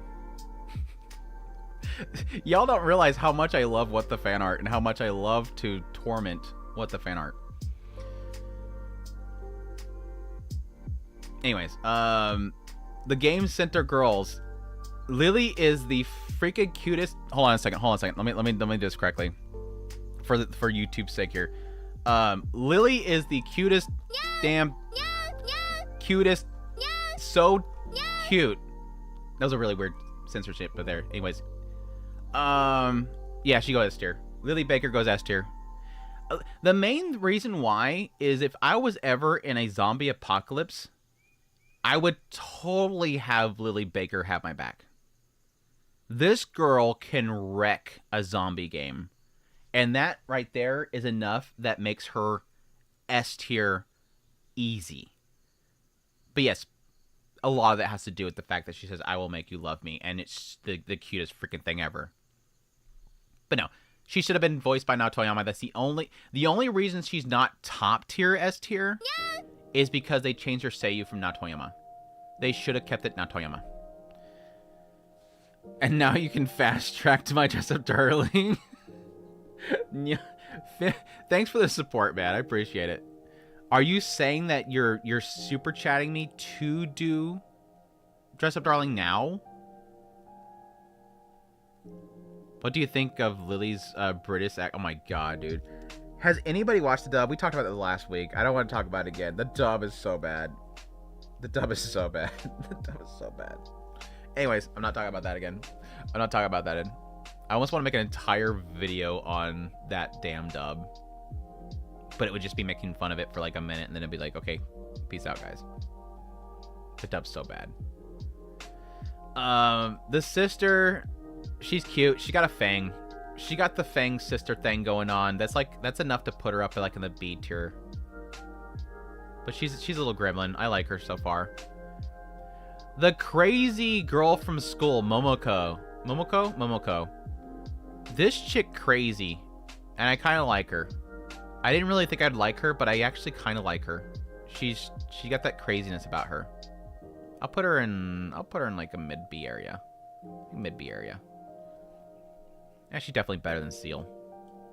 Y'all don't realize how much I love what the fan art and how much I love to torment what the fan art. Anyways, the Game Center girls. Lily is the freaking cutest. Hold on a second. Let me do this correctly. For YouTube's sake here. Lily is the cutest. Cutest. So cute. That was a really weird censorship, but there. Anyways. Yeah, she goes S tier. Lily Baker goes S tier. The main reason why is if I was ever in a zombie apocalypse, I would totally have Lily Baker have my back. This girl can wreck a zombie game. And that right there is enough that makes her S tier easy. But yes, a lot of that has to do with the fact that she says, I will make you love me. And it's the cutest freaking thing ever. But no, she should have been voiced by Naotoyama. That's the only reason she's not top tier S tier is because they changed her seiyuu from Naotoyama. They should have kept it Naotoyama. And now you can fast track to my dress up darling. Thanks for the support, man. I appreciate it. Are you saying that you're super chatting me to do dress up darling now? What do you think of Lily's British act? Oh my god, dude. Has anybody watched the dub? We talked about it last week. I don't want to talk about it again. The dub is so bad. The dub is so bad. The dub is so bad. Anyways, I'm not talking about that again. I'm not talking about that. I almost want to make an entire video on that damn dub. But it would just be making fun of it for like a minute, and then it'd be like, okay, peace out, guys. The dub's so bad. The sister, she's cute. She got a fang. She got the fang sister thing going on. That's enough to put her up like in the B tier. But she's a little gremlin. I like her so far. The crazy girl from school, Momoko. Momoko. This chick crazy, and I kind of like her. I didn't really think I'd like her, but I actually kind of like her. She got that craziness about her. I'll put her in like a mid B area. Mid B area. Yeah, she's definitely better than Seal.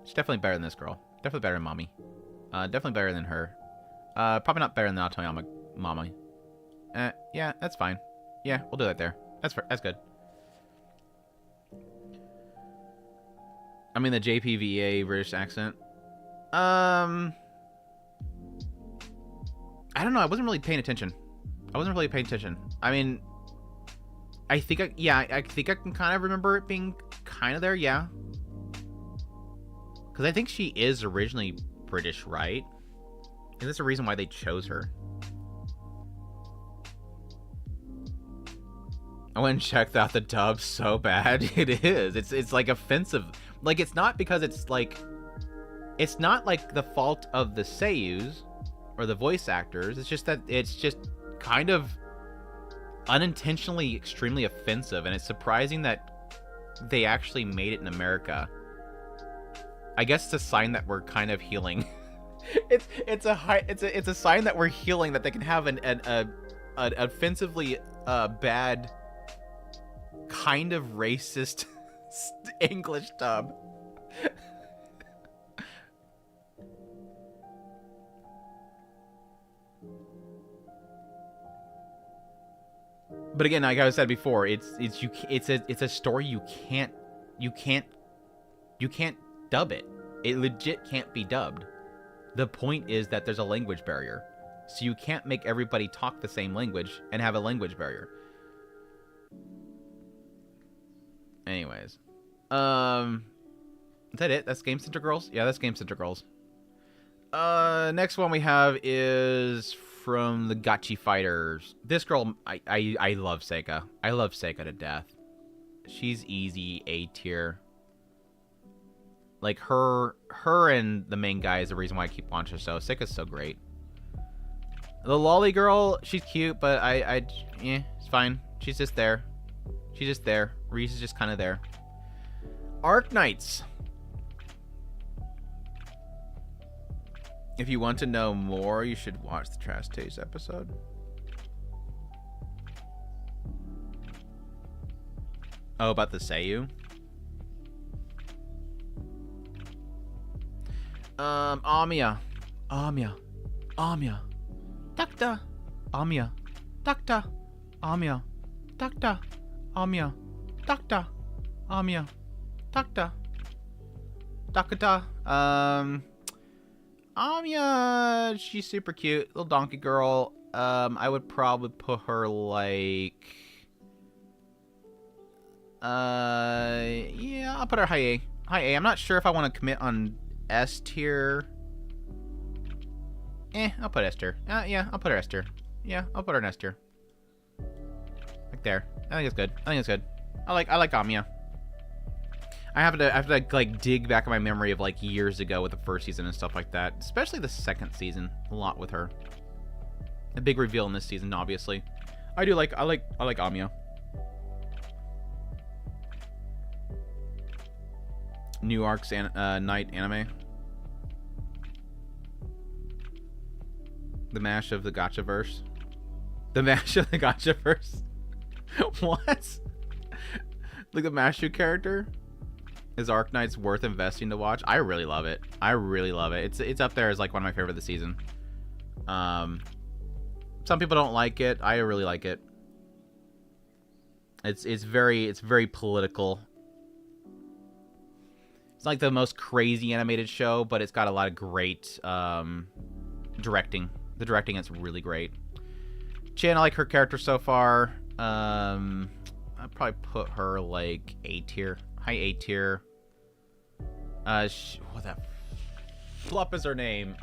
She's definitely better than this girl. Definitely better than Mommy. Definitely better than her. Probably not better than Naotoyama Mommy. Yeah, that's fine. Yeah, we'll do that there. That's good. I mean the JPVA British accent. I don't know. I wasn't really paying attention. I mean, I think I can kind of remember it being kind of there, yeah. Because I think she is originally British, right? And that's the reason why they chose her. I went and checked out the dub. So bad. It is. It's like offensive. Like, it's not because it's like... It's not like the fault of the seiyus or the voice actors. It's just that it's just kind of unintentionally extremely offensive, and it's surprising that they actually made it in America. I guess it's a sign that we're kind of healing. it's a sign that we're healing, that they can have an offensively bad kind of racist English dub. But again, like I said before, it's a story you can't dub it. It legit can't be dubbed. The point is that there's a language barrier, so you can't make everybody talk the same language and have a language barrier. Anyways, is that it? That's Game Center Girls? Yeah, that's Game Center Girls. Next one we have is from the Gachi Fighters. This girl, I love Seika. I love Seika to death. She's easy A tier. Like her and the main guy is the reason why I keep watching her. So Seika's so great. The lolly girl, she's cute, but yeah, it's fine. She's just there. She's just there. Reese is just kind of there. Arc Knights. If you want to know more, you should watch the Trash Taste episode. Oh, about the Seiyu? Amiya. Doctor. Amiya. Doctor. Amiya. Doctor. Amiya. Doctor. Amiya. Doctor. Dakota. Amiya, she's super cute. Little donkey girl. I would probably put her like... yeah, I'll put her high A. High A. I'm not sure if I want to commit on S tier. I'll put S tier. Yeah, I'll put her S tier. Yeah, I'll put her in S tier. Like there. I think it's good. I like Amiya. I have to like dig back in my memory of like years ago with the first season and stuff like that. Especially the second season, a lot with her. A big reveal in this season, obviously. I like Amiya. New Arcs and Night anime. The mash of the gachaverse. The mash of the gachaverse. What? Like the Mashu character? Is Arknights worth investing to watch? I really love it. I really love it. It's up there as like one of my favorite of the season. Some people don't like it. I really like it. It's very political. It's like the most crazy animated show, but it's got a lot of great directing. The directing is really great. Chan, I like her character so far. I'd probably put her like A tier. High A tier. What that flop is her name?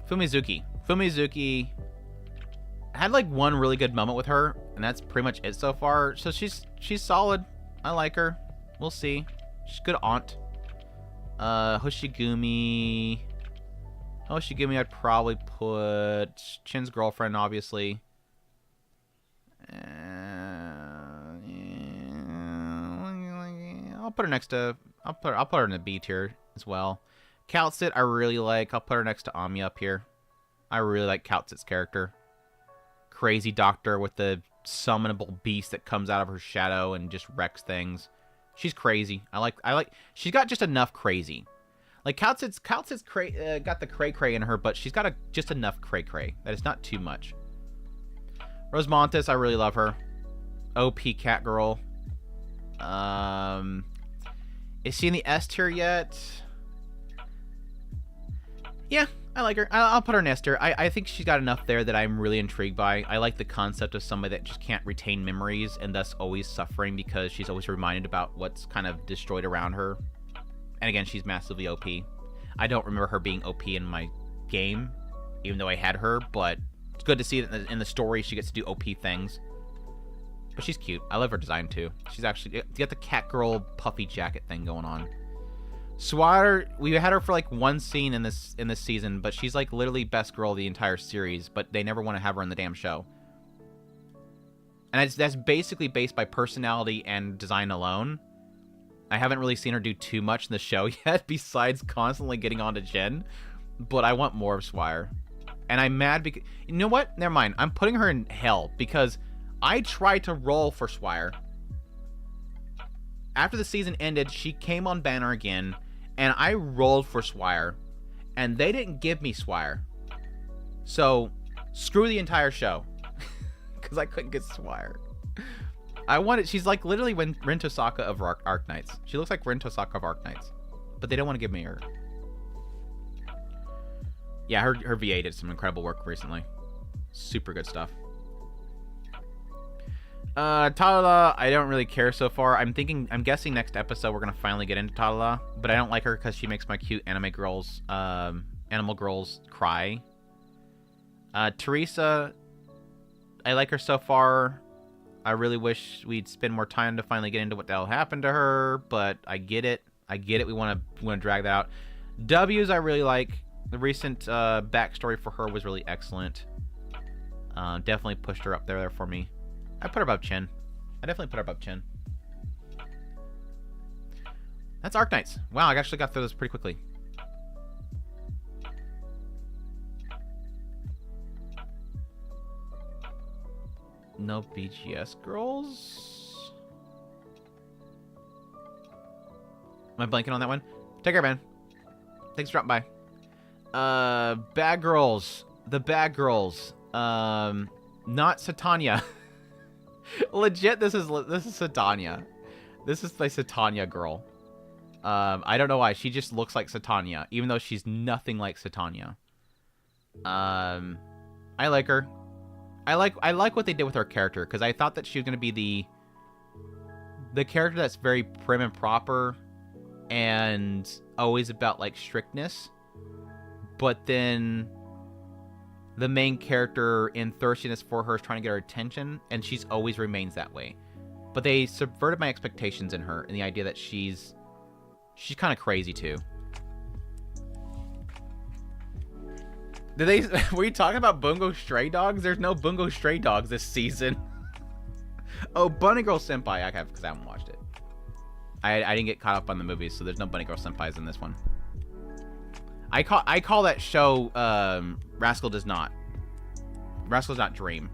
Fumizuki. Fumizuki had like one really good moment with her, and that's pretty much it so far. So she's solid. I like her. We'll see. She's a good aunt. Hoshigumi. Hoshigumi, I'd probably put Chin's girlfriend, obviously. I'll put her next to. I'll put her in the B tier as well. Kaltsit, I really like. I'll put her next to Ami up here. I really like Kaltsit's character. Crazy doctor with the summonable beast that comes out of her shadow and just wrecks things. She's crazy. I like. She's got just enough crazy. Like Kaltsit's got the cray in her, but she's got just enough cray that it's not too much. Rosemontis, I really love her. OP cat girl. Is she in the S tier yet? Yeah, I like her. I'll put her in S tier. I think she's got enough there that I'm really intrigued by. I like the concept of somebody that just can't retain memories and thus always suffering because she's always reminded about what's kind of destroyed around her. And again, she's massively OP. I don't remember her being OP in my game, even though I had her, but it's good to see that in the story she gets to do OP things. But she's cute. I love her design too. She's actually got the cat girl puffy jacket thing going on. Swatter, we had her for like one scene in this season, but she's like literally best girl of the entire series, but they never want to have her in the damn show. And that's basically based by personality and design alone. I haven't really seen her do too much in the show yet, besides constantly getting onto Jen. But I want more of Swire. And I'm mad because... You know what? Never mind. I'm putting her in hell because I tried to roll for Swire. After the season ended, she came on banner again, and I rolled for Swire. And they didn't give me Swire. So, screw the entire show. Because I couldn't get Swire. I wanted... She's like literally Rin Tosaka of Arknights. She looks like Rin Tosaka of Arknights. But they don't want to give me her. Yeah, her VA did some incredible work recently. Super good stuff. Talala, I don't really care so far. I'm guessing next episode we're going to finally get into Talala. But I don't like her because she makes my cute animal girls cry. Teresa, I like her so far. I really wish we'd spend more time to finally get into what the hell happened to her, but I get it. We want to drag that out. W's I really like. The recent backstory for her was really excellent. Definitely pushed her up there for me. I put her above Chen. I definitely put her above Chen. That's Arknights. Wow, I actually got through this pretty quickly. No BGS girls? Am I blanking on that one? Take care, man. Thanks for dropping by. Bad girls. The bad girls. Not Satanya. Legit, this is Satanya. This is my Satanya girl. I don't know why. She just looks like Satanya, even though she's nothing like Satanya. I like her. I like what they did with her character, because I thought that she was going to be the character that's very prim and proper and always about like strictness, but then the main character in thirstiness for her is trying to get her attention, and she's always remains that way. But they subverted my expectations in her, and the idea that she's kind of crazy too. Did they? Were you talking about Bungo Stray Dogs? There's no Bungo Stray Dogs this season. Oh, Bunny Girl Senpai. I have because I haven't watched it. I didn't get caught up on the movies, so there's no Bunny Girl Senpais in this one. I call that show Rascal Does Not. Rascal Does Not Dream.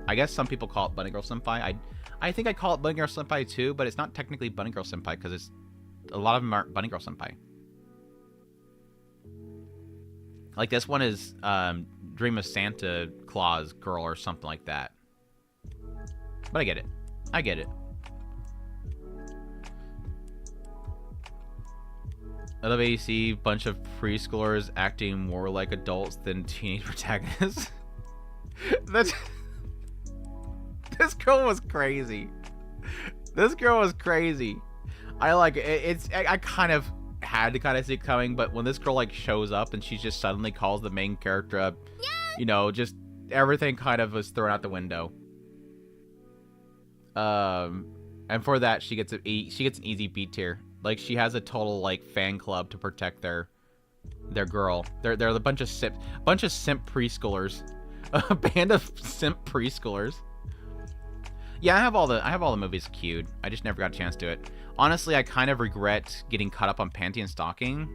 I guess some people call it Bunny Girl Senpai. I think I call it Bunny Girl Senpai too, but it's not technically Bunny Girl Senpai because it's a lot of them aren't Bunny Girl Senpai. Like this one is Dream of Santa Claus Girl or something like that. But I get it. I get it. I love ADC, bunch of preschoolers acting more like adults than teenage protagonists. That's... This girl was crazy. This girl was crazy. I like it. I kind of had to kind of see it coming, but when this girl like shows up and she just suddenly calls the main character up, you know, just everything kind of was thrown out the window. And for that she gets an easy B tier. Like she has a total like fan club to protect their girl. They're a bunch of simp preschoolers. A band of simp preschoolers. Yeah, I have all the movies queued. I just never got a chance to it. Honestly, I kind of regret getting caught up on Panty and Stalking.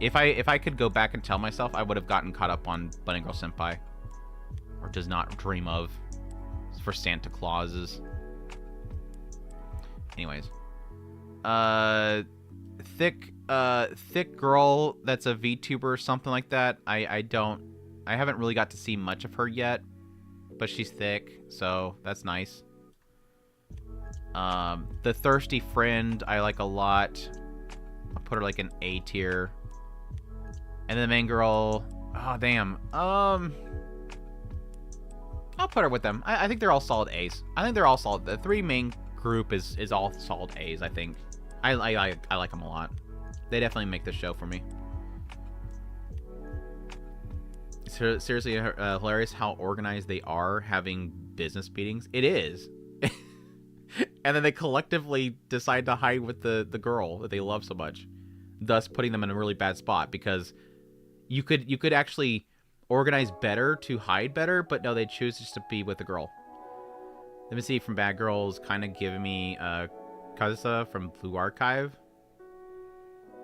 If I could go back and tell myself, I would have gotten caught up on Bunny Girl Senpai. Or Does Not Dream Of. For Santa Clauses. Anyways. Thick girl that's a VTuber or something like that. I haven't really got to see much of her yet. But she's thick, so that's nice. The thirsty friend I like a lot. I'll put her like an A tier. And then the main girl, oh damn. I'll put her with them. I think they're all solid A's. I think they're all solid. The three main group is all solid A's, I think. I like them a lot. They definitely make the show for me. Seriously, hilarious how organized they are having business meetings. It is. And then they collectively decide to hide with the girl that they love so much, thus putting them in a really bad spot, because you could actually organize better to hide better, but no, they choose just to be with the girl. Let me see, from Bad Girls, kind of giving me Kazusa from Blue Archive.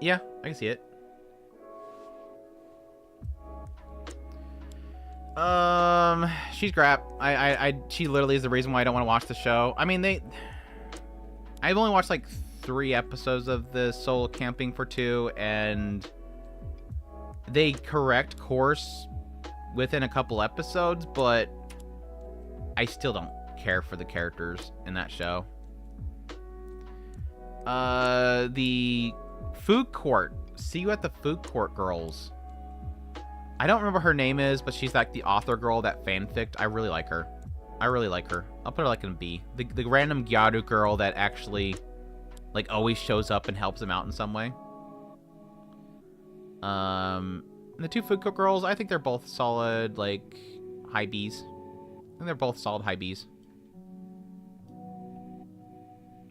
Yeah, I can see it. She's crap. She literally is the reason why I don't want to watch the show. I mean, I've only watched like 3 episodes of the solo camping for 2, and they correct course within a couple episodes, but I still don't care for the characters in that show. The food court. See you at the food court girls. I don't remember her name is, but she's like the author girl that fanficked. I really like her. I'll put her like in a B. The random Gyaru girl that actually like always shows up and helps them out in some way. The 2 food court girls, I think they're both solid like high B's. I think they're both solid high B's.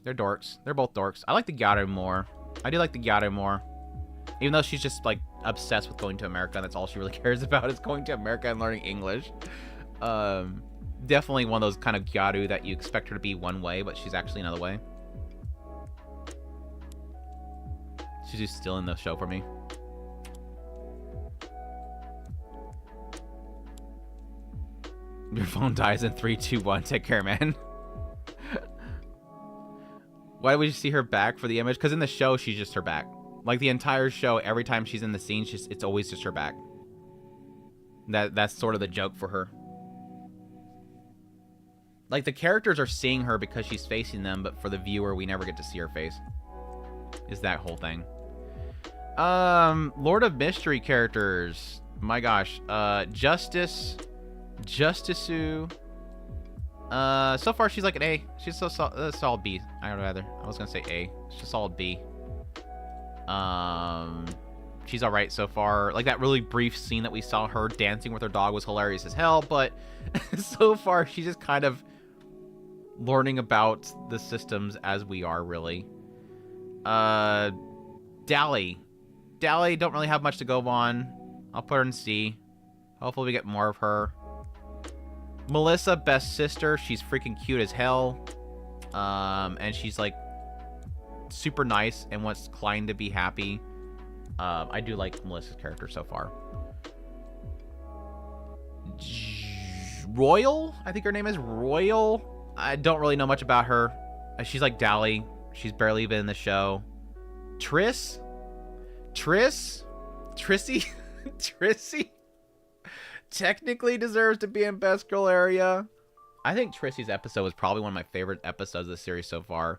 They're dorks. They're both dorks. I like the Gyaru more. I do like the Gyaru more. Even though she's just, like, obsessed with going to America, and that's all she really cares about is going to America and learning English. Definitely one of those kind of Gyaru that you expect her to be one way, but she's actually another way. She's just still in the show for me. Your phone dies in 3, 2, 1. Take care, man. Why do we see her back for the image? Because in the show, she's just her back. Like the entire show, every time she's in the scene, it's always just her back. That's sort of the joke for her. Like the characters are seeing her because she's facing them, but for the viewer, we never get to see her face. Is that whole thing. Lord of Mystery characters. My gosh. Justisu. So far she's like an A. She's so solid B. I was gonna say A. She's a solid B. She's all right so far. Like that really brief scene that we saw her dancing with her dog was hilarious as hell, but so far she's just kind of learning about the systems as we are, really. Dally. Dally, don't really have much to go on. I'll put her in C. Hopefully we get more of her. Melissa, best sister. She's freaking cute as hell. And she's, like, super nice and wants Klein to be happy. I do like Melissa's character so far. Royal? I think her name is Royal. I don't really know much about her. She's like Dally. She's barely been in the show. Triss? Trissy? Trissy? Technically deserves to be in best girl area. I think Trissy's episode was probably one of my favorite episodes of the series so far.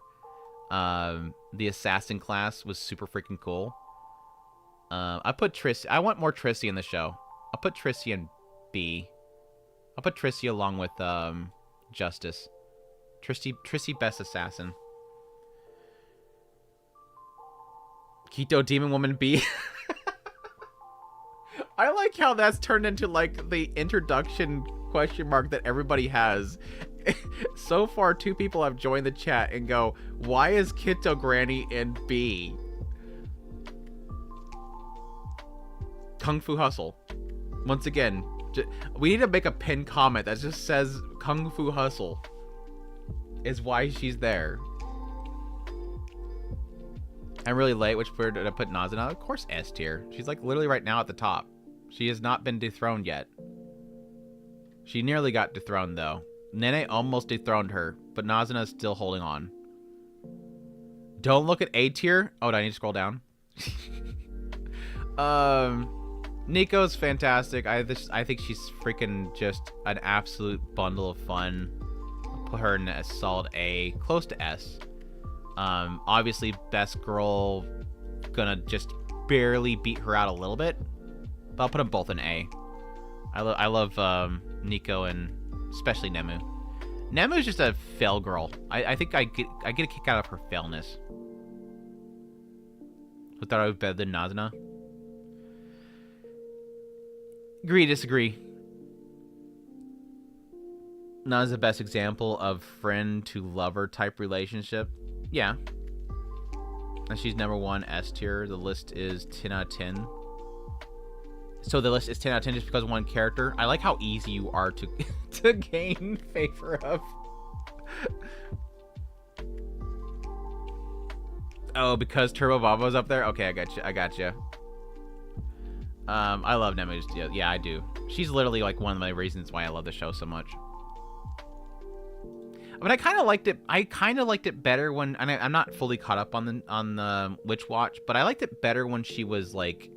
The assassin class was super freaking cool. I put Trissy. I want more Trissy in the show. I'll put Trissy in B. I'll put Trissy along with Justice. Trissy best assassin. Keto Demon Woman B. I like how that's turned into like the introduction question mark that everybody has. So far, 2 people have joined the chat and go, why is Keto Granny in B? Kung Fu Hustle. Once again, we need to make a pinned comment that just says Kung Fu Hustle is why she's there. I'm really late. Which word did I put Nazuna? Of course S tier. She's like literally right now at the top. She has not been dethroned yet. She nearly got dethroned though. Nene almost dethroned her, but Nazuna is still holding on. Don't look at A tier. Oh, do I need to scroll down? Nico's fantastic. I think she's freaking just an absolute bundle of fun. I'll put her in a solid A, close to S. Obviously, best girl, gonna just barely beat her out a little bit, but I'll put them both in A. I love Nico and especially Nemu. Nemu's just a fail girl. I think I get a kick out of her failness. I thought I was better than Nazuna. Agree, disagree. Naza's the best example of friend to lover type relationship. Yeah. And she's number 1 S tier. The list is 10 out of 10. So the list is 10 out of 10 just because of one character. I like how easy you are to to gain favor of. Oh, because Turbo Babo's up there? Okay, I got you. I love Nemu. Yeah, I do. She's literally like one of my reasons why I love the show so much. But I kind of liked it. I kind of liked it better when, and I'm not fully caught up on the Witch Watch, but I liked it better when she was like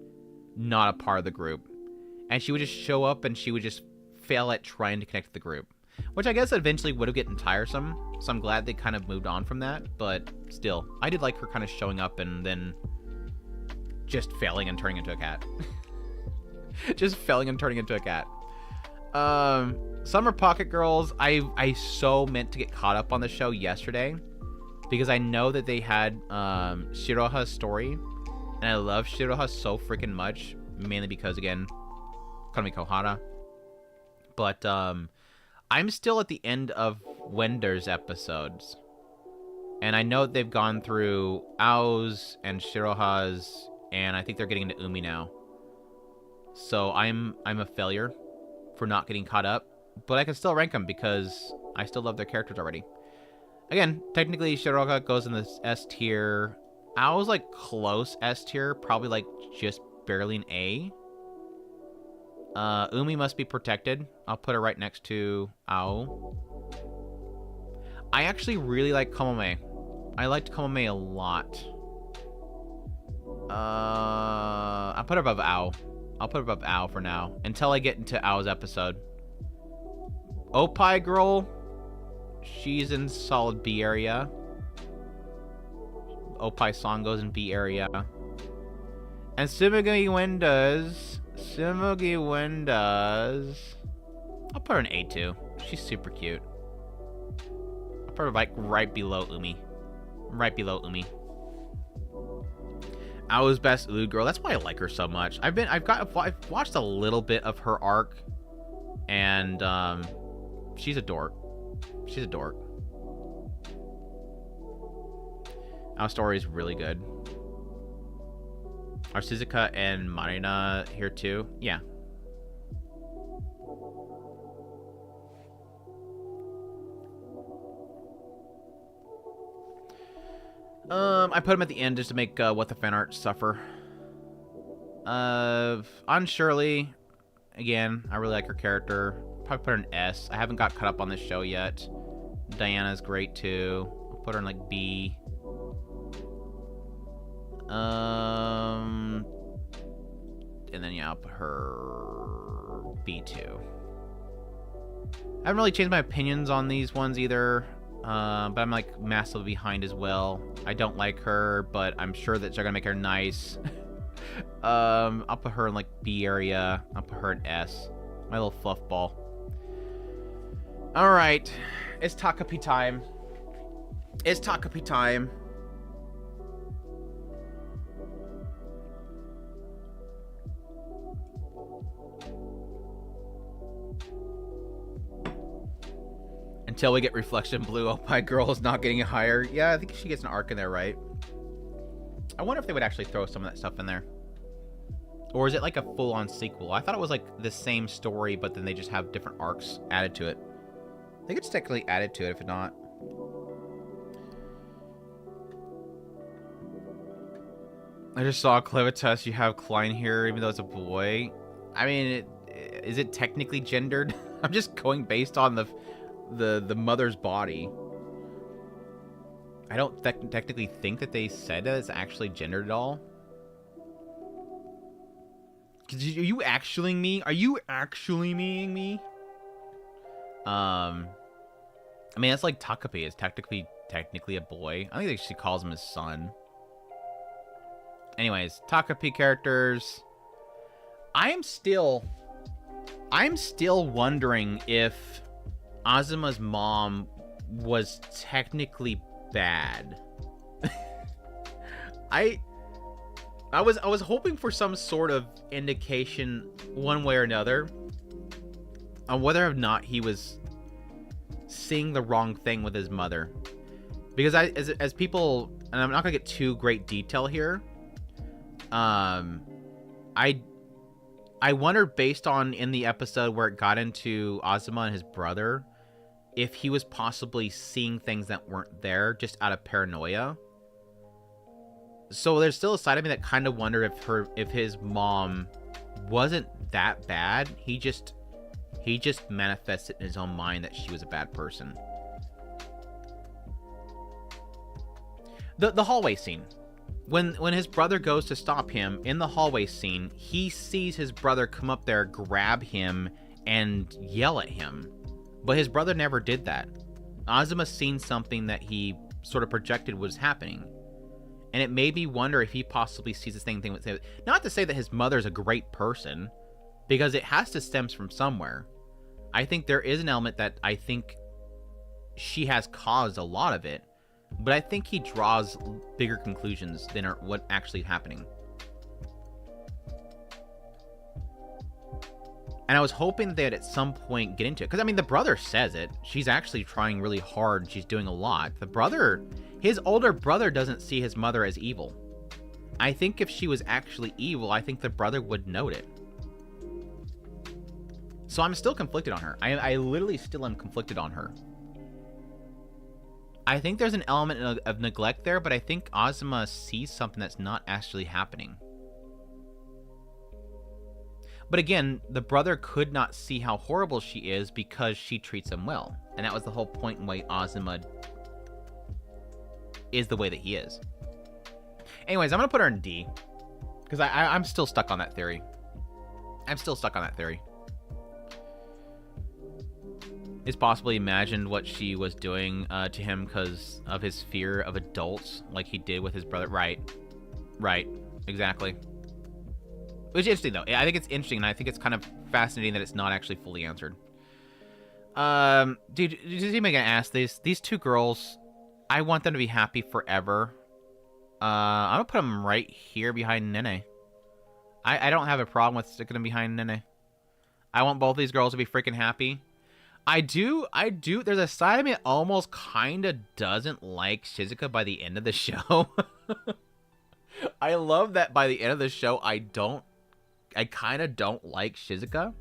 not a part of the group, and she would just show up and she would just fail at trying to connect to the group, which I guess eventually would have gotten tiresome. So I'm glad they kind of moved on from that. But still, I did like her kind of showing up and then just failing and turning into a cat. Just failing and turning into a cat. Summer Pocket Girls, I so meant to get caught up on the show yesterday because I know that they had Shiroha's story, and I love Shiroha so freaking much, mainly because, again, Konami Kohara. But I'm still at the end of Wender's episodes, and I know they've gone through Ao's and Shiroha's, and I think they're getting into Umi now. So I'm a failure for not getting caught up, but I can still rank them because I still love their characters already. Again, technically Shiroha goes in the S tier. Ao's like close S tier, probably like just barely an A. Umi must be protected. I'll put her right next to Ao. I actually really like Komome. I liked Komome a lot. I'll put her above Ao. I'll put her above Ao for now, until I get into Ao's episode. Opie Girl, she's in solid B area. Opie song goes in B area. And Tsumugi Wenda's, I'll put her in A2. She's super cute. I'll put her like right below Umi. Right below Umi. Ao's best Ulu girl. That's why I like her so much. I've watched a little bit of her arc, and she's a dork. She's a dork. Our story is really good. Are Suzuka and Marina here too? Yeah. I put him at the end just to make what the fan art suffer. On Shirley, again, I really like her character. Probably put her in S. I haven't got caught up on this show yet. Diana's great too. I'll put her in like B. And then yeah, I'll put her B2. I haven't really changed my opinions on these ones either. But I'm like massively behind as well. I don't like her, but I'm sure that they're gonna make her nice. I'll put her in like B area. I'll put her in S. My little fluff ball. Alright. It's Takopi time. It's Takopi time. Until we get Reflection Blue. Oh, my girl is not getting higher. Yeah, I think she gets an arc in there, right? I wonder if they would actually throw some of that stuff in there. Or is it like a full-on sequel? I thought it was like the same story, but then they just have different arcs added to it. I think it's technically added to it, if not. I just saw Clevitas. You have Klein here, even though it's a boy. I mean, is it technically gendered? I'm just going based on the mother's body. I don't technically think that they said that it's actually gendered at all. Are you actually me? Are you actually meaning me? I mean, that's like Takopi is technically a boy. I think she calls him his son. Anyways, Takopi characters. I'm still wondering if Azuma's mom was technically bad. I was hoping for some sort of indication one way or another on whether or not he was seeing the wrong thing with his mother. Because as people, and I'm not gonna get too great detail here, I wonder, based on in the episode where it got into Azuma and his brother, if he was possibly seeing things that weren't there just out of paranoia. So there's still a side of me that kind of wonder if his mom wasn't that bad. He just manifested in his own mind that she was a bad person. The hallway scene. When his brother goes to stop him in the hallway scene, he sees his brother come up there, grab him, and yell at him. But his brother never did that. Azuma's seen something that he sort of projected was happening. And it made me wonder if he possibly sees the same thing. Not to say that his mother's a great person, because it has to stem from somewhere. I think there is an element that I think she has caused a lot of it, but I think he draws bigger conclusions than are what actually happening. And I was hoping that they'd at some point get into it. Because, I mean, the brother says it. She's actually trying really hard. She's doing a lot. The brother, his older brother doesn't see his mother as evil. I think if she was actually evil, I think the brother would note it. So I'm still conflicted on her. I literally still am conflicted on her. I think there's an element of neglect there, but I think Azuma sees something that's not actually happening. But again, the brother could not see how horrible she is because she treats him well. And that was the whole point in why Azuma is the way that he is. Anyways, I'm going to put her in D. Because I'm still stuck on that theory. I'm still stuck on that theory. It's possibly imagined what she was doing to him because of his fear of adults, like he did with his brother. Right. Right. Exactly. Which is interesting, though. I think it's interesting, and I think it's kind of fascinating that it's not actually fully answered. Dude, is anybody gonna ask these two girls? I want them to be happy forever. I'm gonna put them right here behind Nene. I don't have a problem with sticking them behind Nene. I want both these girls to be freaking happy. I do. There's a side of me that almost kind of doesn't like Shizuka by the end of the show. I love that by the end of the show, I kind of don't like Shizuka.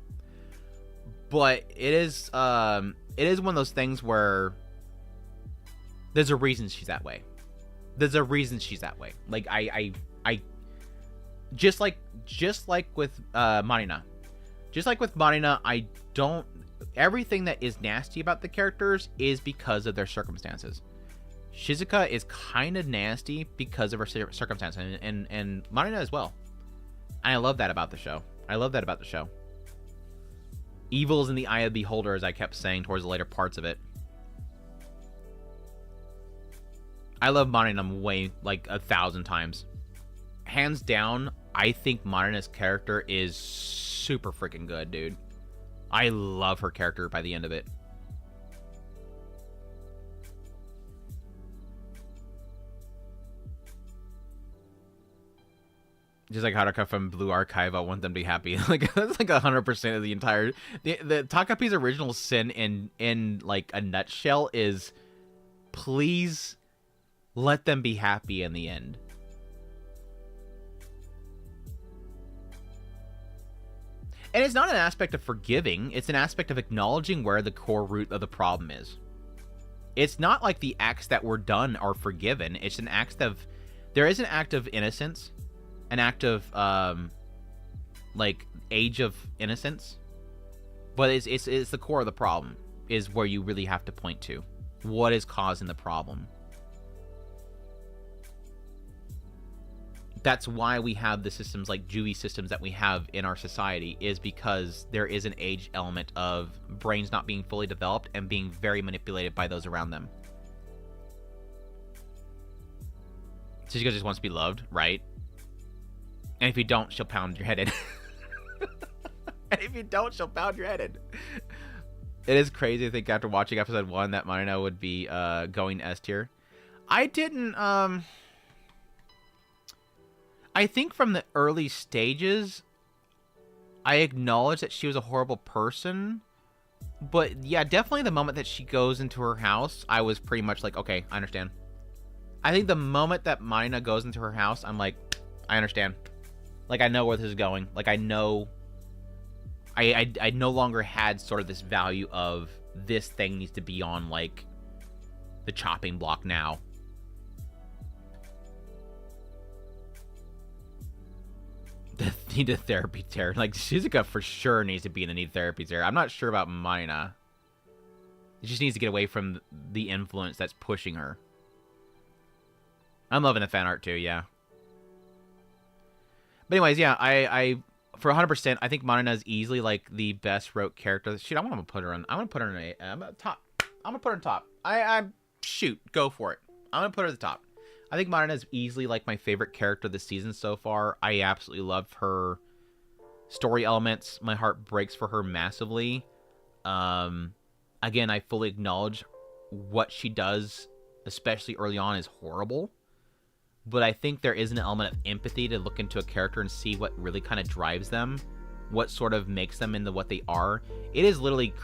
But it is one of those things where there's a reason she's that way. There's a reason she's that way. Like, I just like with Marina. Just like with Marina, I don't... Everything that is nasty about the characters is because of their circumstances. Shizuka is kind of nasty because of her circumstances, and Marina as well. And I love that about the show. Evil is in the eye of the beholder, as I kept saying towards the later parts of it. I love Marina way, like, 1,000 times. Hands down, I think Marina's character is super freaking good, dude. I love her character by the end of it. Just like Haruka from Blue Archive, I want them to be happy. Like, that's like 100% of the entire... The Takopi's original sin in like a nutshell is, please let them be happy in the end. And it's not an aspect of forgiving. It's an aspect of acknowledging where the core root of the problem is. It's not like the acts that were done are forgiven. It's an act of... There is an act of innocence. An act of, like, age of innocence. But it's the core of the problem. Is where you really have to point to. What is causing the problem? That's why we have the systems like juvie systems that we have in our society, is because there is an age element of brains not being fully developed and being very manipulated by those around them. Shizuka just wants to be loved, right? And if you don't, she'll pound your head in. And if you don't, she'll pound your head in. It is crazy to think after watching episode 1 that Marina would be going S tier. I didn't... I think from the early stages, I acknowledged that she was a horrible person. But yeah, definitely the moment that she goes into her house, I was pretty much like, okay, I understand. I think the moment that Marina goes into her house, I'm like, I understand. Like, I know where this is going. Like, I know... I no longer had sort of this value of this thing needs to be on, like, the chopping block now. The need a therapy tier. Like, Shizuka for sure needs to be in the need therapy tier. I'm not sure about Marina. She just needs to get away from the influence that's pushing her. I'm loving the fan art too, yeah. But anyways, yeah, I for 100%, I think Marina is easily like the best wrote character. Shoot, I'm gonna put her on. I'm gonna put her in top. I'm gonna put her on top. I shoot, go for it. I'm gonna put her at the top. I think Marina is easily like my favorite character this season so far. I absolutely love her story elements. My heart breaks for her massively. Again, I fully acknowledge what she does, especially early on, is horrible. But I think there is an element of empathy to look into a character and see what really kind of drives them, what sort of makes them into what they are. It is literally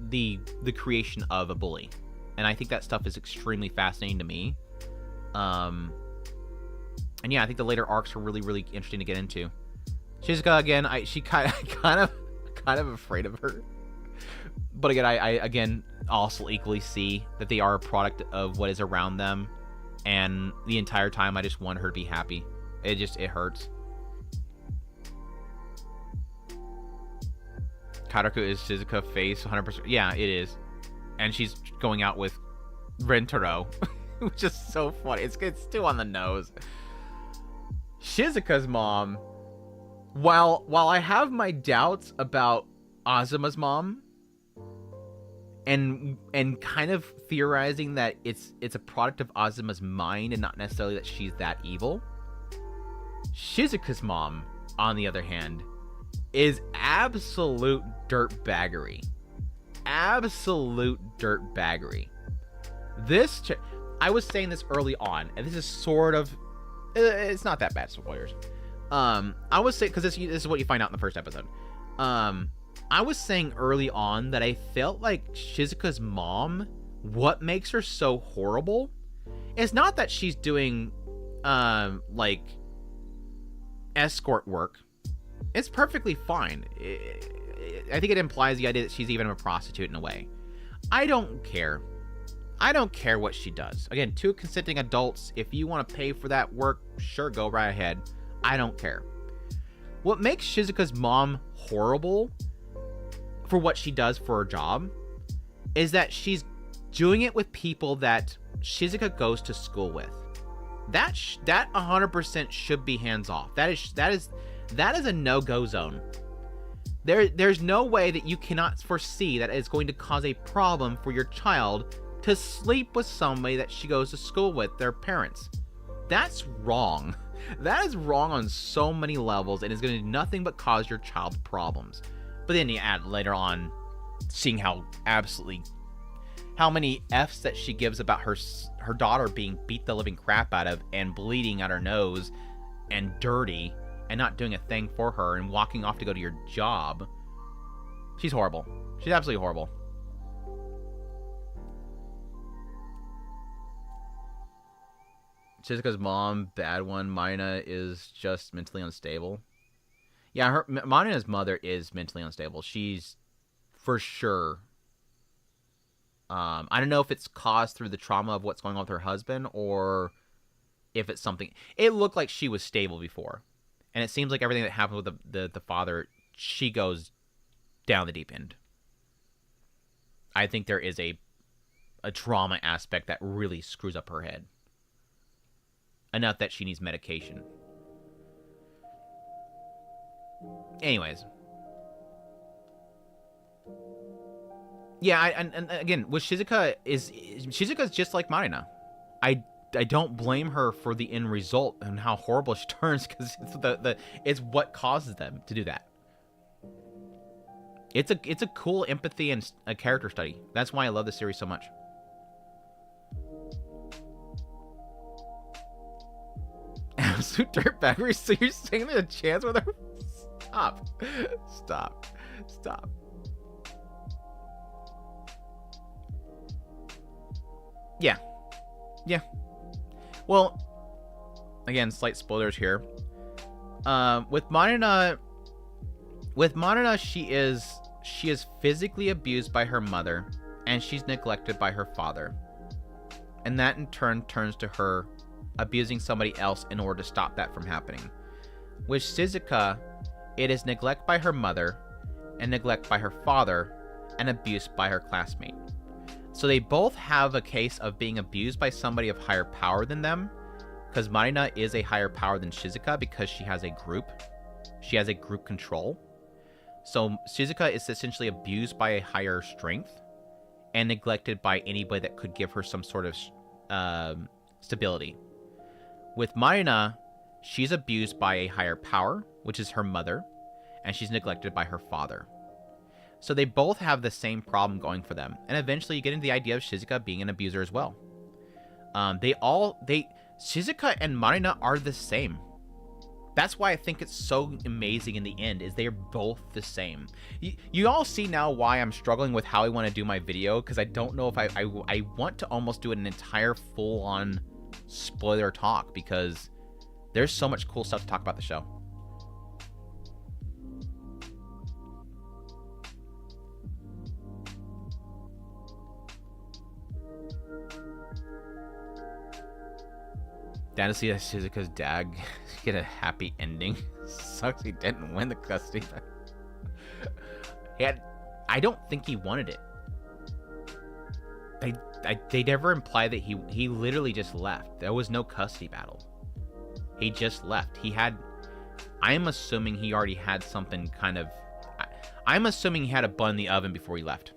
the creation of a bully, and I think that stuff is extremely fascinating to me. And yeah, I think the later arcs are really, really interesting to get into. Shizuka, again, she kind of afraid of her. But again, I again also equally see that they are a product of what is around them. And the entire time, I just want her to be happy. It hurts. Karaku is Shizuka face 100%. Yeah, it is. And she's going out with Rentaro, which is so funny. It's too on the nose. Shizuka's mom, while I have my doubts about Azuma's mom, and kind of theorizing that it's a product of Azuma's mind and not necessarily that she's that evil, Shizuka's mom, on the other hand, is absolute dirtbaggery. Absolute dirtbaggery. I was saying this early on, and this is sort of... It's not that bad, spoilers. I was saying... Because this is what you find out in the first episode. I was saying early on that I felt like Shizuka's mom, what makes her so horrible is not that she's doing, like, escort work. It's perfectly fine. I think it implies the idea that she's even a prostitute in a way. I don't care. I don't care what she does. Again, two consenting adults, if you want to pay for that work, sure, go right ahead. I don't care. What makes Shizuka's mom horrible for what she does for her job is that she's doing it with people that Shizuka goes to school with. That 100% should be hands off. That is a no-go zone. There's no way that you cannot foresee that it's going to cause a problem for your child to sleep with somebody that she goes to school with, their parents. That's wrong. That is wrong on so many levels, and is going to do nothing but cause your child problems. But then you add later on, seeing how many F's that she gives about her daughter being beat the living crap out of and bleeding out her nose and dirty and not doing a thing for her and walking off to go to your job. She's horrible. She's absolutely horrible. Shizuka's mom, bad one. Marina is just mentally unstable. Yeah, Marina's mother is mentally unstable. She's for sure. I don't know if it's caused through the trauma of what's going on with her husband or if it's something. It looked like she was stable before, and it seems like everything that happened with the father, she goes down the deep end. I think there is a trauma aspect that really screws up her head. Enough that she needs medication. Anyways. Yeah, and again, with Shizuka's just like Marina. I don't blame her for the end result and how horrible she turns, because it's what causes them to do that. It's a cool empathy and a character study. That's why I love this series so much. Absolute dirtbag. So you're saying there's a chance with her? Stop. Yeah. Well, again, slight spoilers here. With Marina, she is physically abused by her mother, and she's neglected by her father, and that in turn turns to her abusing somebody else in order to stop that from happening. With Shizuka, it is neglect by her mother, and neglect by her father, and abuse by her classmate. So they both have a case of being abused by somebody of higher power than them, because Marina is a higher power than Shizuka because she has a group. She has a group control. So Shizuka is essentially abused by a higher strength and neglected by anybody that could give her some sort of stability. With Marina, she's abused by a higher power, which is her mother, and she's neglected by her father. So they both have the same problem going for them. And eventually you get into the idea of Shizuka being an abuser as well. Shizuka and Marina are the same. That's why I think it's so amazing in the end, is they're both the same. You all see now why I'm struggling with how I want to do my video, because I don't know if I want to almost do an entire full-on spoiler talk, because there's so much cool stuff to talk about the show. Down to see that Shizuka's dad get a happy ending. Sucks he didn't win the custody. I don't think he wanted it. They never imply that he literally just left. There was no custody battle. He just left. I'm assuming he already had something kind of... I'm assuming he had a bun in the oven before he left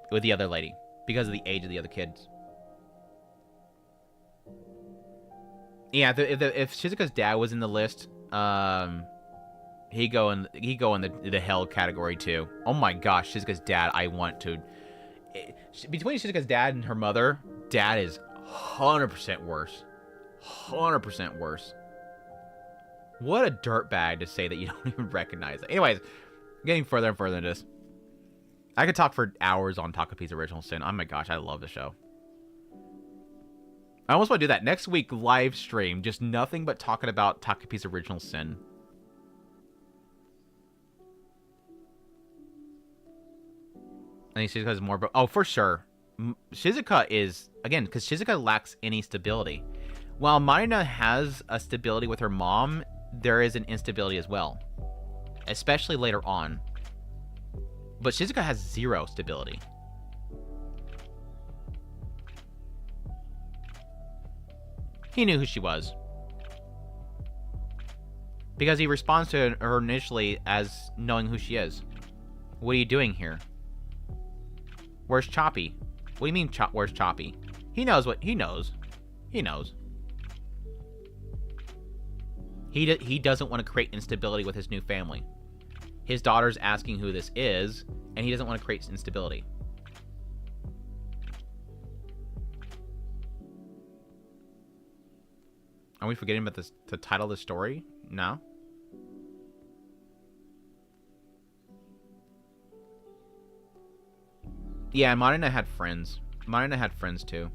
with the other lady because of the age of the other kids. Yeah, if Shizuka's dad was in the list, he go in the hell category too. Oh my gosh, Shizuka's dad, I want to... Between Shizuka's dad and her mother, dad is 100% worse. 100% worse. What a dirtbag to say that you don't even recognize it. Anyways, getting further and further into this. I could talk for hours on Takopi's Original Sin. Oh my gosh, I love the show. I almost want to do that next week live stream, just nothing but talking about Takopi's Original Sin. I think Shizuka is more, but oh, for sure. Shizuka is, again, because Shizuka lacks any stability. While Marina has a stability with her mom, there is an instability as well, especially later on. But Shizuka has zero stability. He knew who she was. Because he responds to her initially as knowing who she is. What are you doing here? Where's Choppy? What do you mean, where's Choppy? He knows what... He knows. He knows. He doesn't want to create instability with his new family. His daughter's asking who this is, and he doesn't want to create instability. Are we forgetting about this, the title of the story? No? Yeah, Marina had friends. Marina had friends too.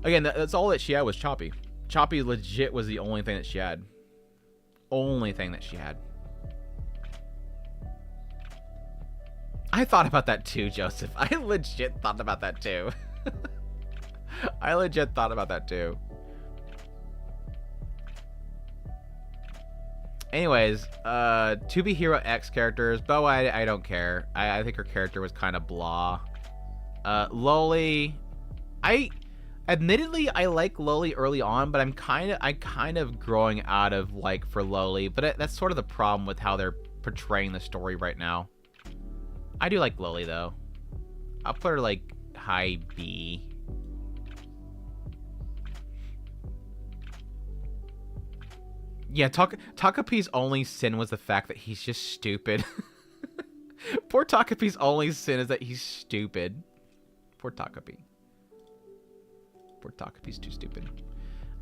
Again, that's all that she had was Choppy. Choppy legit was the only thing that she had. Only thing that she had. I thought about that too, Joseph. I legit thought about that too. I legit thought about that too. Anyways, to be Hero X characters, Boa, I don't care. I think her character was kind of blah. Loli, admittedly, I like Loli early on, but I'm kind of growing out of like for Loli. But that's sort of the problem with how they're portraying the story right now. I do like Loli though. I'll put her like high B. Yeah, Takopi's only sin was the fact that he's just stupid. Poor Takopi's only sin is that he's stupid. Poor Takopi. Poor Takopi's too stupid.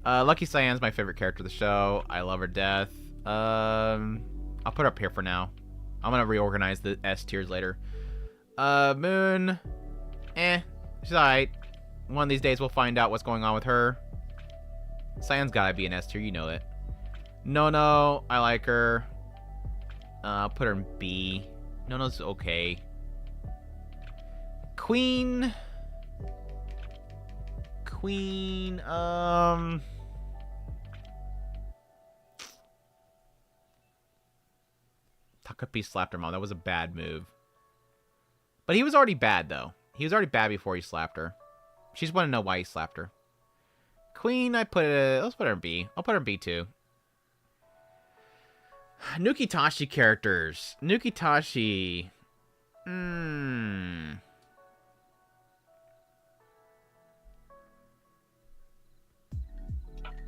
Lucky Cyan's my favorite character of the show. I love her death. I'll put her up here for now. I'm gonna reorganize the S tiers later. Moon. She's alright. One of these days we'll find out what's going on with her. Cyan's gotta be an S tier, you know it. No, I like her. I'll put her in B. No's okay. Queen, Takopi slapped her mom. That was a bad move. But he was already bad, though. He was already bad before he slapped her. She just want to know why he slapped her. Queen, let's put her in B. I'll put her in B, too. Nukitashi characters. Nukitashi.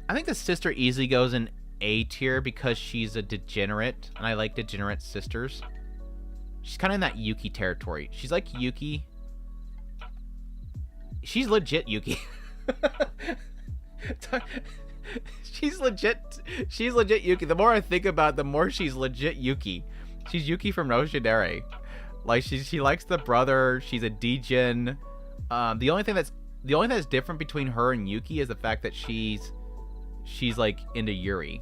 I think the sister easily goes in A tier because she's a degenerate, and I like degenerate sisters. She's kind of in that Yuki territory. She's like Yuki. She's legit Yuki. She's legit Yuki. The more I think about it, the more she's legit Yuki. She's Yuki from Roshidere. Like she likes the brother. She's a degen. The only thing that's different between her and Yuki is the fact that she's like into Yuri.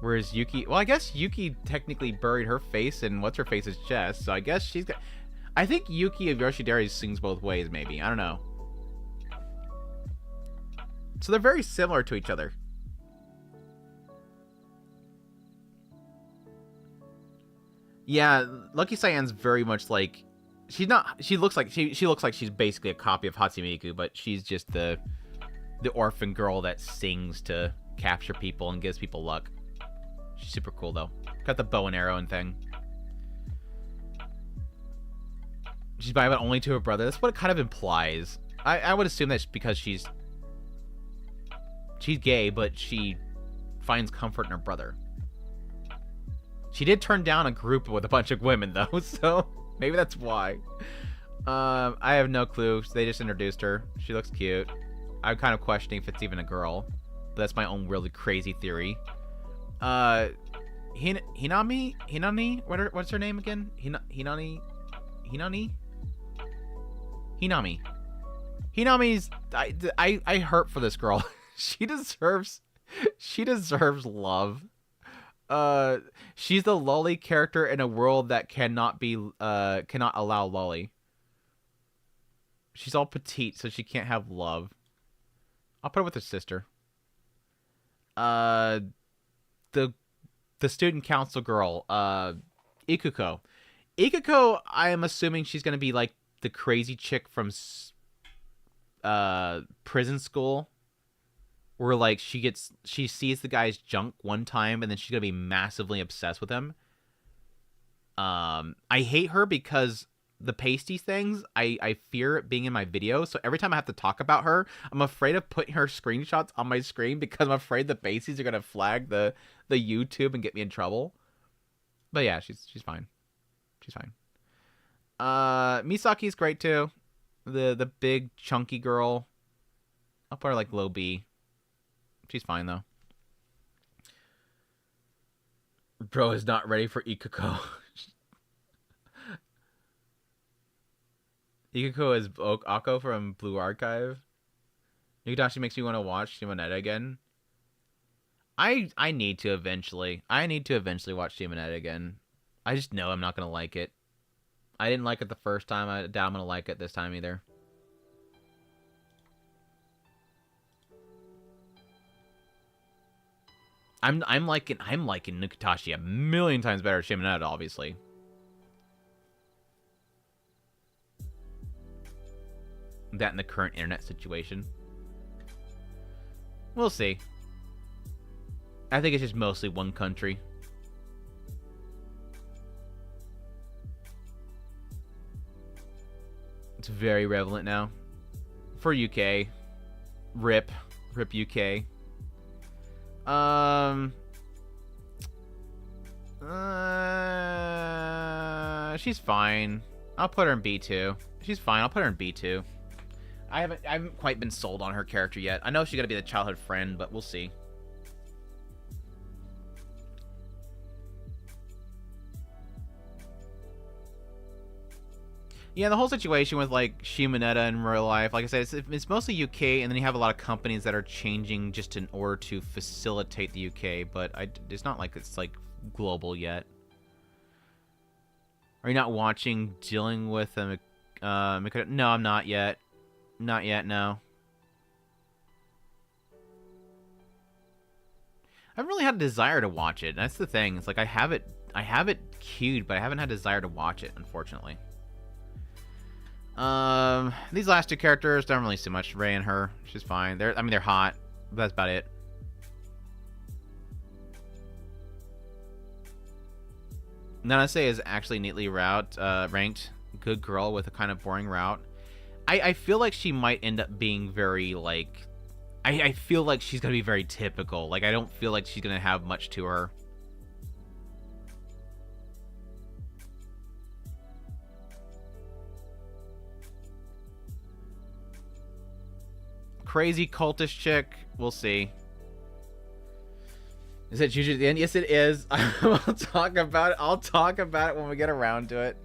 Whereas Yuki, well, I guess Yuki technically buried her face in what's her face's chest. So I guess she's got. I think Yuki of Yoshidere sings both ways. Maybe, I don't know. So they're very similar to each other. Yeah, Lucky Cyan's very much like she looks like she's basically a copy of Hatsune, but she's just the orphan girl that sings to capture people and gives people luck. She's super cool though. Got the bow and arrow and thing. She's by but only to her brother. That's what it kind of implies. I would assume that's because she's gay, but she finds comfort in her brother. She did turn down a group with a bunch of women, though, so maybe that's why. I have no clue. They just introduced her. She looks cute. I'm kind of questioning if it's even a girl, but that's my own really crazy theory. Hinami? What's her name again? Hinami? Hinami. Hinami's... I hurt for this girl. She deserves love. She's the lolly character in a world that cannot allow lolly. She's all petite, so she can't have love. I'll put her with her sister. The student council girl, Ikuko. Ikuko, I am assuming she's gonna be like the crazy chick from prison school, where like she sees the guy's junk one time and then she's gonna be massively obsessed with him. I hate her because the pasty things, I fear it being in my video, so every time I have to talk about her, I'm afraid of putting her screenshots on my screen because I'm afraid the pasties are gonna flag the YouTube and get me in trouble. But yeah, she's fine. She's fine. Misaki's great too. The big chunky girl. I'll put her like low B. She's fine though. Bro is not ready for Ikuko. Ikuko is Akko from Blue Archive. Yukadashi makes me want to watch Shimonetta again. I need to eventually. I need to eventually watch Shimonetta again. I just know I'm not going to like it. I didn't like it the first time. I doubt I'm going to like it this time either. I'm liking Yukadashi a million times better than Shimonetta, obviously. That in the current internet situation. We'll see. I think it's just mostly one country. It's very relevant now. For UK. RIP UK. She's fine. I'll put her in B2. She's fine. I'll put her in B2. I haven't quite been sold on her character yet. I know she's gonna be the childhood friend, but we'll see. Yeah, the whole situation with like Shimonetta in real life, like I said, it's mostly UK, and then you have a lot of companies that are changing just in order to facilitate the UK, but it's not like it's like global yet. Are you not watching Dealing with a No, I'm not yet. Not yet, no. I haven't really had a desire to watch it. That's the thing. It's like I have it queued, but I haven't had a desire to watch it, unfortunately. These last two characters don't really see much. Rei and her, she's fine. They're hot, but that's about it. Nanase is actually neatly ranked. Good girl with a kind of boring route. I feel like she might end up being very, like... I feel like she's going to be very typical. Like, I don't feel like she's going to have much to her. Crazy cultist chick. We'll see. Is it Juju at the end? Yes, it is. I'll talk about it. I'll talk about it when we get around to it.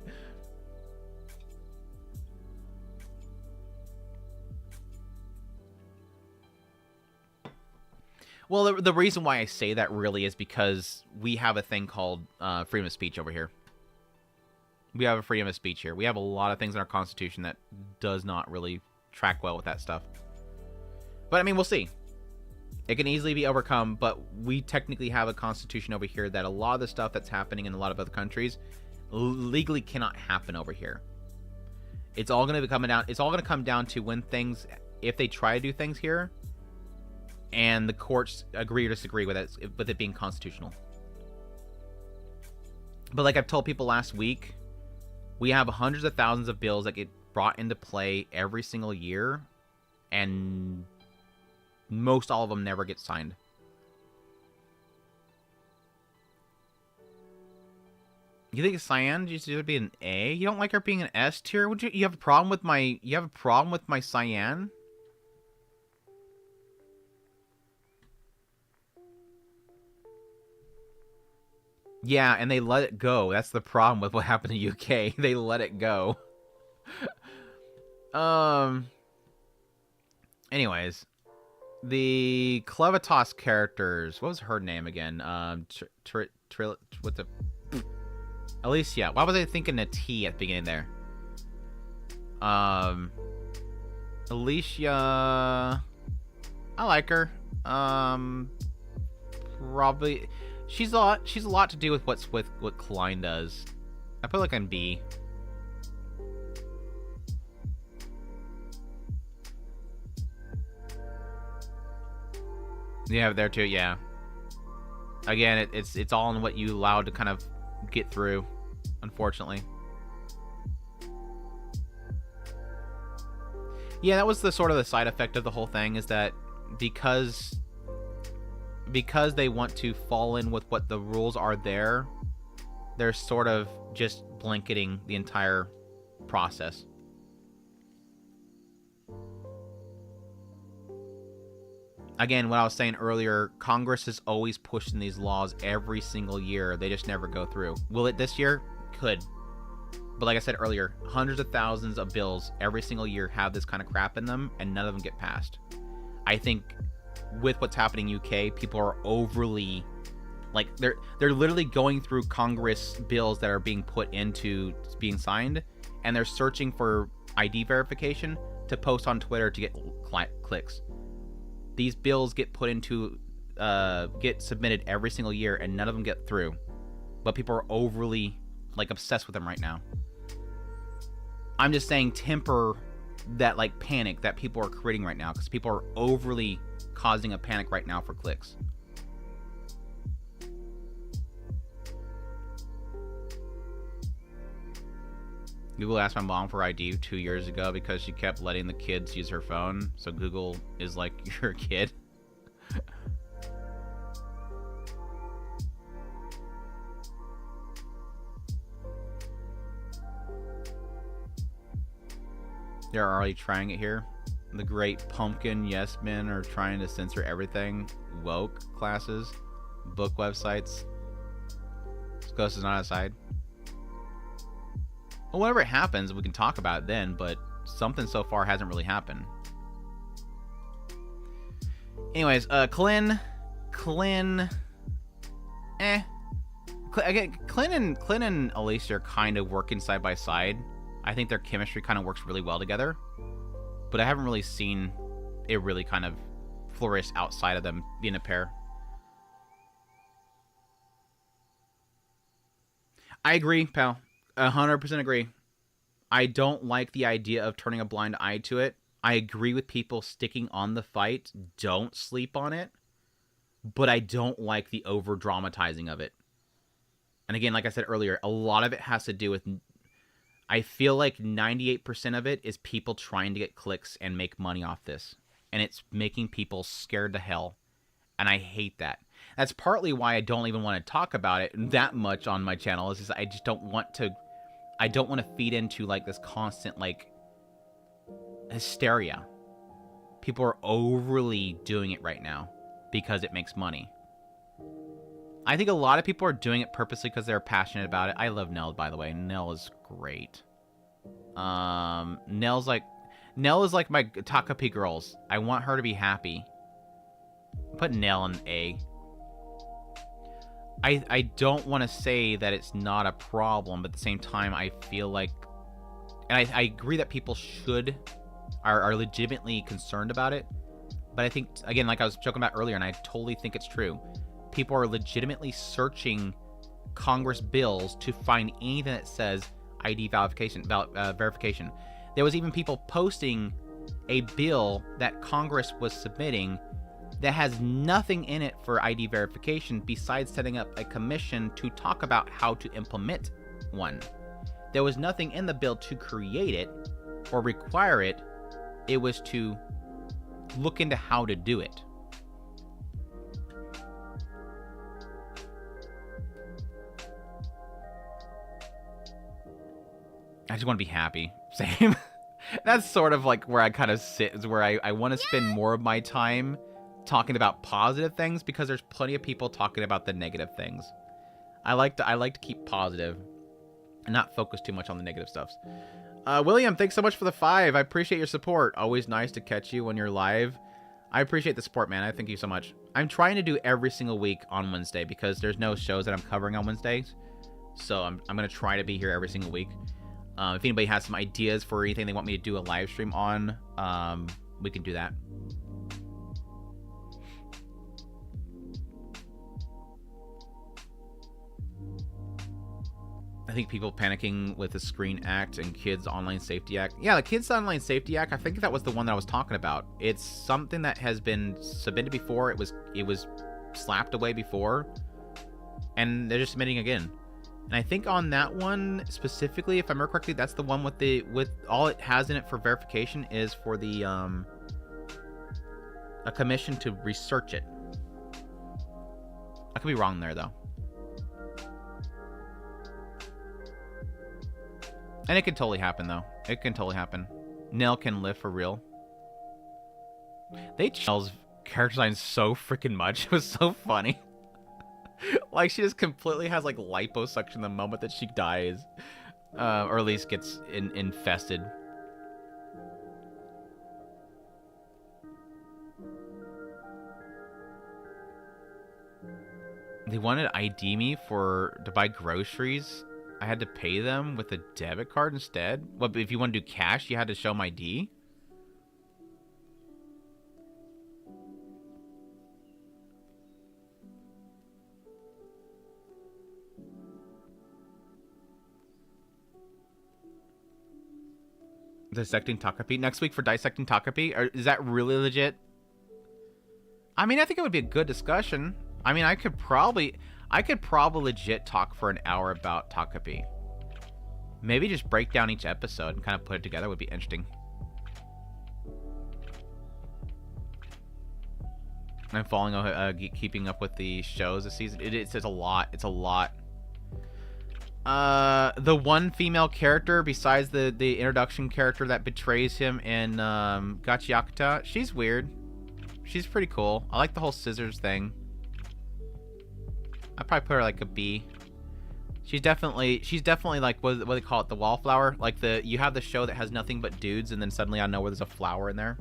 Well, the reason why I say that really is because we have a thing called freedom of speech over here. We have a freedom of speech here. We have a lot of things in our Constitution that does not really track well with that stuff. But, I mean, we'll see. It can easily be overcome, but we technically have a Constitution over here that a lot of the stuff that's happening in a lot of other countries legally cannot happen over here. It's all going to be coming down. It's all going to come down to when things, if they try to do things here, and the courts agree or disagree with it being constitutional. But like I've told people last week, we have hundreds of thousands of bills that get brought into play every single year, and most all of them never get signed. You think Cyan should be an A? You don't like her being an S tier? Would you have a problem with my Cyan? Yeah, and they let it go. That's the problem with what happened to UK. They let it go. Anyways, the Clevitas characters. What was her name again? What the? Alicia. Why was I thinking a T at the beginning there? Alicia. I like her. Probably. She's a lot to do with what Klein does. I put like on B. Yeah, there too. Yeah. Again, it's all in what you allowed to kind of get through, unfortunately. Yeah, that was the sort of the side effect of the whole thing, is that because they want to fall in with what the rules are there, they're sort of just blanketing the entire process. Again, what I was saying earlier, Congress is always pushing these laws every single year. They just never go through. Will it this year? Could. But like I said earlier, hundreds of thousands of bills every single year have this kind of crap in them, and none of them get passed. I think with what's happening in UK, people are overly, like, they're literally going through Congress bills that are being put into being signed, and they're searching for ID verification to post on Twitter to get clicks. These bills get put into, get submitted every single year, and none of them get through. But people are overly, like, obsessed with them right now. I'm just saying, temper that, like, panic that people are creating right now, because people are overly causing a panic right now for clicks. Google asked my mom for ID 2 years ago because she kept letting the kids use her phone. So Google is like, you're a kid. They're already trying it here. The great pumpkin yes men are trying to censor everything. Woke classes, book websites. Ghost is not outside. Well, whenever it happens, we can talk about it then, but something so far hasn't really happened. Anyways, Clint and Alicia are kind of working side by side. I think their chemistry kind of works really well together, but I haven't really seen it really kind of flourish outside of them being a pair. I agree, pal. 100% agree. I don't like the idea of turning a blind eye to it. I agree with people sticking on the fight. Don't sleep on it. But I don't like the over-dramatizing of it. And again, like I said earlier, a lot of it has to do with... I feel like 98% of it is people trying to get clicks and make money off this. And it's making people scared to hell. And I hate that. That's partly why I don't even want to talk about it that much on my channel. Is I just don't want to... I don't want to feed into, like, this constant, like, hysteria. People are overly doing it right now because it makes money. I think a lot of people are doing it purposely because they're passionate about it. I love Nell, by the way. Nell is great. Nell is like my Takopi girls. I want her to be happy. Put Nell in A. I don't want to say that it's not a problem, but at the same time, I feel like... And I agree that people are legitimately concerned about it. But I think, again, like I was joking about earlier, and I totally think it's true, people are legitimately searching Congress bills to find anything that says ID verification. There was even people posting a bill that Congress was submitting that has nothing in it for ID verification besides setting up a commission to talk about how to implement one. There was nothing in the bill to create it or require it. It was to look into how to do it. I just want to be happy. Same. That's sort of like where I kind of sit, is where I want to spend more of my time talking about positive things, because there's plenty of people talking about the negative things. I like to keep positive and not focus too much on the negative stuff. William, thanks so much for the 5. I appreciate your support. Always nice to catch you when you're live. I appreciate the support, man. I thank you so much. I'm trying to do every single week on Wednesday because there's no shows that I'm covering on Wednesdays. So I'm going to try to be here every single week. If anybody has some ideas for anything they want me to do a live stream on, we can do that. I think people panicking with the Screen Act and Kids Online Safety Act. Yeah, the Kids Online Safety Act, I think that was the one that I was talking about. It's something that has been submitted before. It was slapped away before. And they're just submitting again. And I think on that one specifically, if I remember correctly, that's the one with all it has in it for verification is for the a commission to research it. I could be wrong there though. And it could totally happen, though. It can totally happen. Nell can live for real. They changed character design so freaking much. It was so funny. Like, she just completely has, like, liposuction the moment that she dies. Or at least gets infested. They wanted to ID me to buy groceries. I had to pay them with a debit card instead? Well, if you want to do cash, you had to show my ID? Dissecting Takopi? Next week for Dissecting Takopi? Is that really legit? I mean, I think it would be a good discussion. I mean, I could probably legit talk for an hour about Takopi. Maybe just break down each episode and kind of put it together would be interesting. I'm keeping up with the shows this season. It's a lot. It's a lot. The one female character besides the introduction character that betrays him in Gachiakuta, she's weird. She's pretty cool. I like the whole scissors thing. I'd probably put her like a B. She's definitely like what do they call it, the wallflower? Like you have the show that has nothing but dudes, and then suddenly I know where there's a flower in there.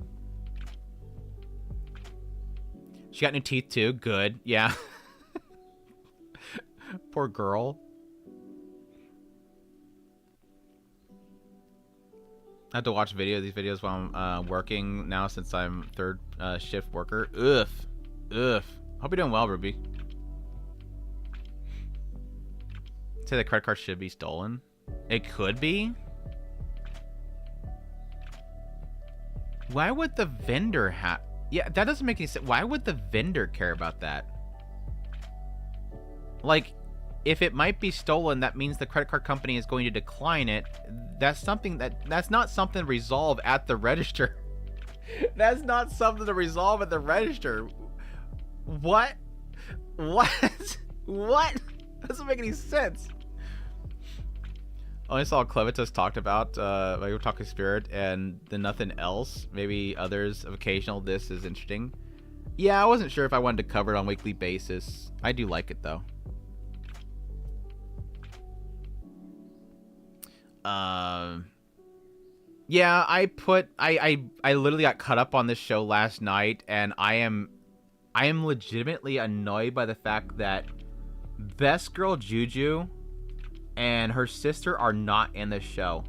She got new teeth too. Good, yeah. Poor girl. I have to watch these videos while I'm working now since I'm third shift worker. Ugh. Hope you're doing well, Ruby. Say the credit card should be stolen. It could be. Why would the vendor have... Yeah, that doesn't make any sense. Why would the vendor care about that? Like, if it might be stolen, that means the credit card company is going to decline it. That's not something to resolve at the register. That's not something to resolve at the register. What? What? Doesn't make any sense. I only saw Clevitus talked about, like we were talking Spirit, and then nothing else. Maybe others of occasional. This is interesting. Yeah, I wasn't sure if I wanted to cover it on a weekly basis. I do like it though. Yeah, I literally got caught up on this show last night, and I am legitimately annoyed by the fact that Best Girl Juju and her sister are not in the show.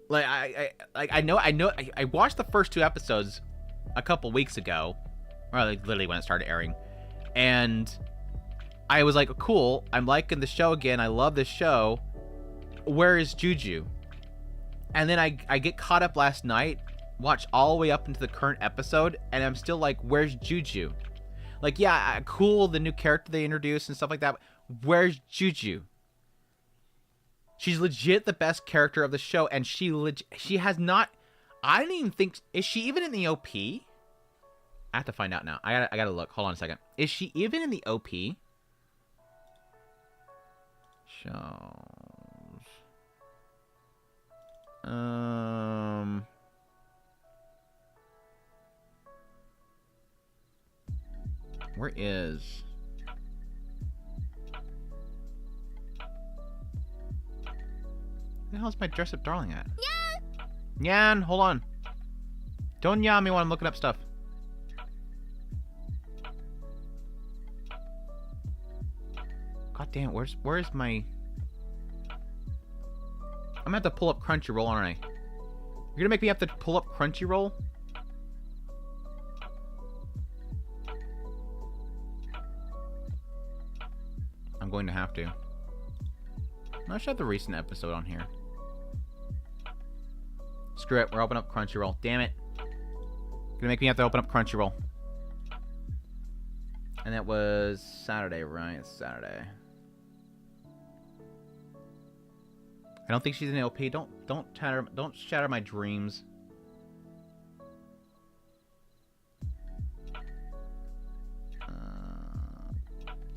Like I watched the first 2 episodes a couple weeks ago, or like literally when it started airing, and I was like, cool, I'm liking the show again, I love this show. Where is Juju? And then I get caught up last night, watch all the way up into the current episode, and I'm still like, where's Juju? Like, yeah, cool, the new character they introduced and stuff like that. But where's Juju? She's legit the best character of the show, and she has not... I don't even think... Is she even in the OP? I have to find out now. I gotta look. Hold on a second. Is she even in the OP? Shows... Where is... Where the hell's my dress-up darling at? Nyan, hold on. Don't yawn me while I'm looking up stuff. God damn, where's my... I'm gonna have to pull up Crunchyroll, aren't I? You're gonna make me have to pull up Crunchyroll? I'm going to have to. I should have the recent episode on here. Screw it, we're opening up Crunchyroll. Damn it. Gonna make me have to open up Crunchyroll. And that was Saturday, right? It's Saturday. I don't think she's an LP. Don't shatter my dreams.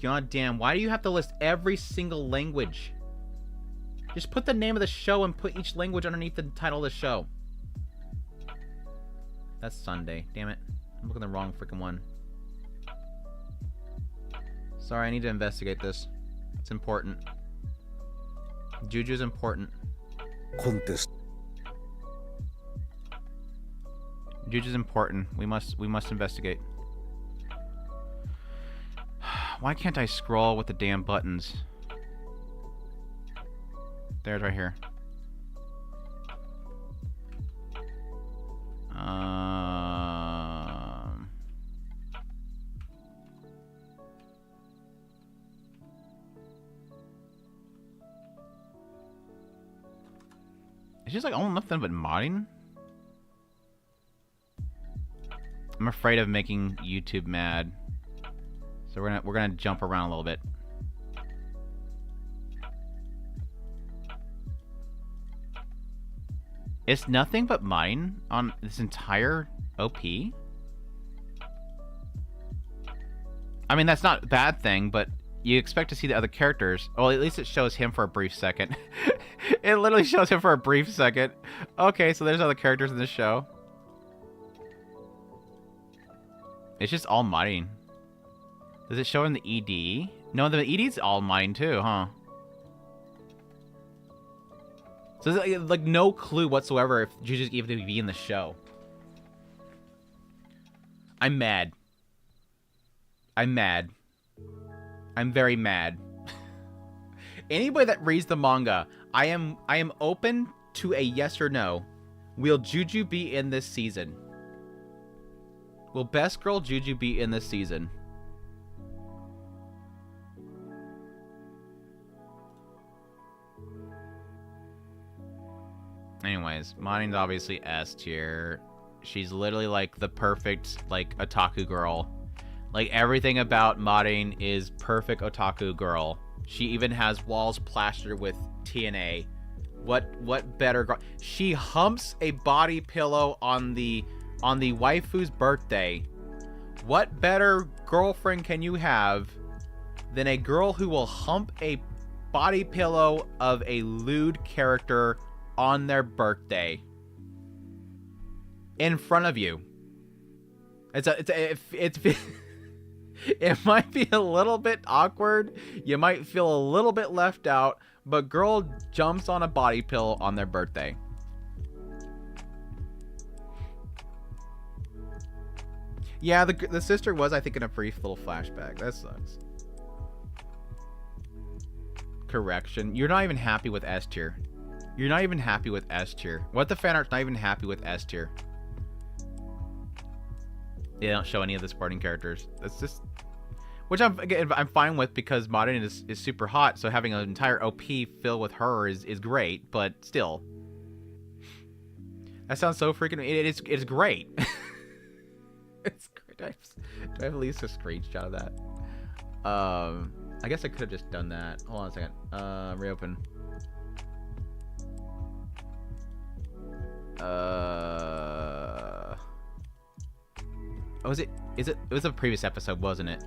God damn, why do you have to list every single language? Just put the name of the show and put each language underneath the title of the show. That's Sunday. Damn it. I'm looking at the wrong freaking one. Sorry, I need to investigate this. It's important. Juju's important. Contest. Juju's important. We must investigate. Why can't I scroll with the damn buttons? There's right here. It's just like almost nothing but modding. I'm afraid of making YouTube mad. So we're gonna jump around a little bit. It's nothing but mine on this entire OP. I mean, that's not a bad thing, but you expect to see the other characters. Well, at least it shows him for a brief second. It literally shows him for a brief second. Okay, so there's other characters in this show. It's just all modding. Does it show in the ED? No, the ED's all mine too, huh? So there's like no clue whatsoever if Juju's even to be in the show. I'm mad. I'm mad. I'm very mad. Anybody that reads the manga, I am open to a yes or no. Will Juju be in this season? Will Best Girl Juju be in this season? Anyways, modding's obviously S tier. She's literally like the perfect like otaku girl. Like everything about modding is perfect otaku girl. She even has walls plastered with TNA. What better girl? She humps a body pillow on the waifu's birthday. What better girlfriend can you have than a girl who will hump a body pillow of a lewd character on their birthday in front of you? It's it might be a little bit awkward. You might feel a little bit left out, but girl jumps on a body pillow on their birthday. Yeah, the sister was, I think, in a brief little flashback. That sucks. Correction. You're not even happy with S tier. You're not even happy with S tier. What the fan art's not even happy with S tier. They don't show any of the supporting characters. That's just, which I'm fine with because modding is super hot. So having an entire OP filled with her is great, but still, that sounds so freaking. It's great. It's great. Do I have at least a screenshot of that? I guess I could have just done that. Hold on a second. Reopen. Oh, it was a previous episode, wasn't it?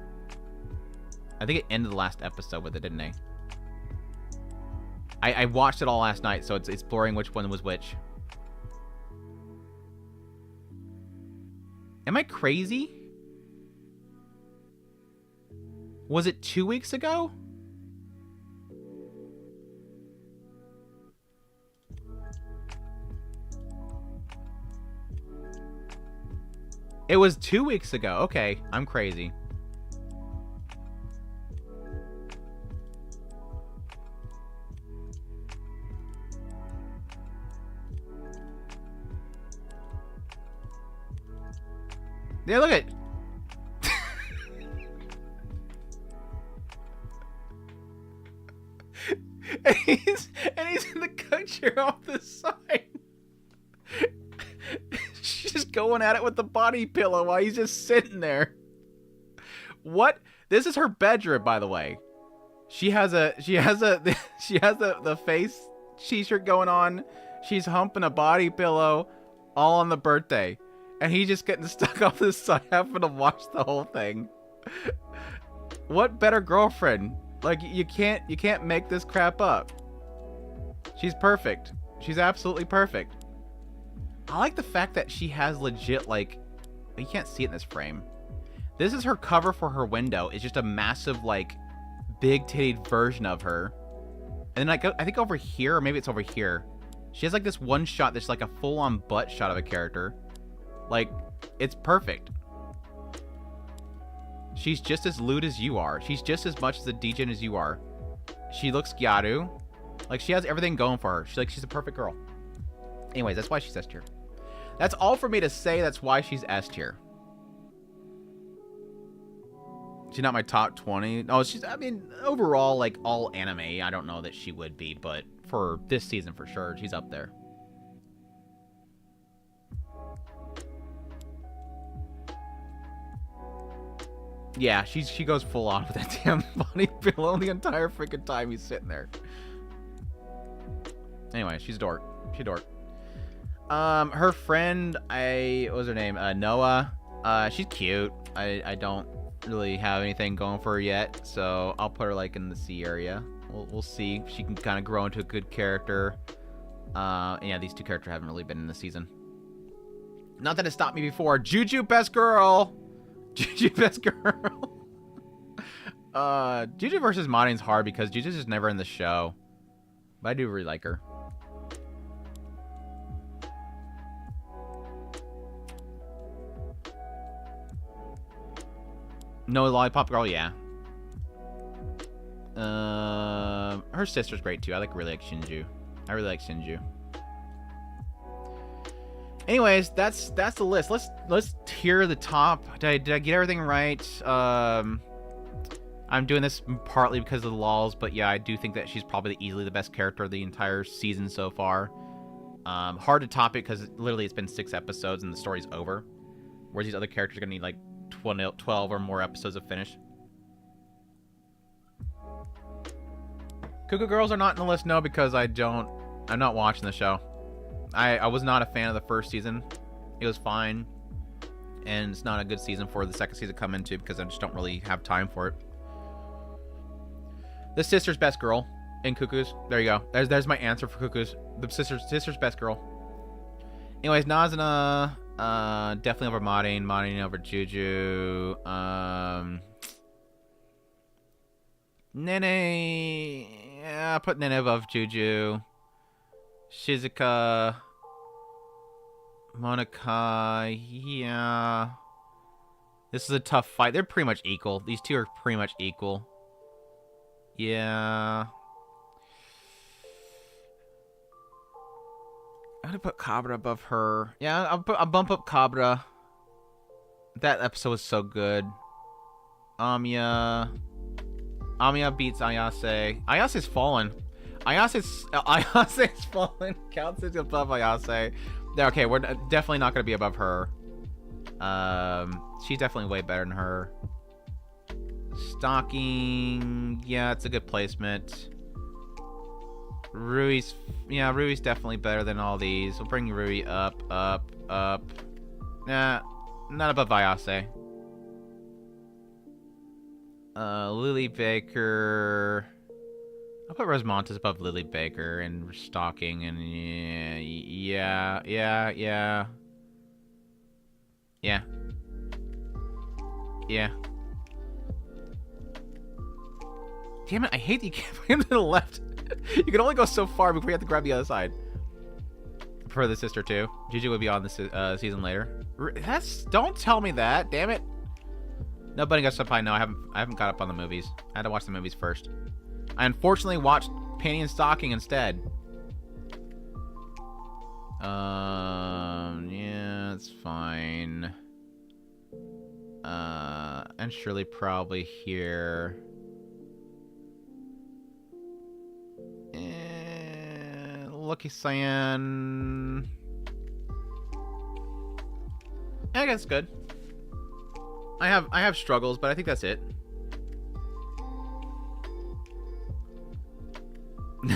I think it ended the last episode with it, didn't it? I watched it all last night, so it's blurring which one was which. Am I crazy? Was it 2 weeks ago? It was 2 weeks ago. Okay, I'm crazy. Yeah, look at... and he's in the coat chair off the side. She's just going at it with the body pillow while he's just sitting there. What? This is her bedroom, by the way. She has the face t-shirt going on. She's humping a body pillow all on the birthday. And he's just getting stuck off the side having to watch the whole thing. What better girlfriend? Like, you can't make this crap up. She's perfect. She's absolutely perfect. I like the fact that she has legit, like, you can't see it in this frame. This is her cover for her window. It's just a massive, like, big titted version of her. And then I think over here, or maybe it's over here, she has like this one shot that's like a full-on butt shot of a character. Like, it's perfect. She's just as lewd as you are. She's just as much as a degen as you are. She looks gyaru. Like, she has everything going for her. She's a perfect girl. Anyways, that's why she's S tier. That's all for me to say. That's why she's S tier. She's not my top 20. Oh, I mean, overall, like, all anime, I don't know that she would be, but for this season, for sure, she's up there. Yeah, she goes full on with that damn body pillow the entire freaking time he's sitting there. Anyway, she's a dork. She's a dork. Her friend, what was her name? Noah. She's cute. I don't really have anything going for her yet, so I'll put her like in the C area. We'll see if she can kind of grow into a good character. Yeah, these two characters haven't really been in the season. Not that it stopped me before. Juju, best girl. Juju, best girl. Juju versus Marin's hard because Juju's just never in the show. But I do really like her. No Lollipop Girl, yeah. Her sister's great too. I really like Shinju. I really like Shinju. Anyways, that's the list. Let's tier the top. Did I get everything right? I'm doing this partly because of the lols, but yeah, I do think that she's probably easily the best character of the entire season so far. Hard to top it because literally it's been 6 episodes and the story's over. Whereas these other characters are gonna need like 12 or more episodes of finish. Cuckoo Girls are not in the list, no, because I'm not watching the show. I was not a fan of the first season. It was fine. And it's not a good season for the second season to come into because I just don't really have time for it. The sister's best girl in Cuckoos. There you go. There's my answer for Cuckoos. The sister's best girl. Anyways, Nazuna, definitely over Marin. Marin over Juju. Nene. Yeah, put Nene above Juju. Shizuka. Monica. Yeah. This is a tough fight. They're pretty much equal. These two are pretty much equal. Yeah. I'm gonna put Cabra above her. Yeah, I'll bump up Cabra. That episode was so good. Amiya beats Ayase. Ayase's fallen. Ayase's fallen. Counts as above Ayase. Okay, we're definitely not gonna be above her. She's definitely way better than her. Stalking, yeah, it's a good placement. Rui's definitely better than all these. We'll bring Rui up. Nah, not above Ayase. Lily Baker. I'll put Rosmontes above Lily Baker and Stalking, and yeah. Damn it, I hate that you can't put him to the left. You can only go so far before you have to grab the other side. For the sister too. Juju would be on this season later. Don't tell me that, damn it. No, Bunny Got Supply. No, I haven't got up on the movies. I had to watch the movies first. I unfortunately watched Panty and Stocking instead. Yeah, it's fine. And Shirley probably here. Lucky Cyan. I guess good. I have struggles, but I think that's it.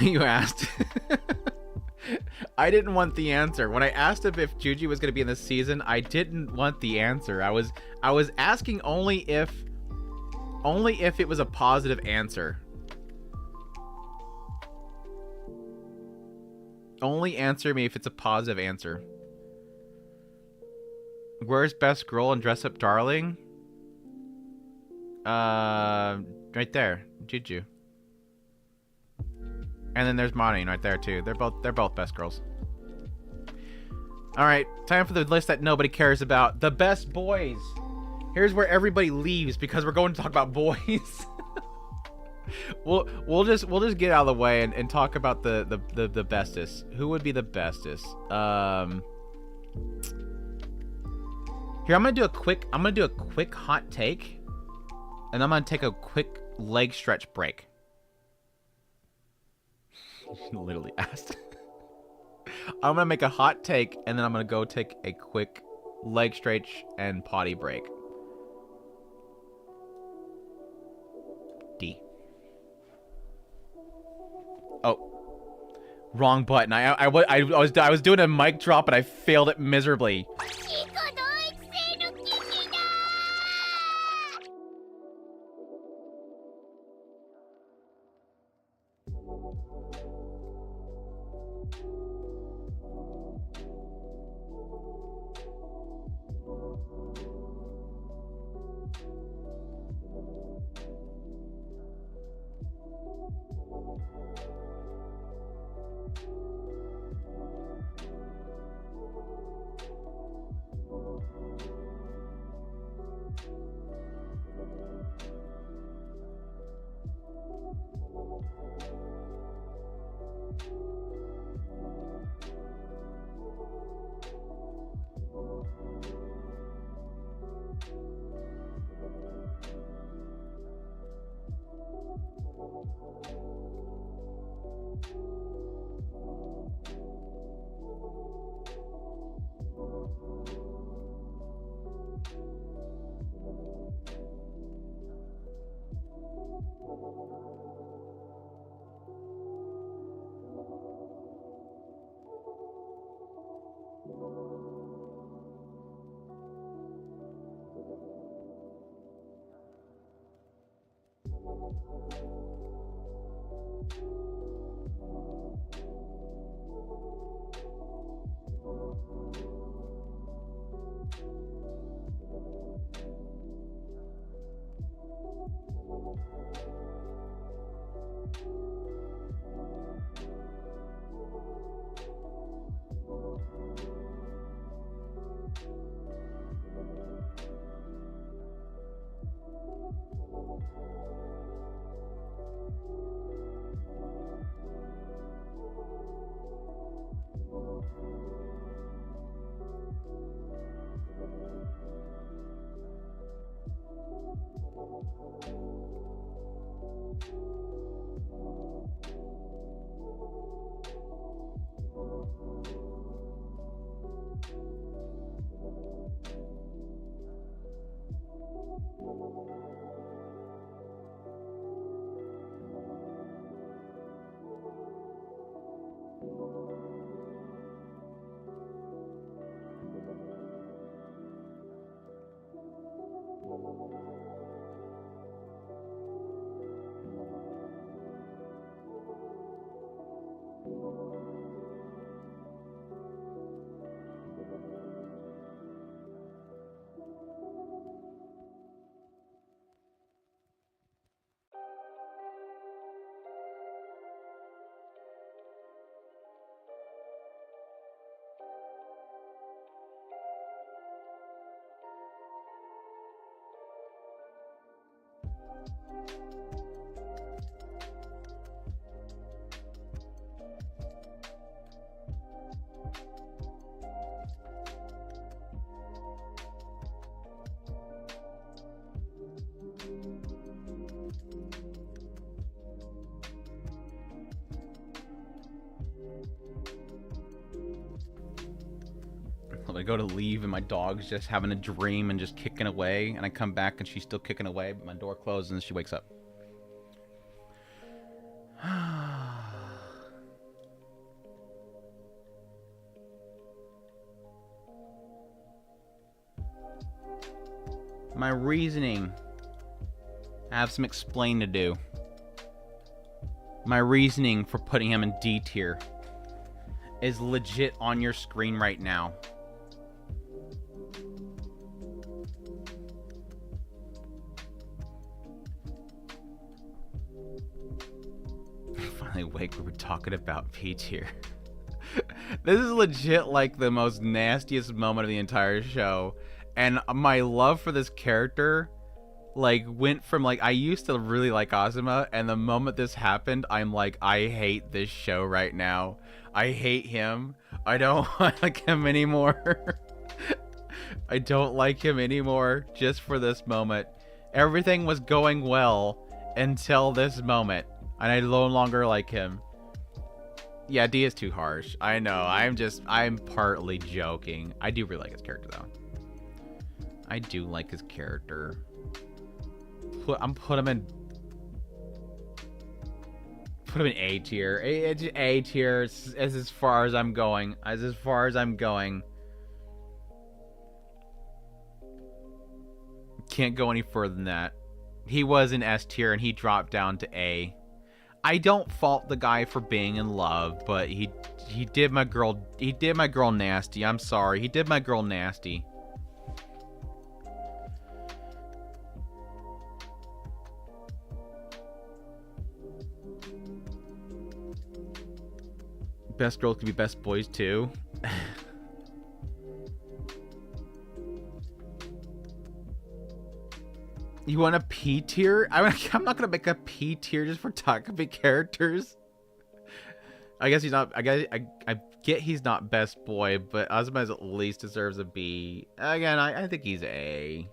You asked. I didn't want the answer. When I asked if Juju was going to be in this season, I didn't want the answer. I was asking only if it was a positive answer. Only answer me if it's a positive answer. Where's Best Girl and Dress Up Darling? Right there, Juju. And then there's Monty right there too. They're both best girls. All right, time for the list that nobody cares about. The best boys. Here's where everybody leaves because we're going to talk about boys. we'll just get out of the way and talk about the bestest. Who would be the bestest? Here, I'm gonna do a quick hot take, and I'm gonna take a quick leg stretch break. Literally asked. I'm gonna make a hot take, and then I'm gonna go take a quick leg stretch and potty break. D. Oh, wrong button. I was doing a mic drop, and I failed it miserably. I go to leave and my dog's just having a dream and just kicking away, and I come back and she's still kicking away, but my door closes and she wakes up. My reasoning. I have some explain to do. My reasoning for putting him in D tier is legit on your screen right now. Finally awake, we were talking about P tier. This is legit like the most nastiest moment of the entire show. And my love for this character like went from like I used to really like Azuma, and the moment this happened, I'm like, I hate this show right now. I hate him. I don't like him anymore. I don't like him anymore just for this moment. Everything was going well until this moment, and I no longer like him. Yeah, D is too harsh. I know. I'm partly joking. I do really like his character though. I do like his character. Put him in A tier. A tier is as far as I'm going. As far as I'm going. Can't go any further than that. He was in S tier and he dropped down to A. I don't fault the guy for being in love, but he did my girl nasty. I'm sorry. He did my girl nasty. Best girls could be best boys too. You want a P tier? I'm not gonna make a P tier just for Takopi characters. I guess he's not. I get he's not best boy, but Azuma at least deserves a B. Again, I think he's A.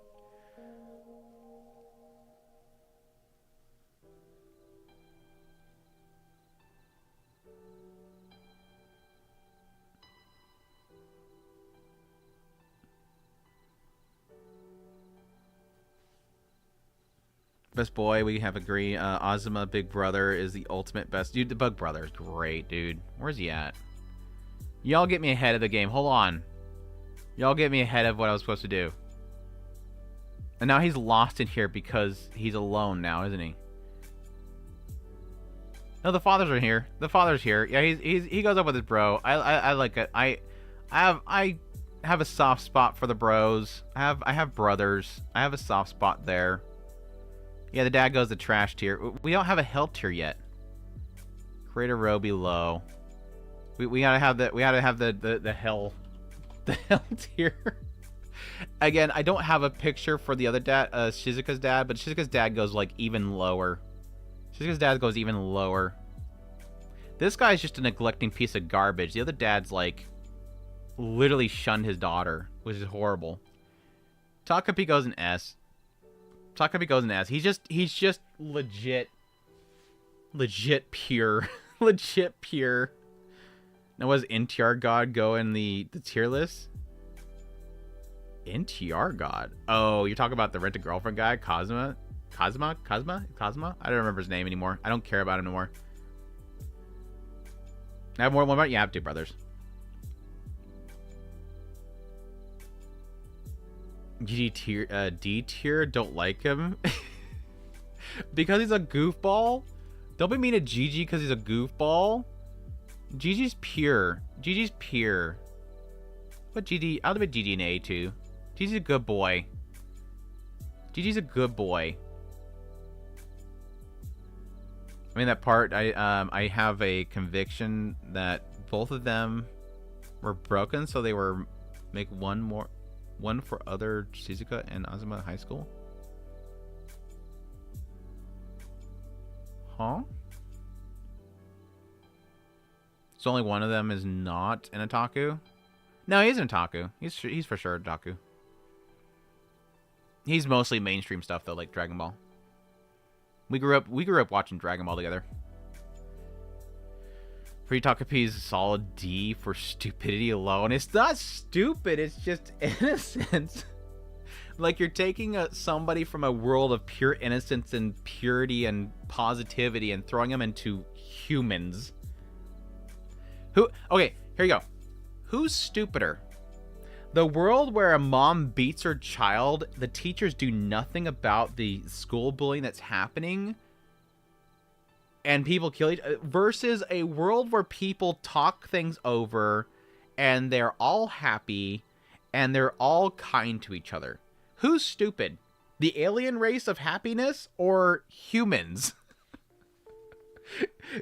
Best boy, we have agree. Azuma, Big Brother, is the ultimate best. Dude, the Bug Brother is great, dude. Where's he at? Y'all get me ahead of the game. Hold on. Y'all get me ahead of what I was supposed to do. And now he's lost in here because he's alone now, isn't he? No, the fathers are here. The father's here. Yeah, he goes up with his bro. I like it. I have a soft spot for the bros. I have brothers. I have a soft spot there. Yeah, the dad goes to trash tier. We don't have a hell tier yet. Create a row below. We gotta have the hell tier. Again, I don't have a picture for the other dad, Shizuka's dad, but Shizuka's dad goes like even lower. Shizuka's dad goes even lower. This guy's just a neglecting piece of garbage. The other dad's like literally shunned his daughter, which is horrible. Takopi goes in S. Takopi goes in S. He's just legit pure. Legit pure. Now, was NTR God go in the tier list? NTR God? Oh, you're talking about the rent-a-girlfriend guy? Kazuma? I don't remember his name anymore. I don't care about him anymore. I have more. What about you have to, brothers? GG tier, D tier, don't like him. Because he's a goofball? Don't be mean to GG because he's a goofball. GG's pure. GG's pure. But GG, I'll put GG in A too. GG's a good boy. GG's a good boy. I mean, that part, I have a conviction that both of them were broken, so they were make one for other Shizuka and Azuma High School. Huh? So only one of them is not an otaku? No, he's an otaku. He's for sure otaku. He's mostly mainstream stuff though, like Dragon Ball. We grew up watching Dragon Ball together. Free Takopi's solid D for stupidity alone. It's not stupid, it's just innocence. Like you're taking somebody from a world of pure innocence and purity and positivity and throwing them into humans. Okay, here you go. Who's stupider? The world where a mom beats her child, the teachers do nothing about the school bullying that's happening, and people kill each other, versus a world where people talk things over and they're all happy and they're all kind to each other. Who's stupid? The alien race of happiness or humans?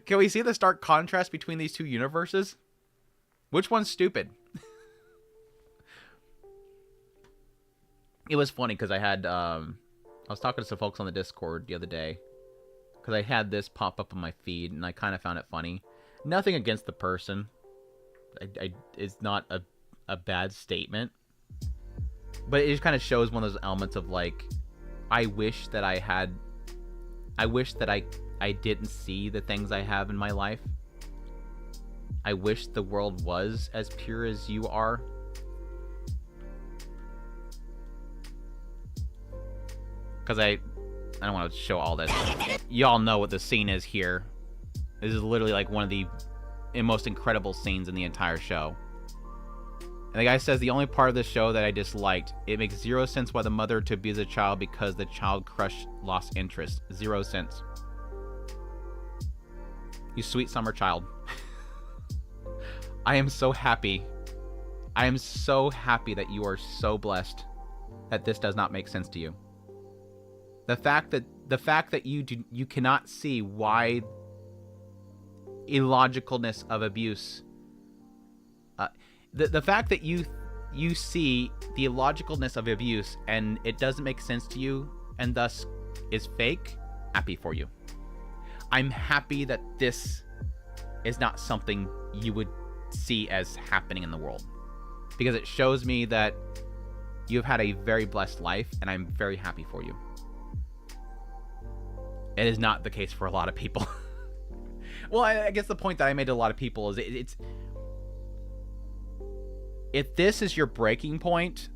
Can we see the stark contrast between these two universes? Which one's stupid? It was funny because I was talking to some folks on the Discord the other day because I had this pop up on my feed and I kind of found it funny. Nothing against the person. It's not a bad statement. But it just kind of shows one of those elements of like, I wish that I didn't see the things I have in my life. I wish the world was as pure as you are. Because I don't want to show all this. Y'all know what the scene is here. This is literally like one of the most incredible scenes in the entire show. And the guy says, the only part of the show that I disliked, it makes 0 sense why the mother to abuse a child because the child crush lost interest. 0 sense. You sweet summer child. I am so happy. I am so happy that you are so blessed that this does not make sense to you. The fact that you cannot see why illogicalness of abuse. The fact that you see the illogicalness of abuse and it doesn't make sense to you and thus is fake. Happy for you. I'm happy that this is not something you would see as happening in the world, because it shows me that you've had a very blessed life and I'm very happy for you. It is not the case for a lot of people. Well, I guess the point that I made to a lot of people is it's if this is your breaking point,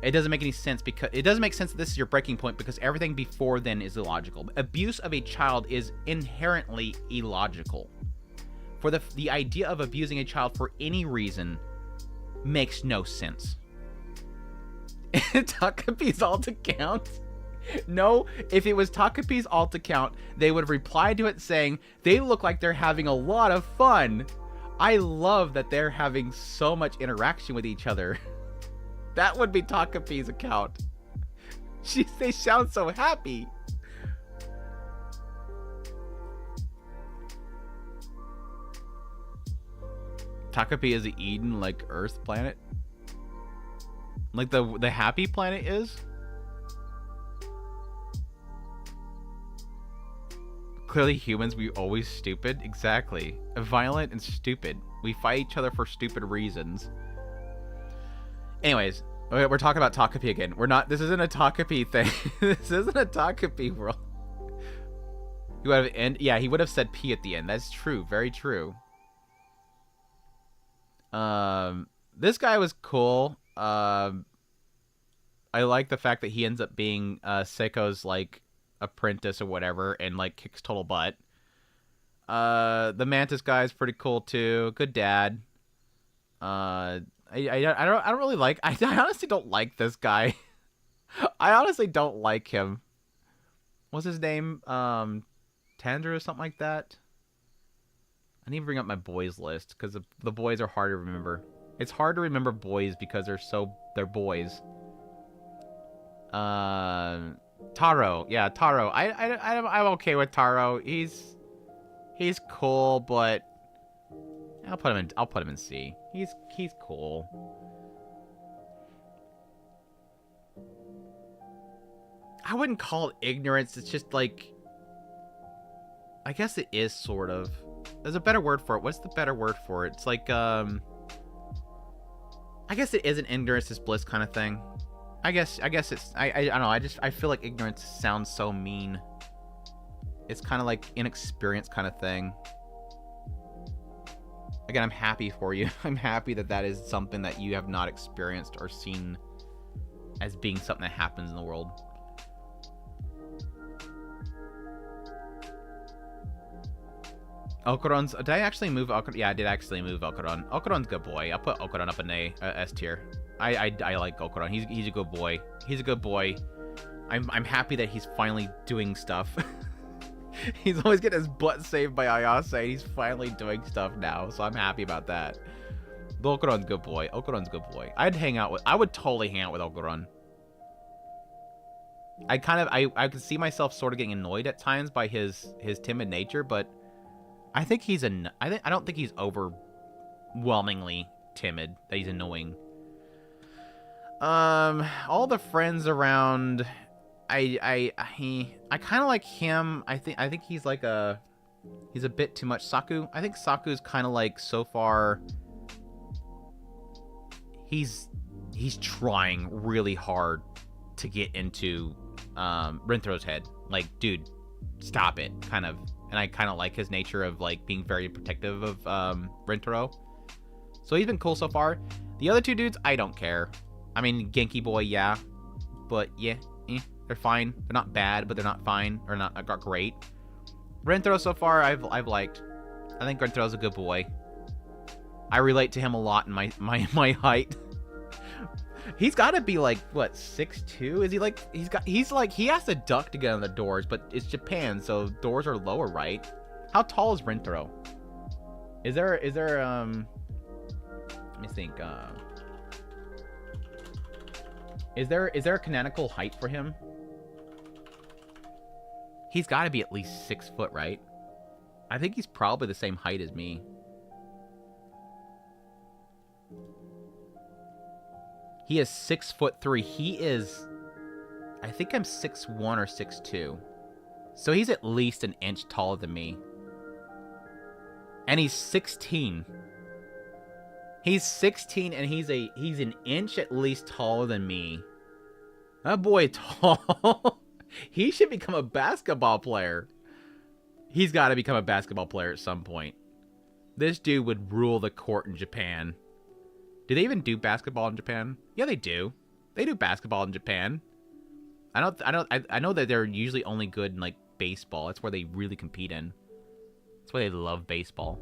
it doesn't make any sense, because it doesn't make sense that this is your breaking point because everything before then is illogical. Abuse of a child is inherently illogical. For the idea of abusing a child for any reason makes no sense. Takopi's alt account? No, if it was Takopi's alt account, they would have replied to it saying, they look like they're having a lot of fun. I love that they're having so much interaction with each other. That would be Takopi's account. They sound so happy. Takopi is the Eden, like Earth planet? Like the happy planet is? Clearly humans, we always stupid. Exactly. Violent and stupid. We fight each other for stupid reasons. Anyways, we're talking about Takopi again. This isn't a Takopi thing. This isn't a Takopi world. He would have said P at the end. That's true. Very true. This guy was cool. I like the fact that he ends up being Seiko's like apprentice or whatever and like kicks total butt. The Mantis guy is pretty cool too. Good dad. I don't really like. I honestly don't like this guy. I honestly don't like him. What's his name? Tandra or something like that. I need to bring up my boys list because the boys are hard to remember. It's hard to remember boys because they're boys. Taro, yeah, Taro. I'm okay with Taro. He's cool, but I'll put him in C. He's cool. I wouldn't call it ignorance. It's just like, I guess it is sort of. There's a better word for it. What's the better word for it? It's like, I guess it is an ignorance is bliss kind of thing. I guess it's, I don't know. I feel like ignorance sounds so mean. It's kind of like inexperience kind of thing. Again, I'm happy for you. I'm happy that that is something that you have not experienced or seen as being something that happens in the world. Okuron's... Did I actually move Okuron? Yeah, I did actually move Okuron. Okuron's a good boy. I'll put Okuron up in a S tier. I like Okuron. He's a good boy. He's a good boy. I'm happy that he's finally doing stuff. He's always getting his butt saved by Ayase, and he's finally doing stuff now, so I'm happy about that. But Okuron's a good boy. Okuron's a good boy. I would totally hang out with Okuron. I could see myself sort of getting annoyed at times by his timid nature, but I think I don't think he's overwhelmingly timid, that he's annoying. All the friends around, I kind of like him. I think he's like he's a bit too much. Saku, I think Saku's kind of like, so far, he's trying really hard to get into Rintaro's head. Like, dude, stop it, kind of. And I kind of like his nature of like being very protective of Rintaro. So he's been cool so far. The other two dudes, I don't care. I mean, Genki Boy, yeah, but yeah, they're fine. They're not bad, but they're not fine, or not great. Rintaro so far, I've liked. I think Rintaro's a good boy. I relate to him a lot in my height. He's got to be like, what, 6'2"? Is he like, he has to duck to get on the doors, but it's Japan, so doors are lower, right? How tall is Rintaro? Is there let me think, is there a canonical height for him? He's got to be at least 6 foot, right? I think he's probably the same height as me. He is 6'3". He is, I think I'm 6'1" or 6'2". So he's at least an inch taller than me. And he's 16. He's 16 and he's an inch at least taller than me. That boy tall. He should become a basketball player. He's got to become a basketball player at some point. This dude would rule the court in Japan. Do they even do basketball in Japan? Yeah, they do. They do basketball in Japan. I know that they're usually only good in like baseball. That's where they really compete in. That's why they love baseball.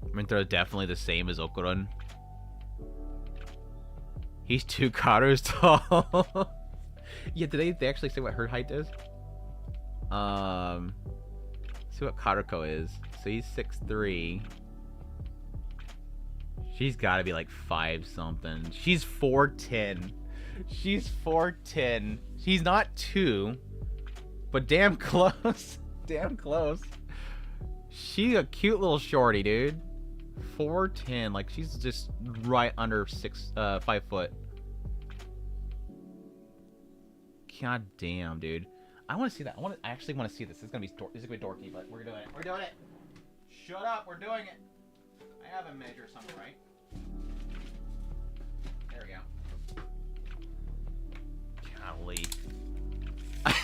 Rintaro definitely the same as Okuron. He's 2 Karu's tall. Yeah, did they actually say what her height is? See what Karuko is. So he's 6'3". She's got to be like 5 something. She's 4'10". She's 4'10". She's not 2, but damn close. Damn close. She's a cute little shorty, dude. 4'10". Like, she's just right under 5 foot. God damn, dude. I want to see that. I actually want to see this. This is gonna be dorky, but we're doing it. We're doing it. Shut up. We're doing it. I have a measure somewhere, right? There we go. Golly. I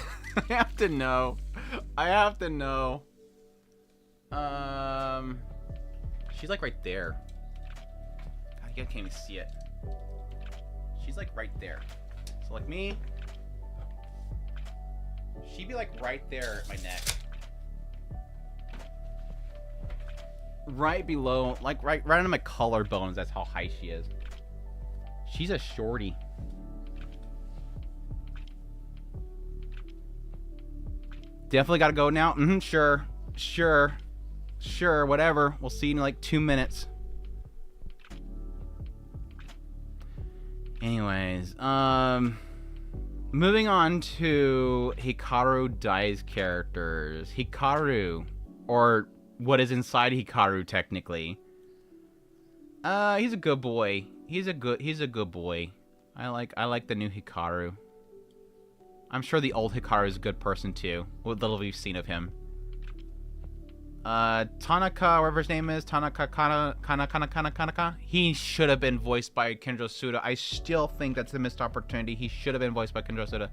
have to know. I have to know. She's like right there. God, you can't even see it. She's like right there. So like me. She'd be like right there at my neck. Right below, like right under my collarbones. That's how high she is. She's a shorty. Definitely gotta go now. Sure, whatever. We'll see you in like 2 minutes. Anyways, moving on to Hikaru Dai's characters. Hikaru, or what is inside Hikaru technically. He's a good boy. He's a good boy. I like the new Hikaru. I'm sure the old Hikaru is a good person too. What little we've seen of him. Tanaka, whatever his name is, Kanaka. He should have been voiced by Kenjo Suda. I still think that's a missed opportunity. He should have been voiced by Kenjo Suda.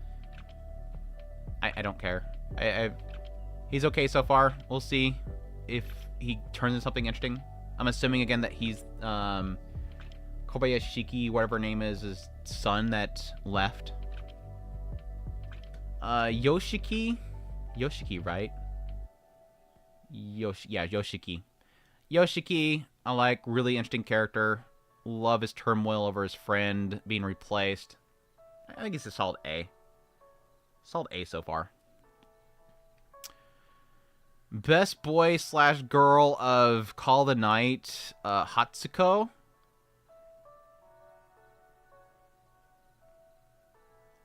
I don't care. He's okay so far. We'll see if he turns into something interesting. I'm assuming again that he's Kobayashiki, whatever her name is, his son that left. Yoshiki, right? Yoshiki. Yoshiki, I like, really interesting character. Love his turmoil over his friend being replaced. I think it's a solid A. Solid A so far. Best boy / girl of Call of the Night, Hatsuko.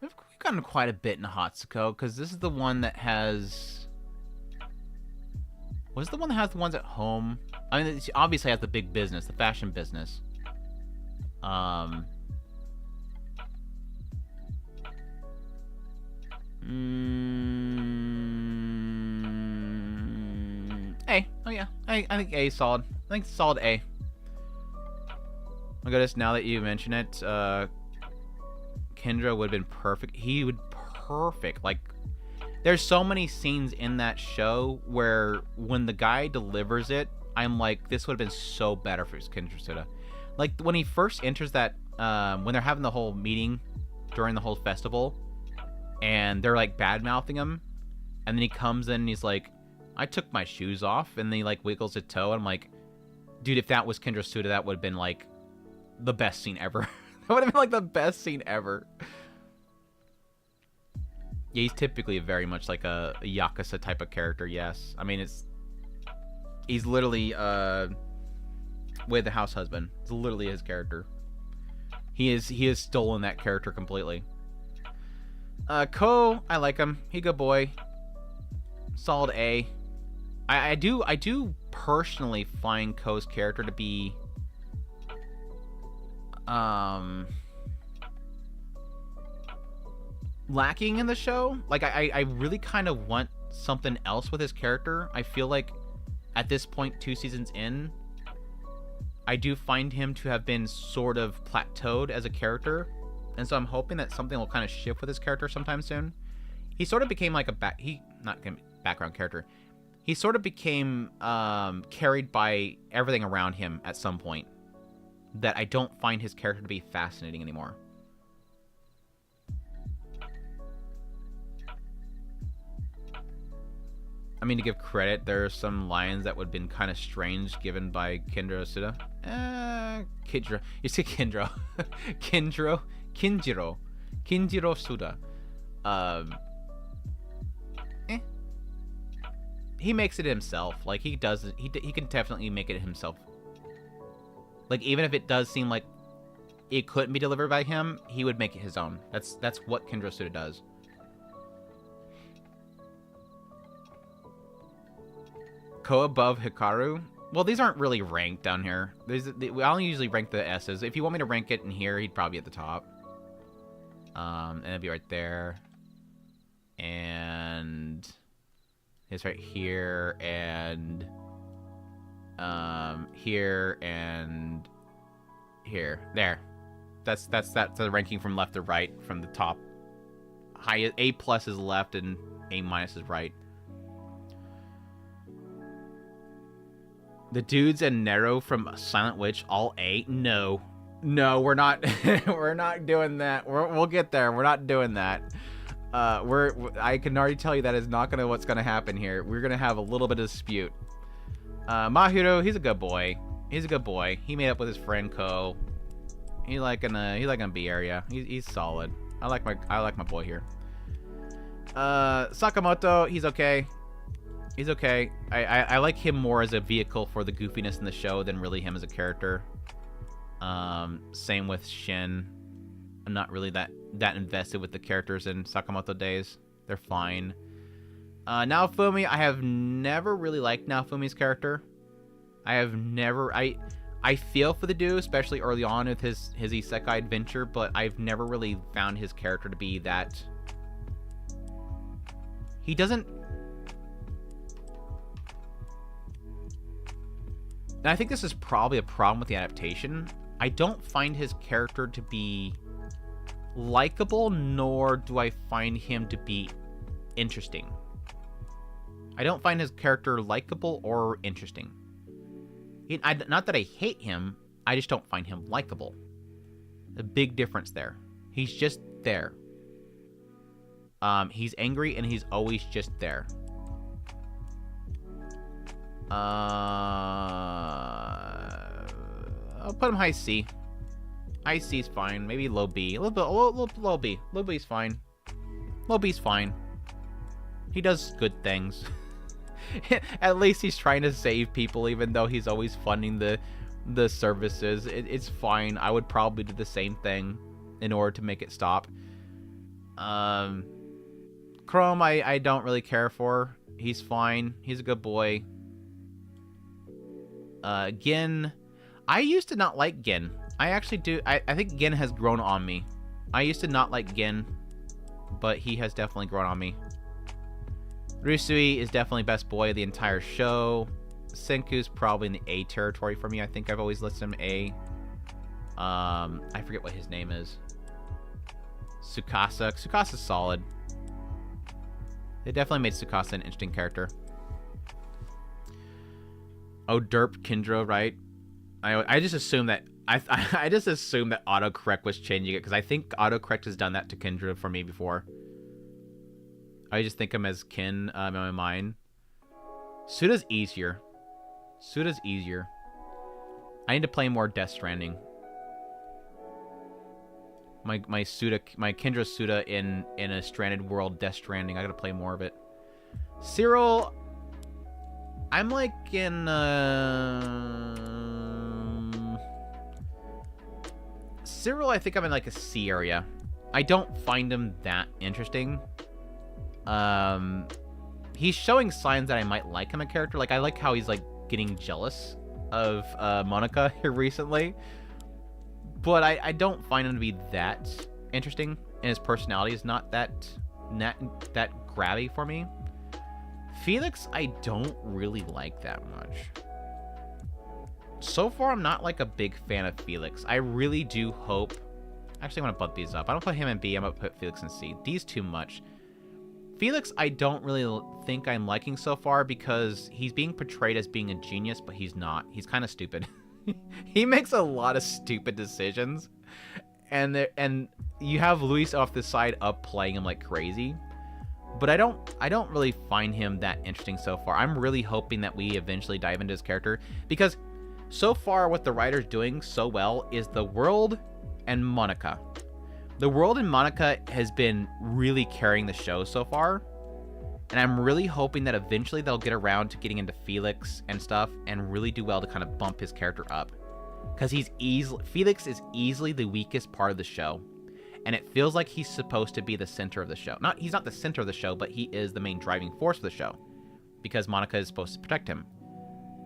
We've gotten quite a bit in Hatsuko, because this is the one that has... Was the one that has the ones at home? I mean, it obviously has the big business, the fashion business. A. Oh yeah, I think A is solid. I think it's solid A. Look at this. Now that you mention it, Kendra would have been perfect. He would perfect. Like, there's so many scenes in that show where when the guy delivers it, I'm like, this would have been so better for Kendra Suda. Like, when he first enters that, when they're having the whole meeting during the whole festival, and they're, like, bad-mouthing him, and then he comes in and he's like, I took my shoes off, and then he, like, wiggles his toe, and I'm like, dude, if that was Kendra Suda, that would have been, like, the best scene ever. That would have been, like, the best scene ever. Yeah, he's typically very much like a Yakuza type of character, yes. I mean, he's literally, with the house husband. It's literally his character. He has stolen that character completely. Ko, I like him. He a good boy. Solid A. I do personally find Ko's character to be, lacking in the show. Like, I really kind of want something else with his character. I feel like at this point, 2 seasons in, I do find him to have been sort of plateaued as a character, and so I'm hoping that something will kind of shift with his character sometime soon. He sort of became like not background character. He sort of became carried by everything around him at some point, that I don't find his character to be fascinating anymore. I mean, to give credit, there are some lines that would have been kind of strange given by Kenjiro Suda. Kinjiro. You say Kenjiro. Kinjiro Suda. He makes it himself. Like, he does. He can definitely make it himself. Like, even if it does seem like it couldn't be delivered by him, he would make it his own. That's what Kenjiro Suda does. Ko above Hikaru. Well, these aren't really ranked down here. We only usually rank the S's. If you want me to rank it in here, he'd probably be at the top. And it'd be right there. And it's right here, and here, and here. There. That's the ranking from left to right, from the top. A+ is left and A- is right. The dudes and Nero from Silent Witch, all A? No, we're not. We're not doing that. We'll get there. We're not doing that. I can already tell you that is not what's gonna happen here. We're gonna have a little bit of dispute. Mahiro, he's a good boy. He's a good boy. He made up with his friend Ko. He's like in a B area. He's solid. I like my boy here. Sakamoto, he's okay. He's okay. I like him more as a vehicle for the goofiness in the show than really him as a character. Same with Shin. I'm not really that invested with the characters in Sakamoto days. They're fine. Naofumi, I have never really liked Naofumi's character. I I feel for the dude, especially early on with his isekai adventure, but I've never really found his character to be that. He doesn't. And I think this is probably a problem with the adaptation. I don't find his character to be likable, nor do I find him to be interesting. I don't find his character likable or interesting. Not that I hate him, I just don't find him likable. A big difference there. He's just there. He's angry and he's always just there. I'll put him high C. High C is fine. Maybe low B. A little bit, low B. Low B is fine. Low B's fine. He does good things. At least he's trying to save people, even though he's always funding the services. It's fine. I would probably do the same thing in order to make it stop. Chrome, I don't really care for. He's fine. He's a good boy. Gin, I used to not like Gin. I actually do. I think Gin has grown on me. I used to not like Gin, but he has definitely grown on me. Rusui is definitely best boy of the entire show. Senku's probably in the A territory for me. I think I've always listed him A. I forget what his name is. Tsukasa. Tsukasa's solid. They definitely made Tsukasa an interesting character. Oh, derp Kindra, right? I just assume that I just assumed that autocorrect was changing it, because I think autocorrect has done that to Kindra for me before. I just think him as Kin in my mind. Suda's easier. Suda's easier. I need to play more Death Stranding. My Kindra Suda in a stranded world, Death Stranding. I gotta play more of it. Cyril, I'm like in Cyril, I think I'm in like a C area. I don't find him that interesting. He's showing signs that I might like him a character. Like, I like how he's like getting jealous of Monica here recently. But I don't find him to be that interesting, and his personality is not that grabby for me. Felix, I don't really like that much. So far, I'm not like a big fan of Felix. I really do hope. Actually, I want to bump these up. I don't put him in B. I'm gonna put Felix in C. D's too much. Felix, I don't really think I'm liking so far, because he's being portrayed as being a genius, but he's not. He's kind of stupid. He makes a lot of stupid decisions, and you have Luis off the side up playing him like crazy. But I don't really find him that interesting so far. I'm really hoping that we eventually dive into his character, because so far what the writer's doing so well is the world and Monica. The world and Monica has been really carrying the show so far, and I'm really hoping that eventually they'll get around to getting into Felix and stuff and really do well to kind of bump his character up, because Felix is easily the weakest part of the show, and it feels like he's supposed to be the center of the show. He's not the center of the show, but he is the main driving force of the show, because Monica is supposed to protect him.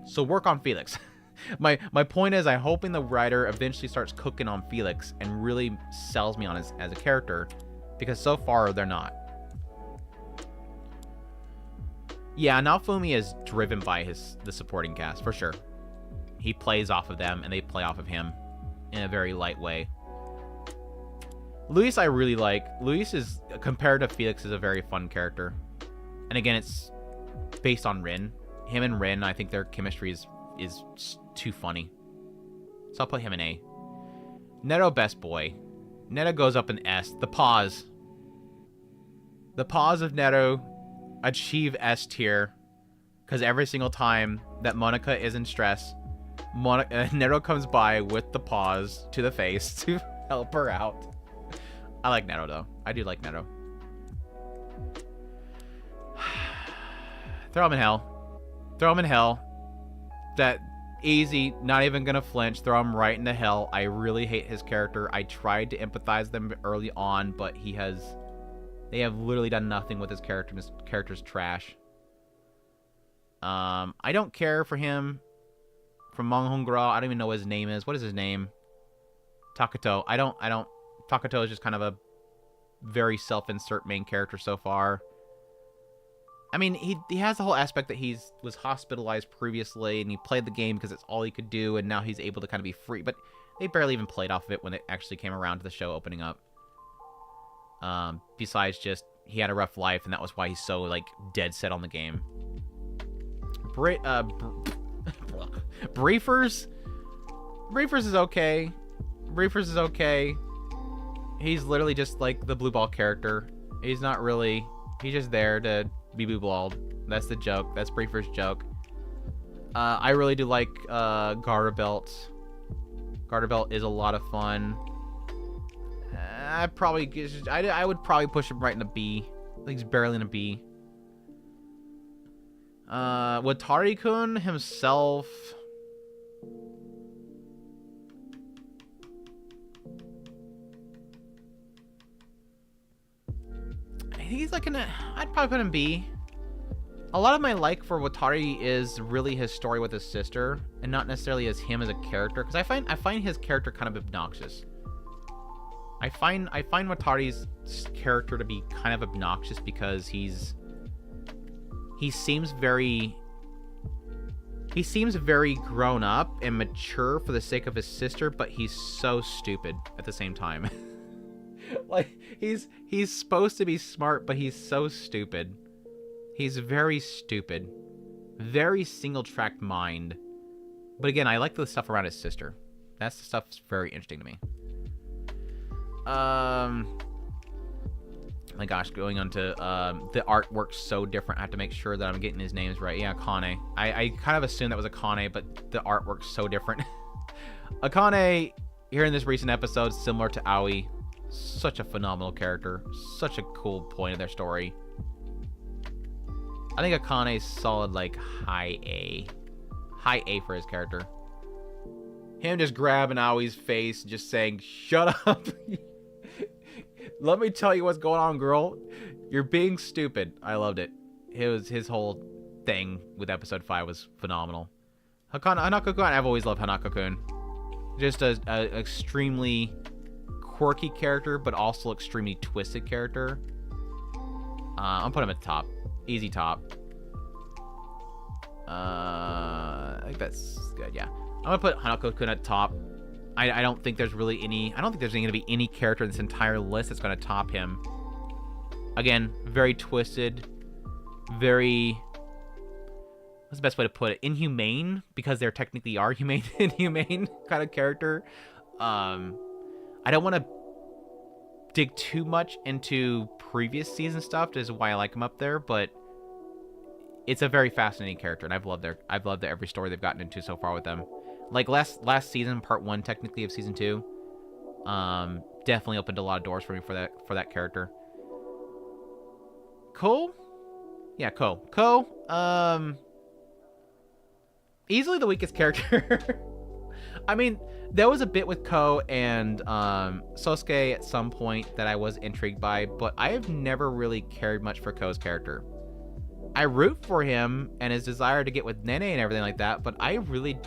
So work on Felix. My point is, I'm hoping the writer eventually starts cooking on Felix and really sells me on as a character, because so far they're not. Yeah, Naofumi is driven by the supporting cast, for sure. He plays off of them, and they play off of him in a very light way. Luis I really like. Luis is, compared to Felix, is a very fun character. And again, it's based on Rin. Him and Rin, I think their chemistry is too funny. So I'll put him in A. Neto, best boy. Neto goes up in S. The pause. The pause of Neto achieve S tier, because every single time that Monica is in stress, Neto comes by with the pause to the face to help her out. I like Neto, though. I do like Neto. Throw him in hell. Throw him in hell. That easy, not even gonna flinch. Throw him right into hell. I really hate his character. I tried to empathize them early on, but they have literally done nothing with his character. His character's trash. I don't care for him from Monghongro. I don't even know what his name is. What is his name? Takuto. I don't. Takuto is just kind of a very self-insert main character so far. I mean, he has the whole aspect that was hospitalized previously, and he played the game because it's all he could do, and now he's able to kind of be free. But they barely even played off of it when it actually came around to the show opening up. Besides just, he had a rough life, and that was why he's so, like, dead set on the game. Briefers? Briefers is okay. Briefers is okay. He's literally just, like, the blue ball character. He's not really... He's just there to be blue balled. That's the joke. That's Briefer's joke. I really do like Garter Belt. Garter Belt is a lot of fun. I would probably push him right in a B. I think he's barely in a B. Watari-kun himself... I think he's like I'd probably put him B. A lot of my like for Watari is really his story with his sister, and not necessarily as him as a character, because I find his character kind of obnoxious. I find Watari's character to be kind of obnoxious because he seems very grown up and mature for the sake of his sister, but he's so stupid at the same time. Like, he's supposed to be smart, but he's so stupid. He's very stupid. Very single-tracked mind. But again, I like the stuff around his sister. That's the stuff that's very interesting to me. My gosh, going on to the artwork's so different. I have to make sure that I'm getting his names right. Yeah, Akane. I kind of assumed that was Akane, but the artwork's so different. Akane, here in this recent episode, similar to Aoi. Such a phenomenal character. Such a cool point of their story. I think Akane's solid, like, high A. High A for his character. Him just grabbing Aoi's face, just saying, "Shut up. Let me tell you what's going on, girl. You're being stupid." I loved it. His whole thing with episode 5 was phenomenal. Hanako-kun, I've always loved Hanako-kun. Just a extremely quirky character, but also extremely twisted character. I'm putting him at the top. Easy top. I think that's good, yeah. I'm gonna put Hanako-kun at top. I don't think there's really any... I don't think there's going to be any character in this entire list that's going to top him. Again, very twisted. Very... What's the best way to put it? Inhumane, because there technically are inhumane kind of character. I don't want to dig too much into previous season stuff. This is why I like him up there, but it's a very fascinating character, and I've loved every story they've gotten into so far with them. Like last season, part 1 technically of season 2, definitely opened a lot of doors for me for that character. Ko? Yeah, Ko. Easily the weakest character. I mean, there was a bit with Ko and Sosuke at some point that I was intrigued by, but I have never really cared much for Ko's character. I root for him and his desire to get with Nene and everything like that, but I really...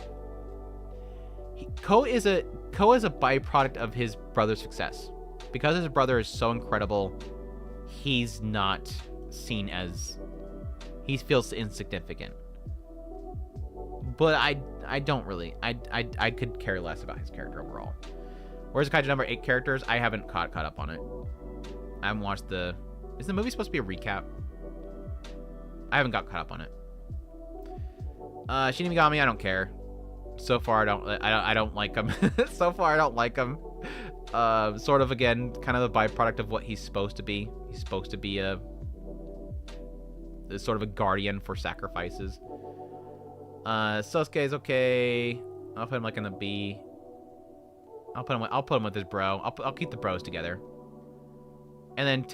Ko is a byproduct of his brother's success. Because his brother is so incredible, he's not seen as... He feels insignificant. But I don't really... I could care less about his character overall. Where's Kaiju number 8 characters? I haven't caught up on it. I haven't watched the... Is the movie supposed to be a recap? I haven't got caught up on it. Shinigami, I don't care. So far, I don't like him. So far, I don't like him. Sort of, again, kind of the byproduct of what he's supposed to be. He's supposed to be a sort of a guardian for sacrifices. Sosuke is okay. I'll put him like in the B. I'll put him with his bro. I'll keep the bros together. And then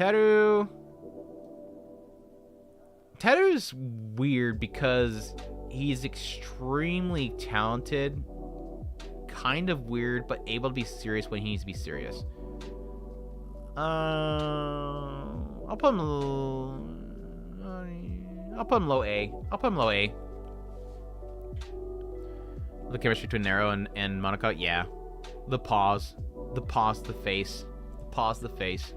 Teru's weird because he's extremely talented, kind of weird, but able to be serious when he needs to be serious. I'll put him low A. The chemistry between Nero and Monaco, yeah. The pause. The pause, the face. Pause, the face.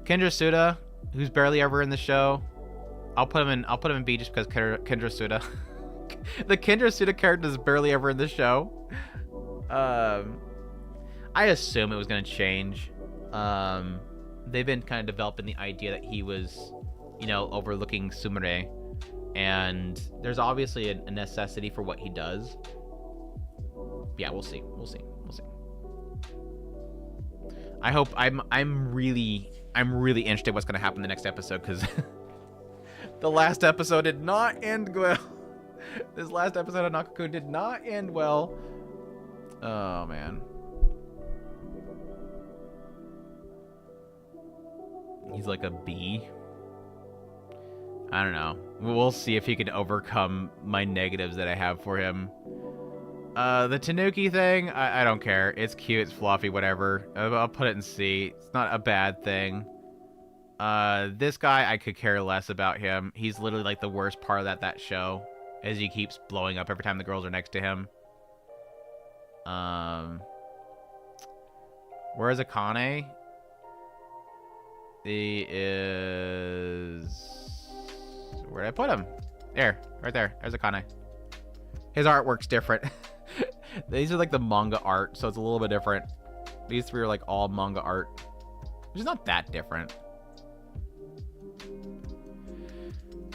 Kendra Suda, who's barely ever in the show. I'll put him in B just because Kendra Suda. The Kendra Suda character is barely ever in the show. I assume it was gonna change. They've been kind of developing the idea that he was, you know, overlooking Sumire, and there's obviously a necessity for what he does. Yeah, we'll see. We'll see. We'll see. I hope I'm really interested what's gonna happen in the next episode, because the last episode did not end well. This last episode of Nakaku did not end well. Oh man. He's like a B. I don't know. We'll see if he can overcome my negatives that I have for him. The Tanuki thing, I don't care. It's cute, it's fluffy, whatever. I'll put it in C. It's not a bad thing. This guy, I could care less about him. He's literally like the worst part of that show, as he keeps blowing up every time the girls are next to him. Where is Akane? He is... Where did I put him? There, right there. There's Akane. His artwork's different. These are like the manga art, so it's a little bit different. These three are like all manga art, which is not that different.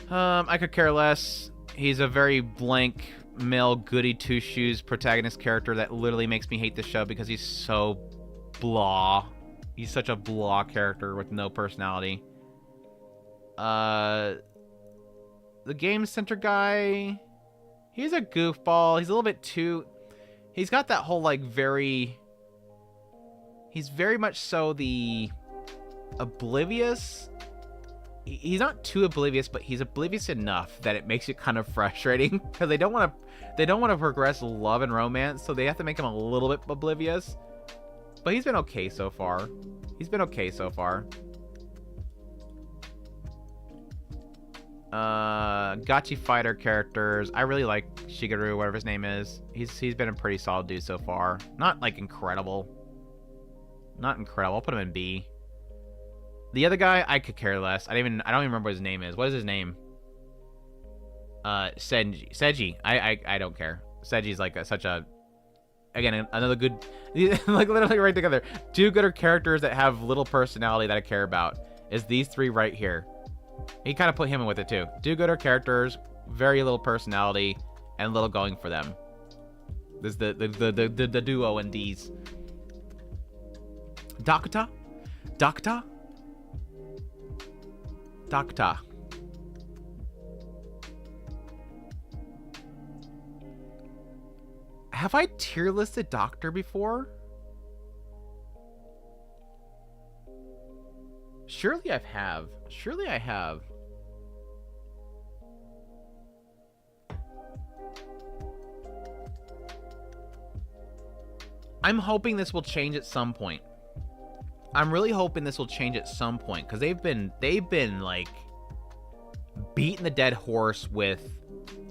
I could care less. He's a very blank male goody two-shoes protagonist character that literally makes me hate the show because he's so blah. He's such a blah character with no personality. The Game Center guy, he's a goofball. He's a little bit too... He's got that whole, like, very... He's very much so the oblivious... He's not too oblivious, but he's oblivious enough that it makes it kind of frustrating because they don't want to progress love and romance, so they have to make him a little bit oblivious. But he's been okay so far. He's been okay so far. Gachi fighter characters. I really like Shigeru, whatever his name is. He's been a pretty solid dude so far. Not like incredible. Not incredible. I'll put him in B. The other guy, I could care less. I don't even remember what his name is. What is his name? Seiji. I don't care. Seiji's like such a... Again, another good... like literally right together. Two gooder characters that have little personality that I care about is these three right here. He kind of put him in with it too. Do-gooder characters, very little personality, and little going for them. This is the duo in these. Dakuta? Dakuta? Dakuta. Have I tier listed Doctor before? Surely I have. Surely I have. I'm hoping this will change at some point. I'm really hoping this will change at some point because they've been like beating the dead horse with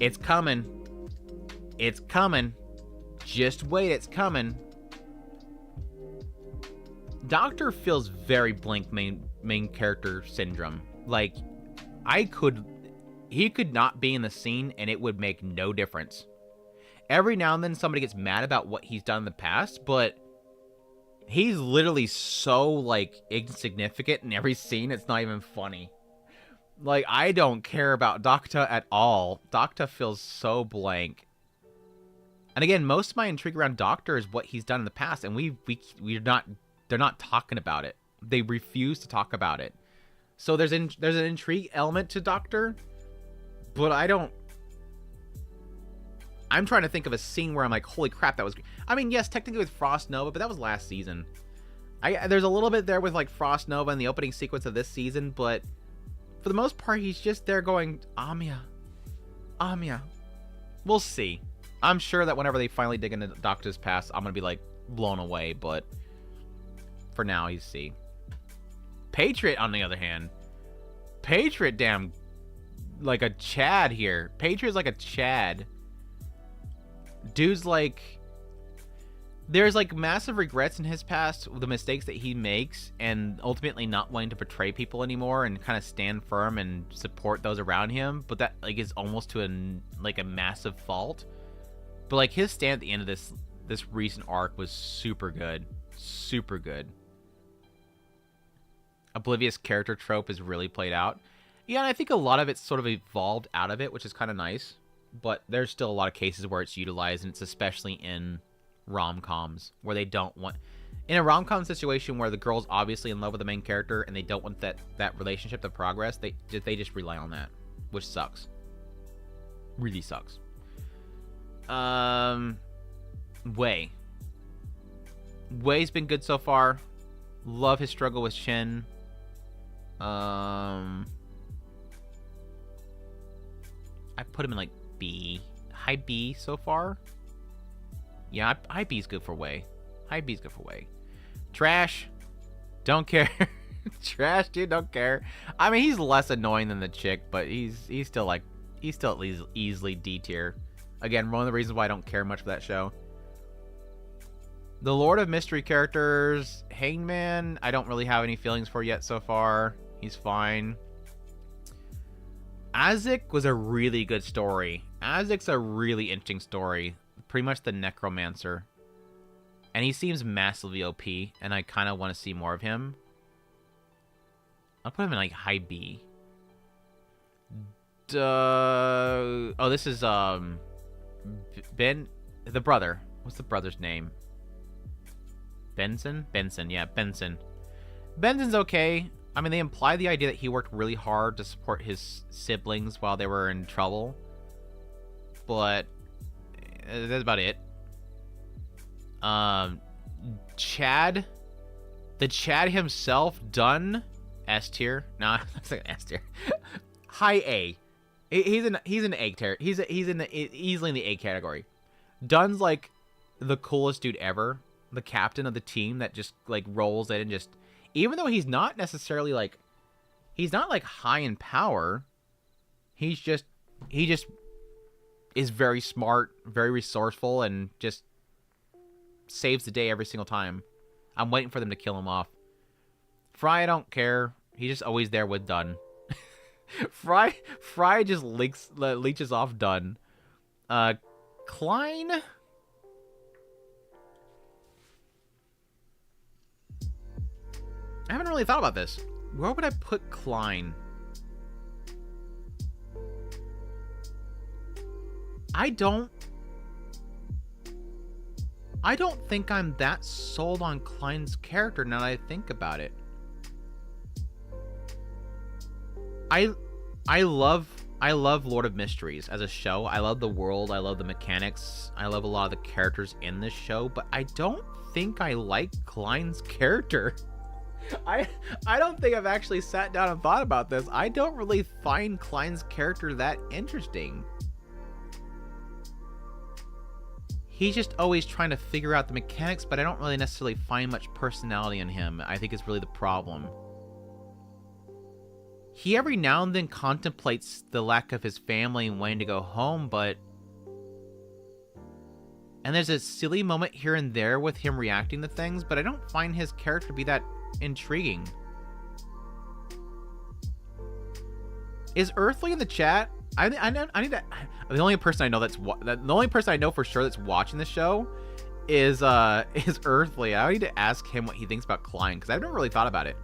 it's coming. It's coming. Just wait, it's coming. Doctor feels very blank main character syndrome. Like, he could not be in the scene and it would make no difference. Every now and then somebody gets mad about what he's done in the past, but he's literally so, like, insignificant in every scene, it's not even funny. Like, I don't care about Doctor at all. Doctor feels so blank. And again, most of my intrigue around Doctor is what he's done in the past, and they're not talking about it. They refuse to talk about it. So there's an intrigue element to Doctor, but I'm trying to think of a scene where I'm like, holy crap, that was... I mean, yes, technically with Frost Nova, but that was last season. There's a little bit there with like Frost Nova in the opening sequence of this season, but for the most part, he's just there going, Amiya. Amiya. We'll see. I'm sure that whenever they finally dig into Doctor's past, I'm going to be like blown away, but for now, he's C. Patriot, on the other hand. Patriot, damn, like a Chad here. Patriot's like a Chad. dude's like, there's like massive regrets in his past, the mistakes that he makes, and ultimately not wanting to betray people anymore and kind of stand firm and support those around him. But that like is almost to a massive fault. But like his stand at the end of this recent arc was super good, super good. Oblivious character trope is really played out. Yeah, and I think a lot of it's sort of evolved out of it, which is kind of nice. But there's still a lot of cases where it's utilized, and it's especially in rom-coms where they don't want, in a rom-com situation where the girl's obviously in love with the main character and they don't want that relationship to progress, they just rely on that, which sucks. Really sucks. Wei's been good so far. Love his struggle with Shin. I put him in like B, high B so far. Yeah, high B's good for Wei. High B's good for Wei. Trash, don't care. Trash, dude, don't care. I mean, he's less annoying than the chick, but he's still at least easily D tier. Again, one of the reasons why I don't care much for that show. The Lord of Mystery characters, Hangman, I don't really have any feelings for yet so far. He's fine. Azek was a really good story. Azek's a really interesting story. Pretty much the necromancer. And he seems massively OP, and I kind of want to see more of him. I'll put him in like high B. Oh, this is Ben, the brother. What's the brother's name? Benson? Benson, yeah, Benson. Benson's okay. I mean, they imply the idea that he worked really hard to support his siblings while they were in trouble. But that's about it. Chad. The Chad himself, done S tier. No, that's like S tier. High A. He's an A tier. He's easily in the A category. Dunn's like the coolest dude ever. The captain of the team that just like rolls in and just, even though he's not necessarily like, he's not like high in power. He just is very smart, very resourceful, and just saves the day every single time. I'm waiting for them to kill him off. Fry, I don't care. He's just always there with Dunn. Fry just leeches off Dunn. Klein. I haven't really thought about this. Where would I put Klein? I don't think I'm that sold on Klein's character now that I think about it. I love Lord of Mysteries as a show. I love the world. I love the mechanics. I love a lot of the characters in this show, but I don't think I like Klein's character. I don't think I've actually sat down and thought about this. I don't really find Klein's character that interesting. He's just always trying to figure out the mechanics, but I don't really necessarily find much personality in him. I think it's really the problem. He every now and then contemplates the lack of his family and wanting to go home, but... And there's a silly moment here and there with him reacting to things, but I don't find his character to be that intriguing. Is Earthly in the chat? I need to. The only person I know the only person I know for sure that's watching the show is Earthly. I need to ask him what he thinks about Klein, because I've never really thought about it.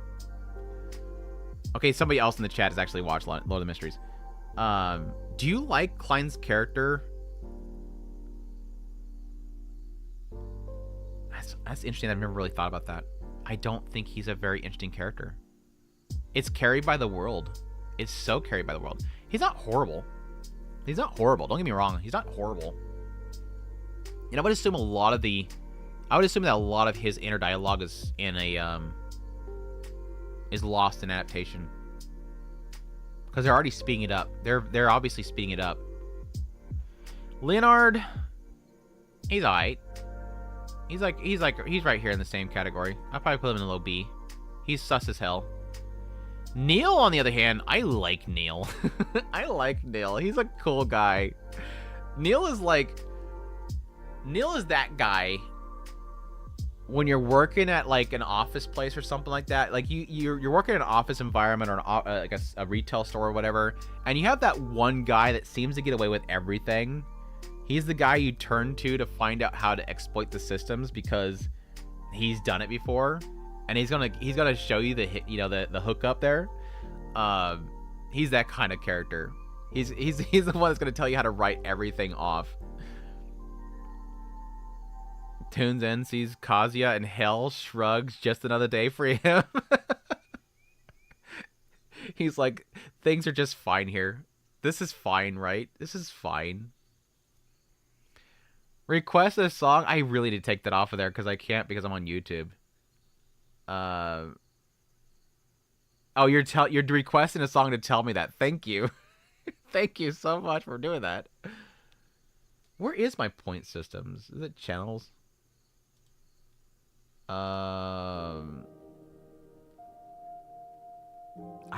Okay, somebody else in the chat has actually watched Lord of the Mysteries. Do you like Klein's character? That's interesting. I've never really thought about that. I don't think he's a very interesting character. It's carried by the world. It's so carried by the world. He's not horrible. He's not horrible. Don't get me wrong. He's not horrible. And I would assume that a lot of his inner dialogue is in a is lost in adaptation. Because they're already speeding it up. They're obviously speeding it up. Leonard, he's alright. He's right here in the same category. I'll probably put him in a low B. He's sus as hell. Neil, on the other hand, I like Neil. I like Neil. He's a cool guy. Neil is like... Neil is that guy when you're working at like an office place or something like that. Like you're working in an office environment or like a retail store or whatever, and you have that one guy that seems to get away with everything. He's the guy you turn to find out how to exploit the systems because he's done it before, and he's gonna show you the hookup there. He's that kind of character. He's the one that's gonna tell you how to write everything off. Tunes in, sees Kazuya in hell, shrugs, just another day for him. He's like, things are just fine here. This is fine, right? This is fine. Request a song. I really need to take that off of there because I can't because I'm on YouTube. Oh, you're requesting a song to tell me that. Thank you. Thank you so much for doing that. Where is my point systems? Is it channels? I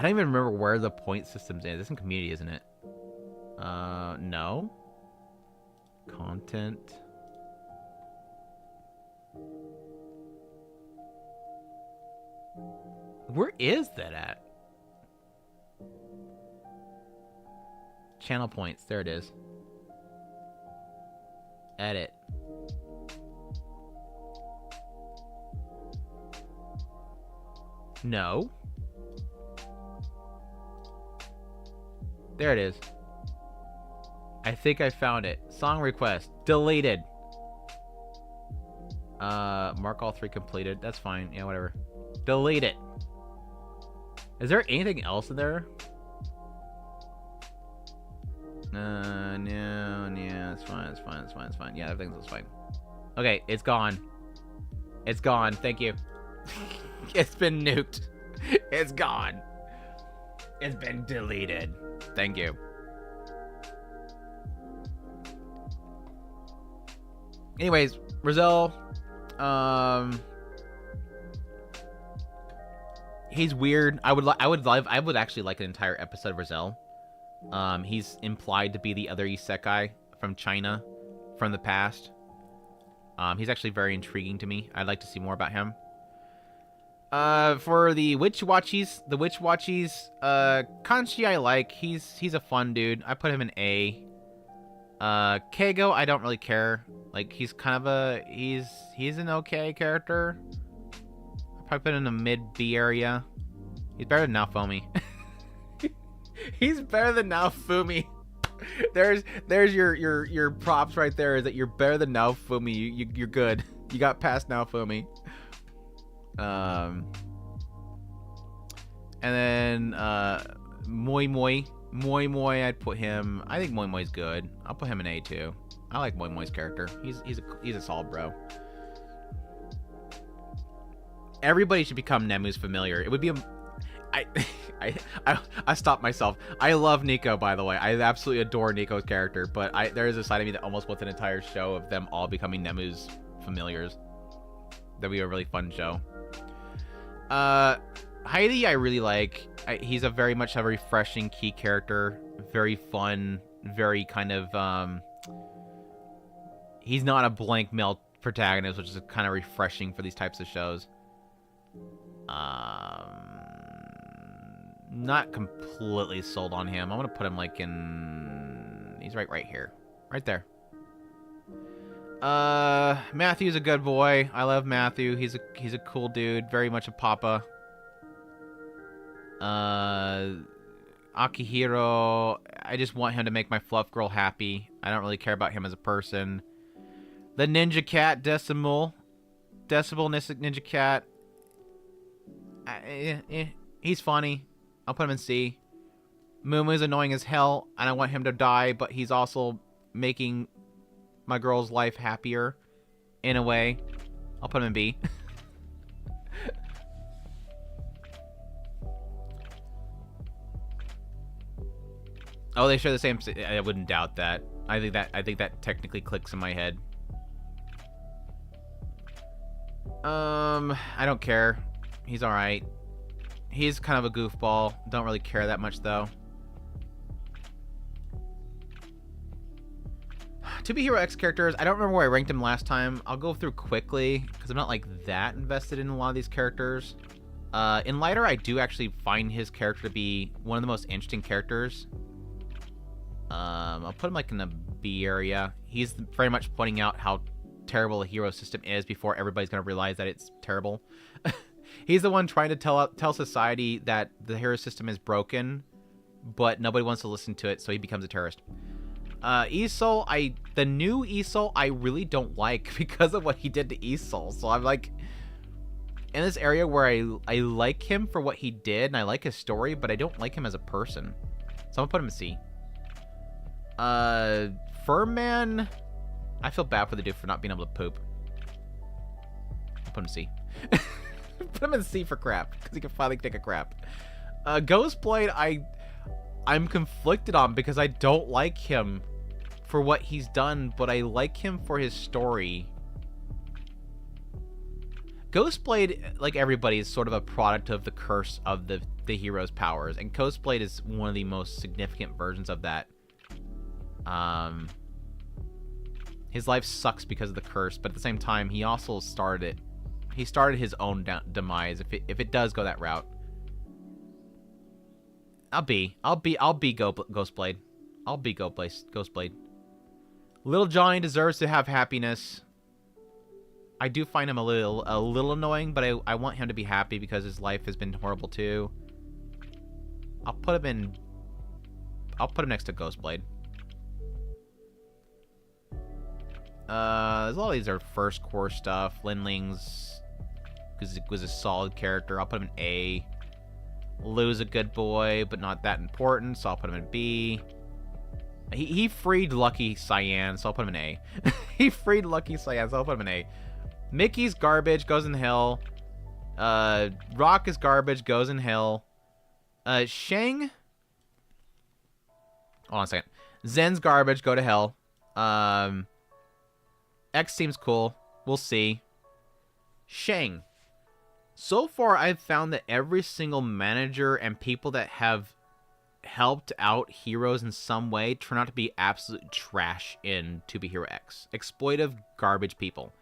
don't even remember where the point systems is. It's in community, isn't it? No. Content. Where is that at? Channel points. There it is. Edit. No. There it is. I think I found it. Song request. Deleted. Mark all 3 completed. That's fine. Yeah, whatever. Delete it. Is there anything else in there? No, it's fine. Yeah, everything's fine. Okay, it's gone. It's gone. Thank you. It's been nuked. It's gone. It's been deleted. Thank you. Anyways, Rizal, he's weird. I would actually like an entire episode of Rizal. He's implied to be the other isekai from China, from the past. He's actually very intriguing to me. I'd like to see more about him. For the Witch Watchies, Kanchi I like. He's a fun dude. I put him in A. Keigo, I don't really care. Like, he's kind of he's an okay character. I'll probably put him in the mid B area. He's better than Naofumi. He's better than Naofumi. There's your props right there. Is that you're better than Naofumi. You're good. You got past Naofumi. And then Moi Moi, I'd put him. I think Moi Moi's good. I'll put him in A too. I like Moi Moi's character. He's a solid bro. Everybody should become Nemu's familiar. It would be I stopped myself. I love Nico, by the way. I absolutely adore Nico's character, but there is a side of me that almost wants an entire show of them all becoming Nemu's familiars. That'd be a really fun show. Heidi, I really like. He's very much a refreshing key character. Very fun. Very kind of. He's not a blank male protagonist, which is kind of refreshing for these types of shows. Not completely sold on him. I'm gonna put him like in. He's right here, right there. Matthew's a good boy. I love Matthew. He's a cool dude. Very much a papa. Akihiro, I just want him to make my fluff girl happy. I don't really care about him as a person. The Ninja Cat, Decibel Ninja Cat. He's funny. I'll put him in C. Mumu's annoying as hell, and I want him to die, but he's also making my girl's life happier in a way. I'll put him in B. Oh, they share the same. I wouldn't doubt that. I think that technically clicks in my head. I don't care. He's all right. He's kind of a goofball. Don't really care that much though. To Be Hero X characters, I don't remember where I ranked them last time. I'll go through quickly because I'm not like that invested in a lot of these characters. In Lighter, I do actually find his character to be one of the most interesting characters. I'll put him like in the B area. He's very much pointing out how terrible the hero system is before everybody's gonna realize that it's terrible. He's the one trying to tell society that the hero system is broken, but nobody wants to listen to it, so he becomes a terrorist. Isol, the new Isol, I really don't like because of what he did to Isol. So I'm like in this area where I like him for what he did and I like his story, but I don't like him as a person. So I'm gonna put him in C. Furman, I feel bad for the dude for not being able to poop. I'll put him in C. Put him in C for crap, because he can finally take a crap. Ghostblade, I'm conflicted on because I don't like him for what he's done, but I like him for his story. Ghostblade, like everybody, is sort of a product of the curse of the hero's powers, and Ghostblade is one of the most significant versions of that. His life sucks because of the curse, but at the same time, he also started it. He started his own demise. If it does go that route, I'll be Ghostblade. I'll be Ghostblade. Little Johnny deserves to have happiness. I do find him a little annoying, but I want him to be happy because his life has been horrible too. I'll put him next to Ghostblade. A lot of these are first core stuff. Linling's was a solid character. I'll put him in A. Lou's a good boy, but not that important, so I'll put him in B. He freed Lucky Cyan, so I'll put him in A. He freed Lucky Cyan, so I'll put him in A. Mickey's garbage, goes in hell. Rock is garbage, goes in hell. Shang. Hold on a second. Zen's garbage, go to hell. X seems cool. We'll see. Shang. So far, I've found that every single manager and people that have helped out heroes in some way turn out to be absolute trash in To Be Hero X. Exploitive, garbage people.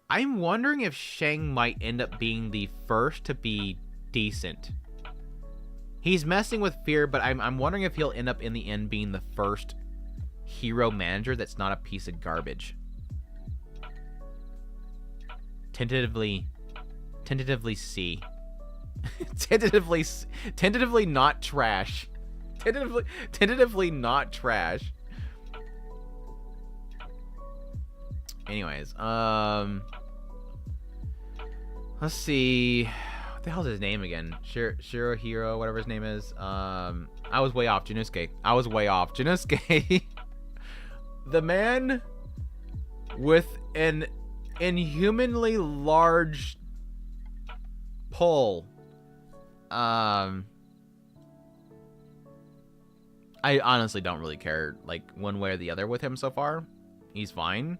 I'm wondering if Shang might end up being the first to be decent. He's messing with fear, but I'm wondering if he'll end up in the end being the first hero manager that's not a piece of garbage. Tentatively C. tentatively not trash. Tentatively not trash. Anyways, let's see. What the hell's his name again? Shirohiro, whatever his name is. I was way off. Junosuke. Junosuke. The man with an inhumanly large pull. I honestly don't really care, like, one way or the other with him so far. He's fine.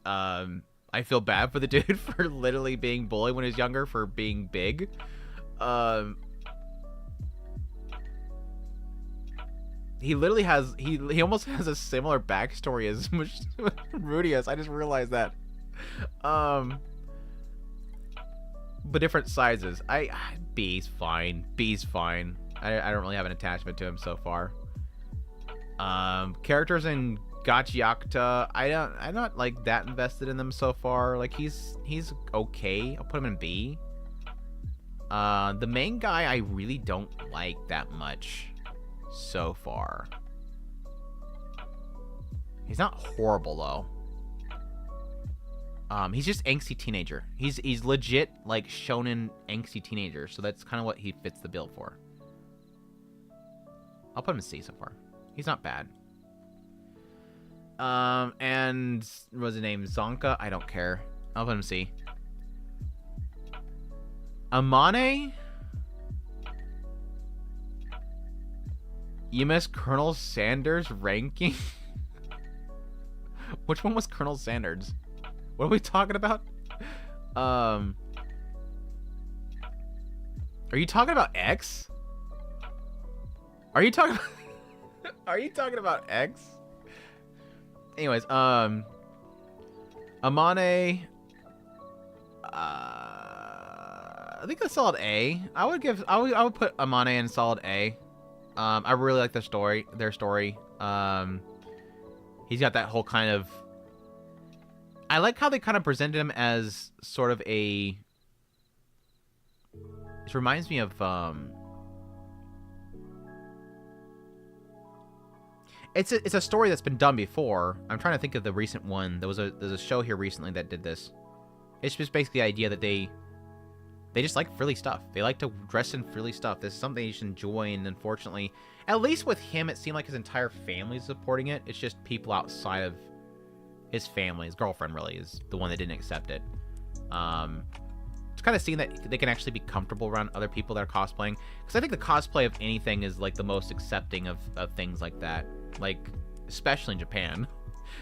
I feel bad for the dude for literally being bullied when he was younger for being big. He literally has, he almost has a similar backstory as Rudius. I just realized that. But different sizes. B's fine. B's fine. I don't really have an attachment to him so far. Characters in Gachiakuta, I'm not like that invested in them so far. Like he's okay. I'll put him in B. The main guy I really don't like that much so far. He's not horrible though. He's just angsty teenager. He's legit like shonen angsty teenager, so that's kind of what he fits the bill for. I'll put him in C so far. He's not bad. And what was his name? Zonka? I don't care. I'll put him in C. Amane? You missed Colonel Sanders' ranking? Which one was Colonel Sanders? What are we talking about? Are you talking about X? Are you talking about X? Anyways, Amane, I think a solid A. I would put Amane in solid A. I really like their story. He's got that whole kind of. I like how they kind of presented him as sort of a. It reminds me of It's a story that's been done before. I'm trying to think of the recent one. There's a show here recently that did this. It's just basically the idea that they just like frilly stuff. They like to dress in frilly stuff. This is something you should enjoy, and unfortunately, at least with him, it seemed like his entire family is supporting it. It's just people outside of his family. His girlfriend really is the one that didn't accept it. It's kind of seeing that they can actually be comfortable around other people that are cosplaying. Because I think the cosplay of anything is like the most accepting of things like that. Like, especially in Japan.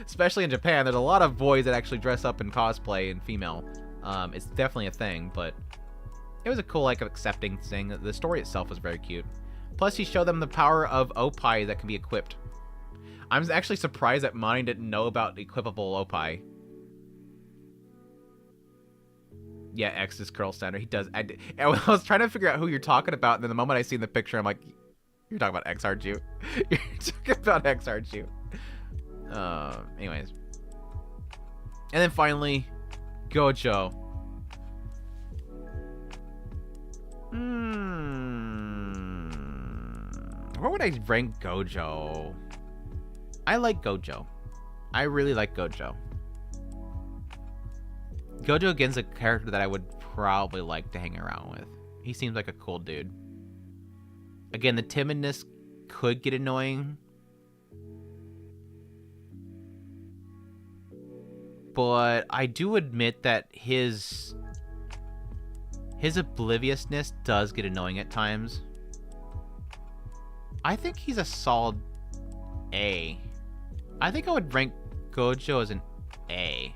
Especially in Japan, there's a lot of boys that actually dress up in cosplay and female. It's definitely a thing, but it was a cool, like, accepting thing. The story itself was very cute. Plus, he showed them the power of Opie that can be equipped. I'm actually surprised that Monty didn't know about equipable Opie. Yeah, X is Curl Center. He does. I was trying to figure out who you're talking about, and then the moment I seen the picture, I'm like, you're talking about X, aren't you? You're talking about X, aren't you? Anyways. And then finally, Gojo. Where would I rank Gojo? I like Gojo. I really like Gojo. Gojo again's a character that I would probably like to hang around with. He seems like a cool dude. Again, the timidness could get annoying. But I do admit that his obliviousness does get annoying at times. I think he's a solid A. I think I would rank Gojo as an A.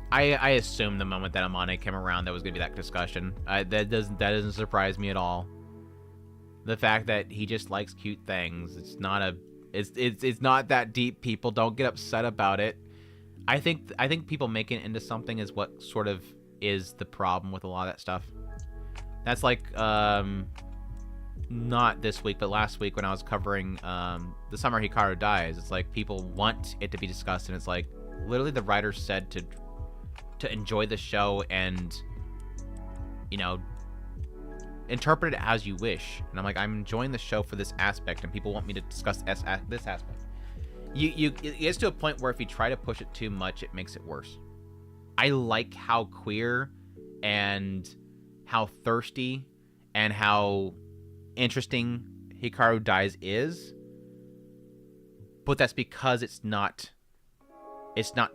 I assumed the moment that Amane came around there was gonna be that discussion. That doesn't surprise me at all. The fact that he just likes cute things. It's not that deep. People don't get upset about it. I think people making it into something is what sort of is the problem with a lot of that stuff. That's like not this week, but last week when I was covering the summer Hikaru dies. It's like people want it to be discussed, and it's like literally the writer said to enjoy the show and, you know, interpret it as you wish. And I'm like, I'm enjoying the show for this aspect, and people want me to discuss this aspect. It gets to a point where if you try to push it too much, it makes it worse. I like how queer and how thirsty and how interesting Hikaru Dies is, but that's because it's not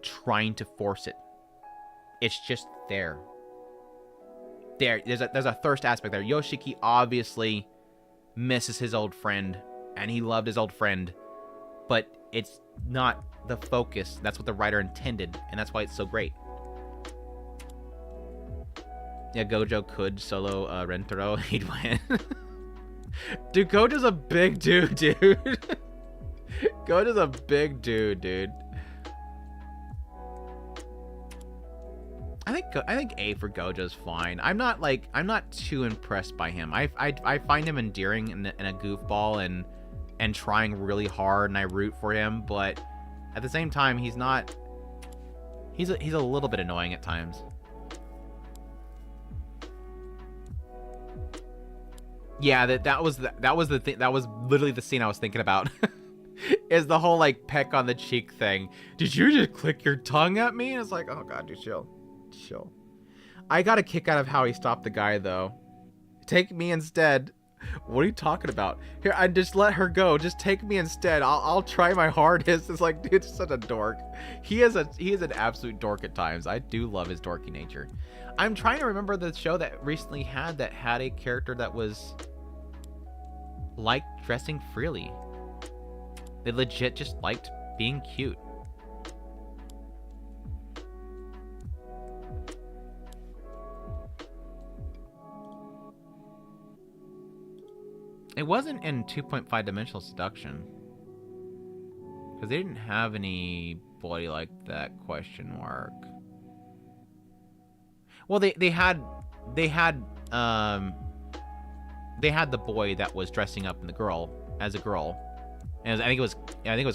trying to force it. It's just there. There's a thirst aspect there. Yoshiki obviously misses his old friend, and he loved his old friend, but it's not the focus. That's what the writer intended, and that's why it's so great. Yeah, Gojo could solo Rentaro. He'd win. Dude, Gojo's a big dude, dude. Gojo's a big dude. I think A for Gojo's fine. I'm not too impressed by him. I find him endearing and a goofball and trying really hard, and I root for him, but at the same time he's a little bit annoying at times. Yeah, that was the thing. That was literally the scene I was thinking about. Is the whole like peck on the cheek thing. Did you just click your tongue at me? And it's like, oh god, dude, chill. I got a kick out of how he stopped the guy though. Take me instead. What are you talking about? Here, I just let her go. Just take me instead. I'll try my hardest. It's like, dude, it's such a dork. He is an absolute dork at times. I do love his dorky nature. I'm trying to remember the show that recently had a character that was like dressing freely. They legit just liked being cute. It wasn't in 2.5 dimensional seduction. Because they didn't have anybody like that, question mark. Well, they had the boy that was dressing up in the girl as a girl. And I think it was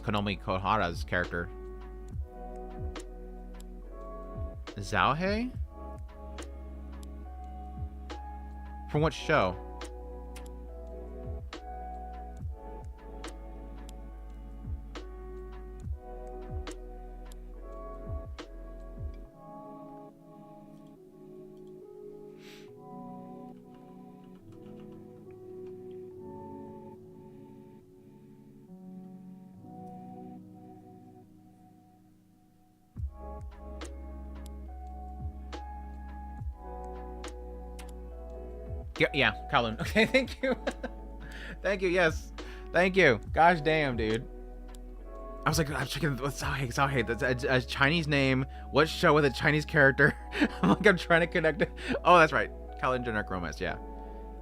Konomi Kohara's character. Zauhei? From what show? Yeah, Kowloon. Okay, thank you. Thank you, yes. Thank you. Gosh damn, dude. I was like, I'm checking what's Zauhei. That's a Chinese name. What show with a Chinese character? I'm trying to connect it. Oh, that's right. Kowloon generic romance, yeah.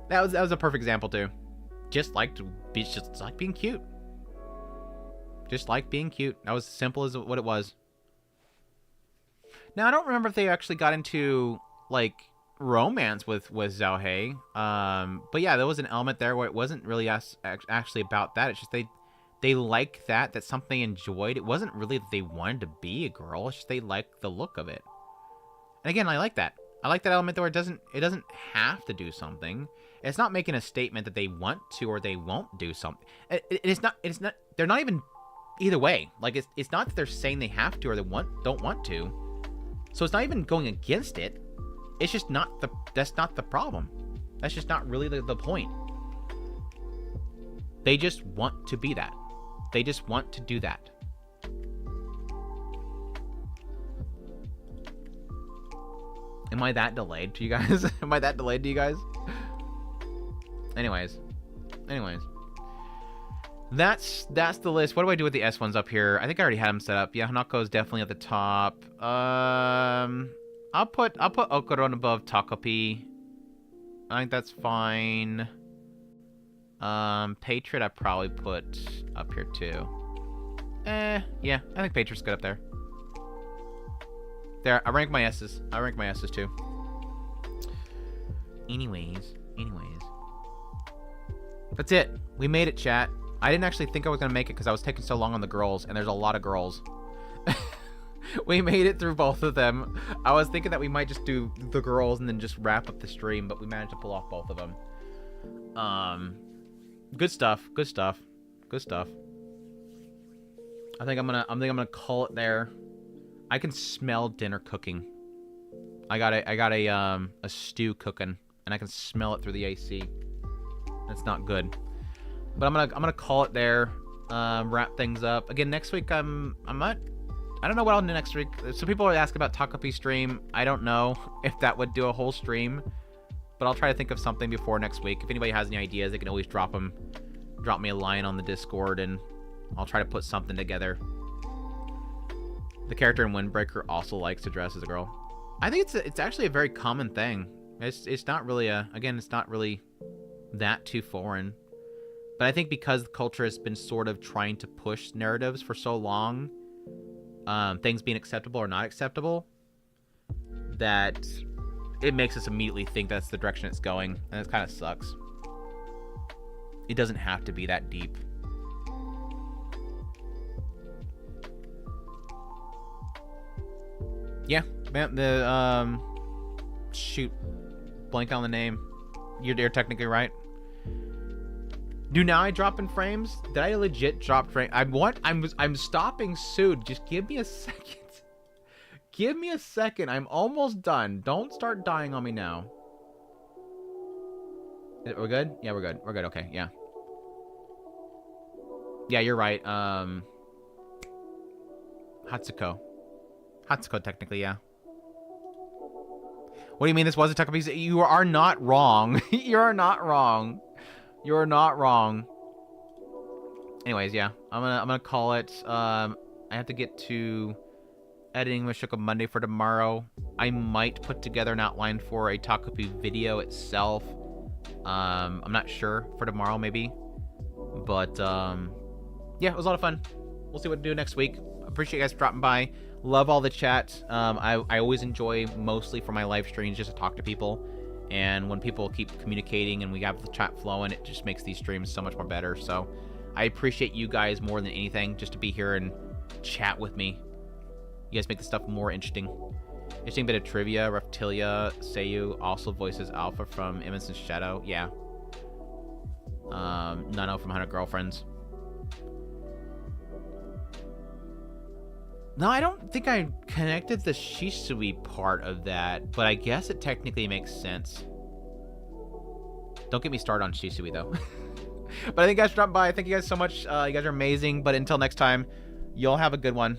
That was a perfect example too. Just like being cute. Just like being cute. That was as simple as what it was. Now I don't remember if they actually got into like romance with Zauhei. But yeah, there was an element there where it wasn't really actually about that. It's just they liked that. That's something they enjoyed. It wasn't really that they wanted to be a girl. It's just they liked the look of it. And again, I like that. I like that element where it doesn't have to do something. It's not making a statement that they want to or they won't do something. It's not. They're not even either way. Like it's not that they're saying they have to or they don't want to. So it's not even going against it. It's just not that's not the problem. That's just not really the point. They just want to be that. They just want to do that. Am I that delayed to you guys? Am I that delayed to you guys? Anyways. That's the list. What do I do with the S ones up here? I think I already had them set up. Yeah, Hanako's definitely at the top. I'll put Okuron above Takopi. I think that's fine. Patriot I probably put up here too. Yeah, I think Patriot's good up there. There, I rank my S's. Too. Anyways. That's it. We made it, chat. I didn't actually think I was gonna make it because I was taking so long on the girls, and there's a lot of girls. We made it through both of them. I was thinking that we might just do the girls and then just wrap up the stream, but we managed to pull off both of them. Good stuff. I think I'm gonna call it there. I can smell dinner cooking. I got a stew cooking, and I can smell it through the AC. That's not good. But I'm gonna call it there. Wrap things up. Again, next week I don't know what I'll do next week. So people are asking about Takopi stream. I don't know if that would do a whole stream, but I'll try to think of something before next week. If anybody has any ideas, they can always drop me a line on the Discord, and I'll try to put something together. The character in Windbreaker also likes to dress as a girl. I think it's actually a very common thing. It's not really it's not really that too foreign. But I think because the culture has been sort of trying to push narratives for so long, things being acceptable or not acceptable, that it makes us immediately think that's the direction it's going, and it kind of sucks. It doesn't have to be that deep. Yeah, shoot, blank on the name. You're technically right. Do now I drop in frames? Did I legit drop frame? I'm stopping soon. Just give me a second. Give me a second. I'm almost done. Don't start dying on me now. We're good? Yeah, we're good. We're good. Okay, yeah. Yeah, you're right. Hatsuko. Hatsuko, technically, yeah. What do you mean this was a Takopi? You are not wrong. You are not wrong. You're not wrong. Anyways, yeah. I'm gonna call it. I have to get to editing with Shuko Monday for tomorrow. I might put together an outline for a Takopi video itself. I'm not sure for tomorrow, maybe. But yeah, it was a lot of fun. We'll see what to do next week. Appreciate you guys dropping by. Love all the chat. I always enjoy, mostly for my live streams, just to talk to people. And when people keep communicating and we have the chat flowing, it just makes these streams so much more better. So I appreciate you guys more than anything, just to be here and chat with me. You guys make the stuff more interesting. Interesting bit of trivia. Reptilia Seiyu also voices Alpha from Evanston's Shadow. Yeah. Nano from 100 Girlfriends. No, I don't think I connected the Shisui part of that, but I guess it technically makes sense. Don't get me started on Shisui, though. But I think you guys dropped by. Thank you guys so much. You guys are amazing. But until next time, y'all have a good one.